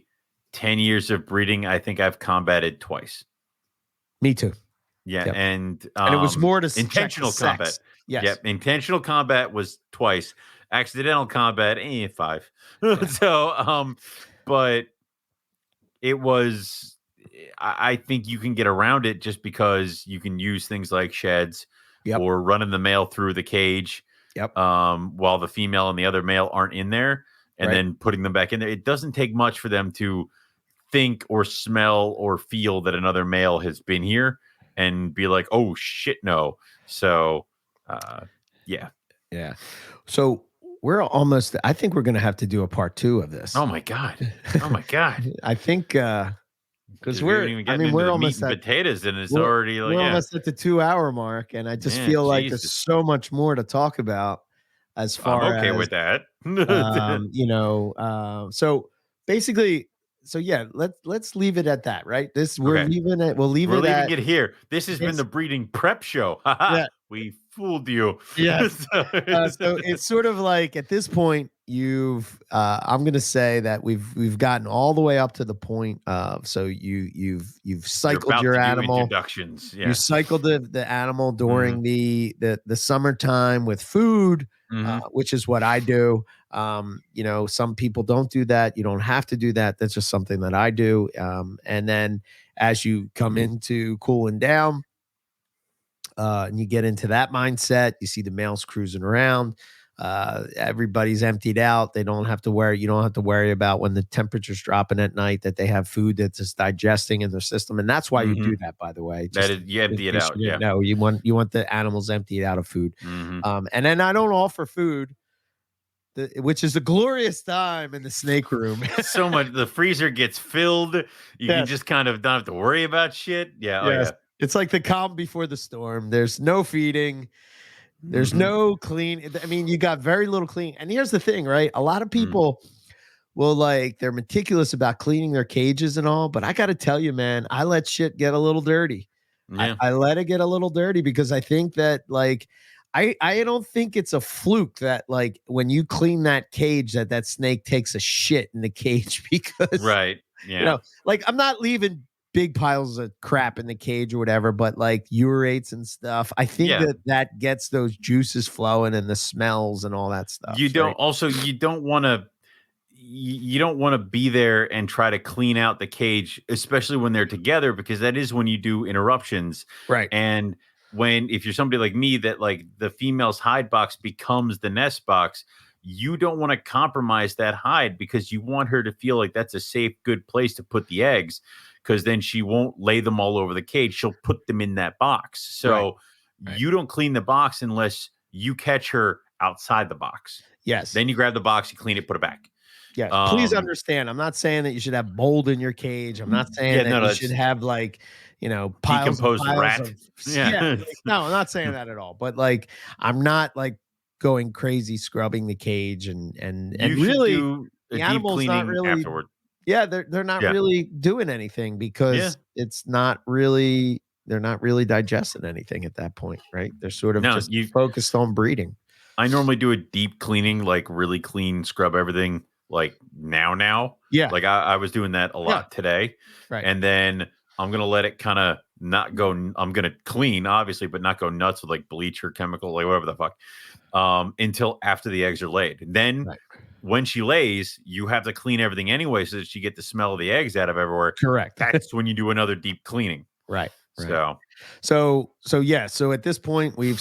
Speaker 2: 10 years of breeding, I think I've combated twice.
Speaker 1: Me too.
Speaker 2: Yeah,
Speaker 1: Yep.
Speaker 2: and
Speaker 1: And it was more to check the
Speaker 2: intentional combat.
Speaker 1: sex. Yes.
Speaker 2: Yep, intentional combat was twice. Accidental combat, five.
Speaker 1: Yeah.
Speaker 2: So, but it was. I think you can get around it just because you can use things like sheds
Speaker 1: Yep.
Speaker 2: or running the male through the cage,
Speaker 1: Yep.
Speaker 2: while the female and the other male aren't in there, and
Speaker 1: Right.
Speaker 2: then putting them back in there. It doesn't take much for them to think or smell or feel that another male has been here and be like, oh shit, no. So yeah.
Speaker 1: Yeah. So we're almost. I think we're going to have to do a part two of this.
Speaker 2: Oh my god. Oh my god.
Speaker 1: I think because
Speaker 2: Because we haven't even gotten into
Speaker 1: we're
Speaker 2: the meat
Speaker 1: almost
Speaker 2: and
Speaker 1: at
Speaker 2: potatoes and it's
Speaker 1: we're
Speaker 2: already like,
Speaker 1: we're
Speaker 2: yeah.
Speaker 1: almost at the 2 hour mark, and I just
Speaker 2: Yeah,
Speaker 1: feel like there's
Speaker 2: Jesus.
Speaker 1: so much more to talk about as
Speaker 2: I'm
Speaker 1: far
Speaker 2: okay
Speaker 1: as
Speaker 2: with that.
Speaker 1: so basically, so yeah, let's leave it at that, right? This we're
Speaker 2: Okay.
Speaker 1: leaving it. We'll leave
Speaker 2: We're
Speaker 1: it
Speaker 2: leaving
Speaker 1: at
Speaker 2: it here. This has been
Speaker 1: it's
Speaker 2: the breeding prep show. Haha.
Speaker 1: yeah.
Speaker 2: We fooled you.
Speaker 1: Yes.
Speaker 2: So-
Speaker 1: So it's sort of like at this point, I'm gonna say that we've gotten all the way up to the point of so you've
Speaker 2: You're
Speaker 1: cycled
Speaker 2: about
Speaker 1: your
Speaker 2: to do
Speaker 1: animal.
Speaker 2: introductions.
Speaker 1: You
Speaker 2: Yeah.
Speaker 1: cycled the animal
Speaker 2: Hmm.
Speaker 1: during the summertime with food,
Speaker 2: Hmm.
Speaker 1: which is what I do. Some people don't do that. You don't have to do that. That's just something that I do. And then as you come into cooling down, and you get into that mindset, you see the males cruising around. Everybody's emptied out. They don't have to worry. You don't have to worry about when the temperature's dropping at night that they have food that's just digesting in their system, and that's why you
Speaker 2: Hmm.
Speaker 1: do that. By the way,
Speaker 2: That
Speaker 1: just
Speaker 2: is, you
Speaker 1: in
Speaker 2: empty it
Speaker 1: case
Speaker 2: out.
Speaker 1: you didn't
Speaker 2: Yeah.
Speaker 1: know, you want the animals emptied out of food.
Speaker 2: Hmm.
Speaker 1: And then I don't offer food, which is a glorious time in the snake room.
Speaker 2: So much. The freezer gets filled. You can
Speaker 1: Yes,
Speaker 2: just kind of don't have to worry about shit. Yeah. Oh
Speaker 1: yes.
Speaker 2: yeah.
Speaker 1: It's like the calm before the storm. There's no feeding. There's
Speaker 2: Hmm.
Speaker 1: no clean. I mean, you got very little clean. And here's the thing, right? A lot of
Speaker 2: Mm.
Speaker 1: people will like they're meticulous about cleaning their cages and all, but I got to tell you, man, I let shit get a little dirty.
Speaker 2: Yeah.
Speaker 1: I let it get a little dirty because I think that like I don't think it's a fluke that like when you clean that cage that snake takes a shit in the cage because
Speaker 2: Right. Yeah.
Speaker 1: like I'm not leaving big piles of crap in the cage or whatever, but like urates and stuff. I think that gets those juices flowing and the smells and all that stuff.
Speaker 2: You don't you don't want to be there and try to clean out the cage, especially when they're together, because that is when you do interruptions.
Speaker 1: Right.
Speaker 2: And if you're somebody like me that like the female's hide box becomes the nest box, you don't want to compromise that hide because you want her to feel like that's a safe, good place to put the eggs, because then she won't lay them all over the cage. She'll put them in that box. So you don't clean the box unless you catch her outside the box.
Speaker 1: Yes.
Speaker 2: Then you grab the box, you clean it, put it back.
Speaker 1: Yes. Please understand. I'm not saying that you should have mold in your cage. I'm not saying that you should have like, piles
Speaker 2: decomposed
Speaker 1: and piles
Speaker 2: rat.
Speaker 1: no, I'm not saying that at all. But like, I'm not like going crazy scrubbing the cage and really
Speaker 2: the animal's not really afterward.
Speaker 1: Yeah, they're not really doing anything because it's not really they're not really digesting anything at that point, right? They're sort of just focused on breeding.
Speaker 2: I normally do a deep cleaning, like really clean, scrub everything like now.
Speaker 1: Yeah.
Speaker 2: Like I was doing that a lot today.
Speaker 1: Right.
Speaker 2: And then I'm going to let it kind of not go. I'm going to clean, obviously, but not go nuts with like bleach or chemical, like whatever the fuck, until after the eggs are laid. Then when she lays, you have to clean everything anyway so that you get the smell of the eggs out of everywhere.
Speaker 1: Correct.
Speaker 2: That's when you do another deep cleaning.
Speaker 1: Right.
Speaker 2: So
Speaker 1: at this point we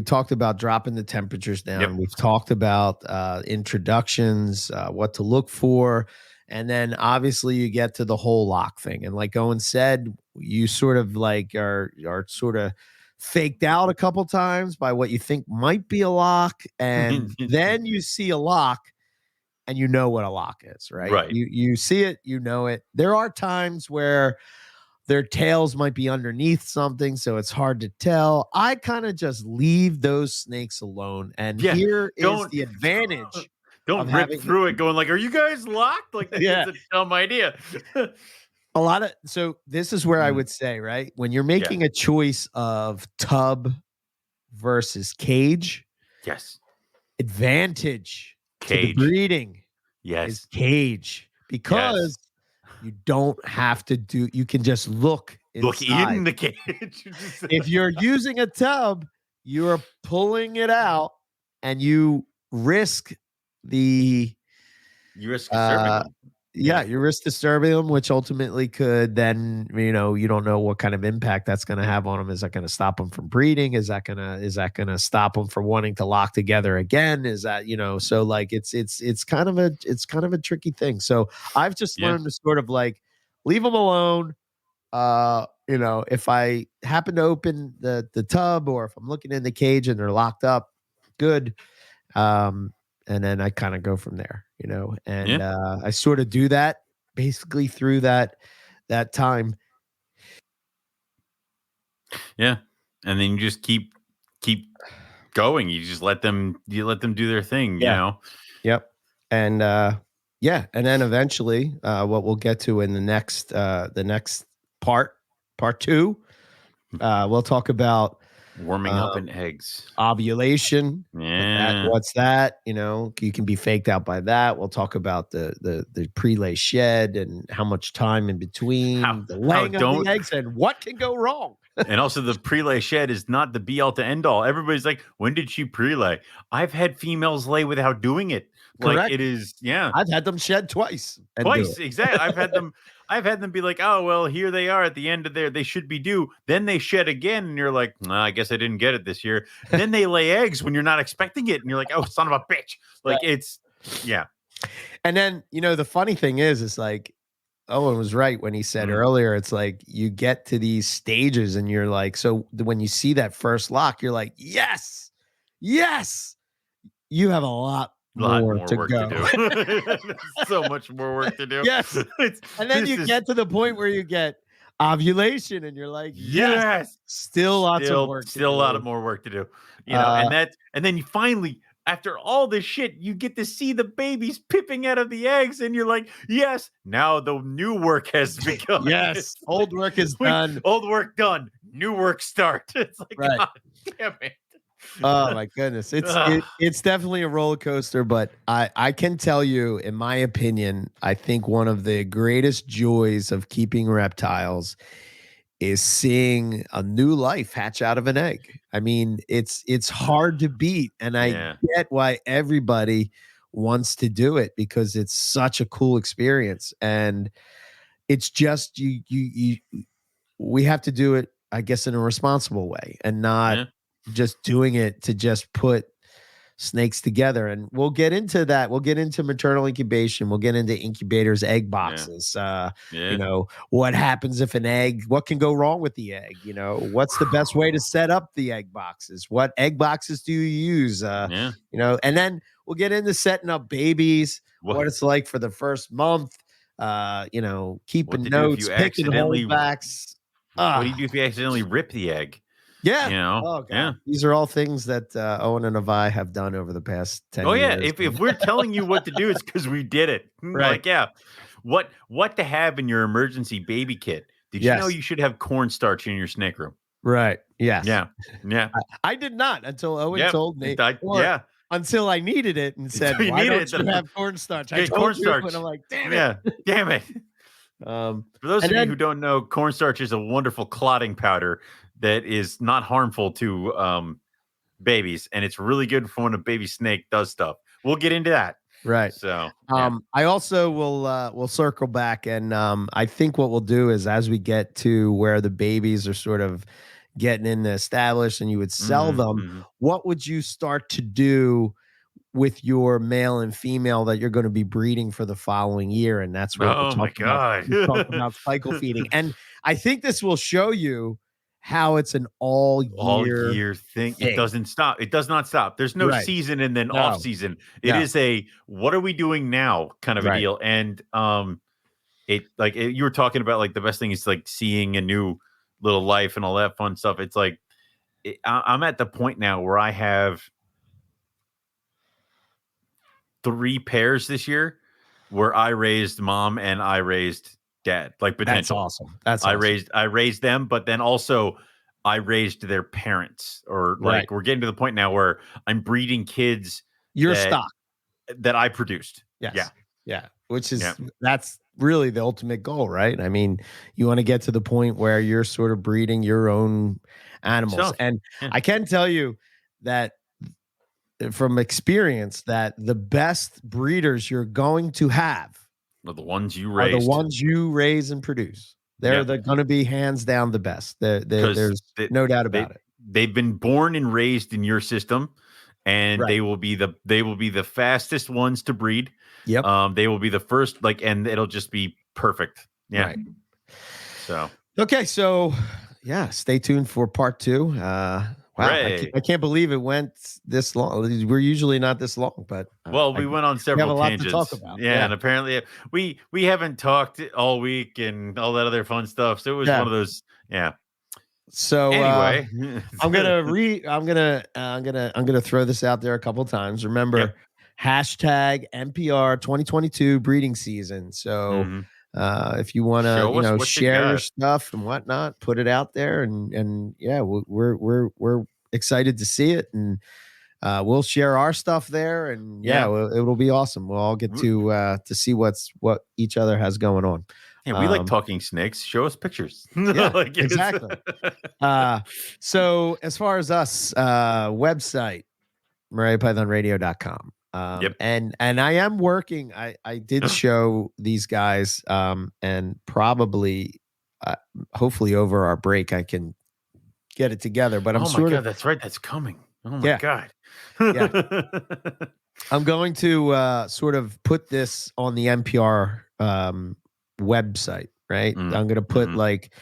Speaker 1: talked about dropping the temperatures down.
Speaker 2: Yep.
Speaker 1: We've talked about introductions, what to look for, and then obviously you get to the whole lock thing. And like Owen said, you sort of like are sort of faked out a couple times by what you think might be a lock, and then you see a lock and you know what a lock is, right?
Speaker 2: Right.
Speaker 1: You see it, you know it. There are times where their tails might be underneath something, so it's hard to tell. I kind of just leave those snakes alone. And here is the advantage.
Speaker 2: Don't rip through it going like, are you guys locked? Like, that's a dumb idea.
Speaker 1: So this is where I would say, right? When you're making a choice of tub versus cage, advantage to the breeding is cage, because you don't have to you can just look
Speaker 2: in the cage.
Speaker 1: If you're using a tub, you're pulling it out and you risk disturbing them. You risk disturbing them, which ultimately could then, you don't know what kind of impact that's going to have on them. Is that going to stop them from breeding? Is that going to stop them from wanting to lock together again? Is that, so like it's kind of a tricky thing. So I've just learned to sort of like leave them alone. If I happen to open the tub, or if I'm looking in the cage and they're locked up, good. And then I kind of go from there, and I sort of do that basically through that time.
Speaker 2: Yeah. And then you just keep going. You just let them do their thing, you know?
Speaker 1: Yep. And and then eventually what we'll get to in the next part 2, we'll talk about
Speaker 2: warming up in eggs,
Speaker 1: ovulation.
Speaker 2: Yeah.
Speaker 1: What's that? You can be faked out by that. We'll talk about the pre-lay shed and how much time in between the laying of the eggs and what can go wrong.
Speaker 2: And also the pre-lay shed is not the be all to end all. Everybody's like, when did she pre-lay? I've had females lay without doing it.
Speaker 1: Correct.
Speaker 2: Like it is,
Speaker 1: I've had them shed twice.
Speaker 2: Exactly. I've had them be like, oh, well, here they are at the end of they should be due. Then they shed again. And you're like, I guess I didn't get it this year. And then they lay eggs when you're not expecting it. And you're like, oh, son of a bitch. Like it's.
Speaker 1: And then, the funny thing is like, Owen was right when he said earlier, it's like you get to these stages and you're like, so when you see that first lock, you're like, yes, you have a lot more
Speaker 2: work
Speaker 1: to go.
Speaker 2: To do. So much more work to do.
Speaker 1: Yes. And then you get to the point where you get ovulation and you're like, yes, still lots of work.
Speaker 2: Still a lot of more work to do. And then you finally, after all this shit, you get to see the babies pipping out of the eggs, and you're like, yes, now the new work has begun.
Speaker 1: Yes, old work is done.
Speaker 2: Old work done. New work start. It's like,
Speaker 1: right.
Speaker 2: God damn it.
Speaker 1: Oh my goodness. It's definitely a roller coaster, but I can tell you, in my opinion, I think one of the greatest joys of keeping reptiles is seeing a new life hatch out of an egg. I mean, it's hard to beat, and I get why everybody wants to do it, because it's such a cool experience. And it's just we have to do it, I guess, in a responsible way, and not just doing it to just put snakes together. And we'll get into that. We'll get into maternal incubation. We'll get into incubators, egg boxes. You know, what happens if an egg, what can go wrong with the egg? You know, what's the best way to set up the egg boxes? What egg boxes do you use? You know, and then we'll get into setting up babies, what it's like for the first month, you know, keeping notes, picking holdbacks.
Speaker 2: What do you do if you accidentally rip the egg?
Speaker 1: Yeah.
Speaker 2: You know?
Speaker 1: Oh, God. These are all things that Owen and Avi have done over the past 10 years.
Speaker 2: Oh, yeah. If we're telling you what to do, it's because we did it.
Speaker 1: Right.
Speaker 2: Like, what to have in your emergency baby kit. Did you know you should have cornstarch in your snake room?
Speaker 1: Right. Yes.
Speaker 2: Yeah.
Speaker 1: I did not until Owen told me. Until I needed it and said, why don't you have cornstarch? I told cornstarch. You, and I'm like, damn it.
Speaker 2: Yeah. Damn it. For those of you who don't know, cornstarch is a wonderful clotting powder that is not harmful to babies, and it's really good for when a baby snake does stuff. We'll get into that.
Speaker 1: Right.
Speaker 2: So
Speaker 1: I also will circle back, and I think what we'll do is, as we get to where the babies are sort of getting in established and you would sell them, what would you start to do with your male and female that you're going to be breeding for the following year? And that's what we're talking about. We're talking about cycle feeding. And I think this will show you how it's an all year
Speaker 2: thing. It doesn't stop. It does not stop. There's no season and then off season. It is a, what are we doing now kind of a deal. And you were talking about, like, the best thing is like seeing a new little life and all that fun stuff. It's like, I'm at the point now where I have 3 pairs this year where I raised mom and I raised dad, like potential.
Speaker 1: That's awesome. That's awesome.
Speaker 2: I raised them, but then also I raised their parents, or like we're getting to the point now where I'm breeding kids.
Speaker 1: Your stock
Speaker 2: that I produced.
Speaker 1: Yes. Yeah. Which is, that's really the ultimate goal, right? I mean, you want to get to the point where you're sort of breeding your own animals. And I can tell you that from experience that the best breeders you're going to have
Speaker 2: are the ones you raise.
Speaker 1: Are the ones you raise and produce. They're going to be hands down the best. There's no doubt about it.
Speaker 2: They've been born and raised in your system, and they will be the fastest ones to breed.
Speaker 1: Yep.
Speaker 2: They will be the first, and it'll just be perfect. Yeah.
Speaker 1: Right.
Speaker 2: So
Speaker 1: okay, so stay tuned for part 2. Wow, I can't believe it went this long. We're usually not this long, but
Speaker 2: we went on several tangents.
Speaker 1: We have a lot to talk about.
Speaker 2: Yeah, and apparently we haven't talked all week and all that other fun stuff. So it was one of those. Yeah.
Speaker 1: So
Speaker 2: anyway,
Speaker 1: I'm gonna throw this out there a couple times. Remember, hashtag NPR 2022 breeding season. So. If you want to, share your stuff and whatnot, put it out there, and we're excited to see it, and we'll share our stuff there, and it'll be awesome. We'll all get to see what each other has going on.
Speaker 2: Yeah, we like talking snakes. Show us pictures.
Speaker 1: Exactly. So as far as us, website, MoreliaPythonRadio.com. And I am working. I did show these guys, and probably, hopefully over our break, I can get it together. But I'm
Speaker 2: that's right. That's coming. Oh my God.
Speaker 1: I'm going to sort of put this on the NPR website, right? I'm going to put like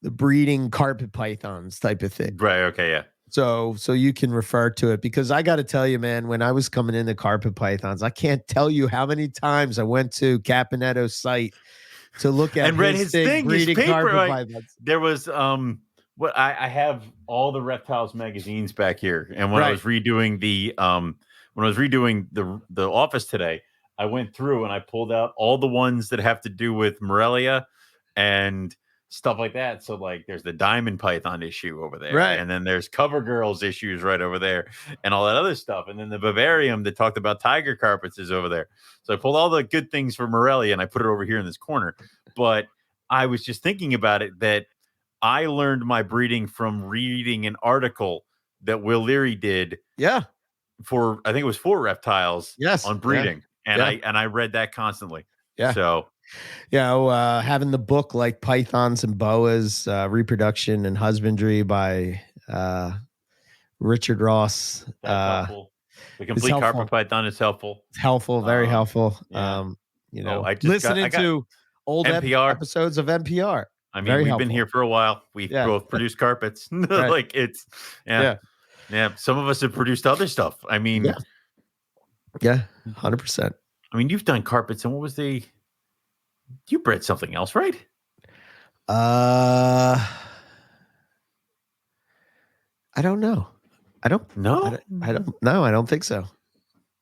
Speaker 1: the breeding carpet pythons type of thing.
Speaker 2: Right. Okay. Yeah.
Speaker 1: So you can refer to it, because I got to tell you, man, when I was coming into carpet pythons, I can't tell you how many times I went to Caponetto's site to look at
Speaker 2: and read his thing, his paper.
Speaker 1: Pythons.
Speaker 2: There was I have all the reptiles magazines back here, and when I was redoing the when I was redoing the office today, I went through and I pulled out all the ones that have to do with Morelia and stuff like that. So like there's the diamond python issue over there,
Speaker 1: Right.
Speaker 2: and then there's cover girls issues right over there, and all that other stuff. And then the vivarium that talked about tiger carpets is over there. So I pulled all the good things for Morelia and I put it over here in this corner. But I was just thinking about it that I learned my breeding from reading an article that Will Leary did.
Speaker 1: Yeah.
Speaker 2: For I think it was 4 reptiles.
Speaker 1: Yes.
Speaker 2: On breeding.
Speaker 1: Yeah.
Speaker 2: And I read that constantly.
Speaker 1: Yeah.
Speaker 2: So
Speaker 1: having the book like Pythons and Boas, Reproduction and Husbandry by Richard Ross.
Speaker 2: That's helpful. The Complete Carpet Python is helpful.
Speaker 1: It's helpful, very helpful.
Speaker 2: Yeah.
Speaker 1: I just listening to old NPR episodes of NPR.
Speaker 2: I mean, we've been here for a while. We've both produced carpets.
Speaker 1: Right.
Speaker 2: Like it's yeah. Some of us have produced other stuff. I mean,
Speaker 1: 100%.
Speaker 2: I mean, you've done carpets, and what was you bred something else, right?
Speaker 1: I don't know. I don't know. I don't think so.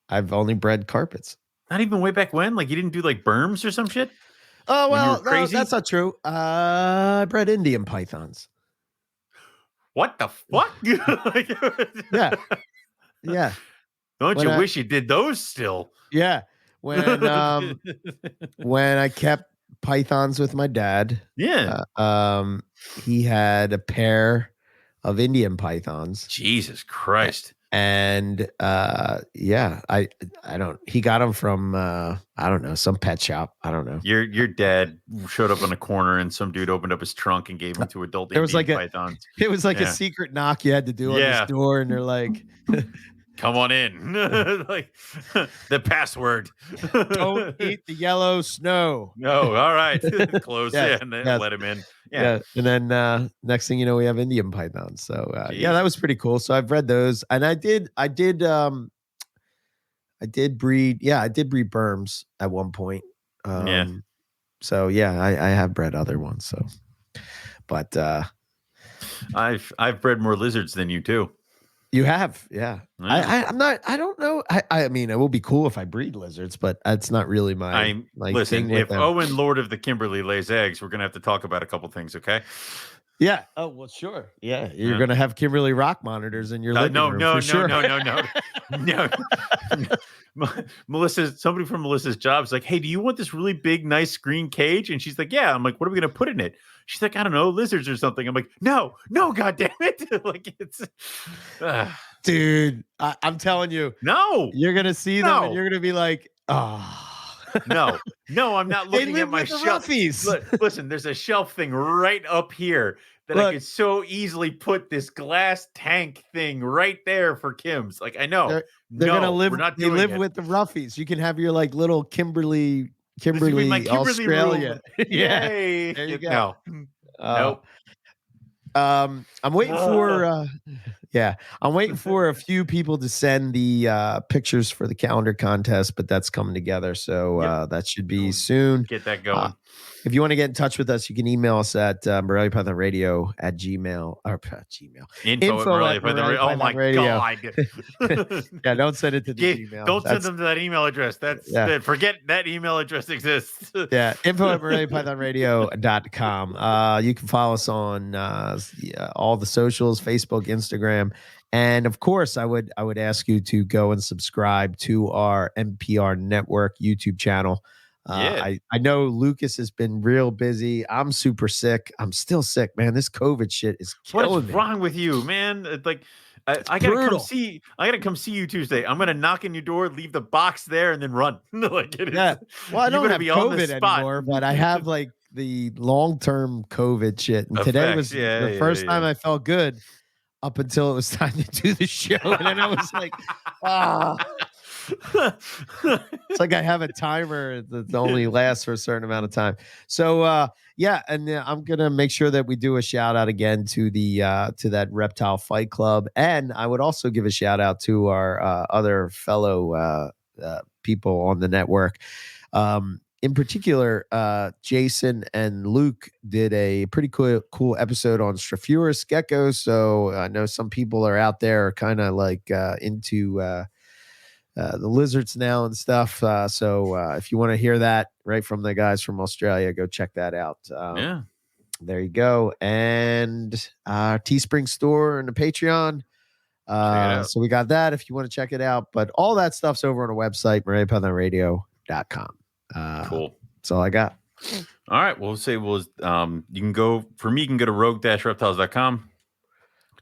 Speaker 1: I've only bred carpets.
Speaker 2: Not even way back when? Like you didn't do like berms or some shit?
Speaker 1: Oh, well, no, that's not true. I bred Indian pythons.
Speaker 2: What the fuck?
Speaker 1: Yeah.
Speaker 2: Don't you wish you did those still?
Speaker 1: Yeah. When I kept pythons with my dad, he had a pair of Indian pythons.
Speaker 2: Jesus Christ.
Speaker 1: And he got them from I don't know, some pet shop. I don't know.
Speaker 2: Your dad showed up on a corner and some dude opened up his trunk and gave him to adult Indian pythons.
Speaker 1: It was like a secret knock you had to do on this door, and they're like,
Speaker 2: come on in. Like the password.
Speaker 1: Don't eat the yellow snow.
Speaker 2: No, all right. Close in and let him in. Yeah.
Speaker 1: And then next thing you know, we have Indian pythons. So that was pretty cool. So I've read those, and I did breed. Yeah, I did breed berms at one point. So I have bred other ones. So, but
Speaker 2: I've bred more lizards than you too.
Speaker 1: You have, yeah. I'm not. I don't know. I mean, it will be cool if I breed lizards, but that's not really my.
Speaker 2: Listen, if Owen, Lord of the Kimberly, lays eggs, we're gonna have to talk about a couple things, okay?
Speaker 1: Yeah. Oh well, sure. Yeah, you're gonna have Kimberly rock monitors in your living room.
Speaker 2: No. Somebody from Melissa's job is like, hey, do you want this really big, nice green cage? And she's like, yeah. I'm like, what are we gonna put in it? She's like, I don't know, lizards or something. I'm like, no, God damn it. Like it's
Speaker 1: dude, I'm telling you,
Speaker 2: no,
Speaker 1: you're gonna see them and you're gonna be like, oh.
Speaker 2: No, I'm not looking at my shelf. Listen, there's a shelf thing right up here that I could so easily put this glass tank thing right there for Kim's. Like, I know
Speaker 1: they're gonna live. They live with the roughies. You can have your like little Kimberly, Australia.
Speaker 2: Yay!
Speaker 1: There you go.
Speaker 2: No.
Speaker 1: Nope. I'm waiting for I'm waiting for a few people to send the pictures for the calendar contest, but that's coming together. So that should be soon.
Speaker 2: Get that going.
Speaker 1: If you want to get in touch with us, you can email us at Morelia Python Radio at Gmail or Gmail.
Speaker 2: Info at Morelia Python Radio. Oh my God.
Speaker 1: Yeah, don't send it to the Gmail.
Speaker 2: Don't send them to that email address. Forget that email address exists.
Speaker 1: Info at MoreliaPythonRadio.com. You can follow us on all the socials, Facebook, Instagram. And of course, I would ask you to go and subscribe to our NPR Network YouTube channel. I know Lucas has been real busy. I'm super sick. I'm still sick, man. This COVID shit is killing me.
Speaker 2: What's wrong with you, man? It's like I gotta come see. I gotta come see you Tuesday. I'm gonna knock on your door, leave the box there, and then run. Like it is.
Speaker 1: Yeah. Well, I don't have COVID anymore, but I have like the long-term COVID shit. And today was the first time I felt good up until it was time to do the show, and then I was like, it's like I have a timer that only lasts for a certain amount of time. So and I'm gonna make sure that we do a shout out again to that Reptile Fight Club, and I would also give a shout out to our other fellow people on the network. In particular, Jason and Luke did a pretty cool episode on Strophuris geckos. So I know some people are out there kind of like into the lizards now and stuff. So if you want to hear that right from the guys from Australia, go check that out.
Speaker 2: Yeah.
Speaker 1: There you go. And Teespring store and the Patreon. So we got that if you want to check it out. But all that stuff's over on our website, MoreliaPythonRadio.com.
Speaker 2: Cool.
Speaker 1: That's all I got.
Speaker 2: All right. Well, you can go, for me, you can go to rogue-reptiles.com.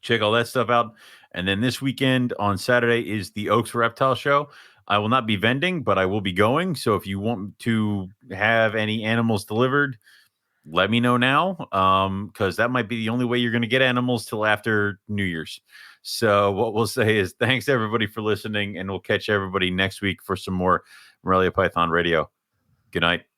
Speaker 2: Check all that stuff out. And then this weekend on Saturday is the Oaks Reptile Show. I will not be vending, but I will be going. So if you want to have any animals delivered, let me know now, because that might be the only way you're going to get animals till after New Year's. So what we'll say is thanks everybody for listening, and we'll catch everybody next week for some more Morelia Python Radio. Good night.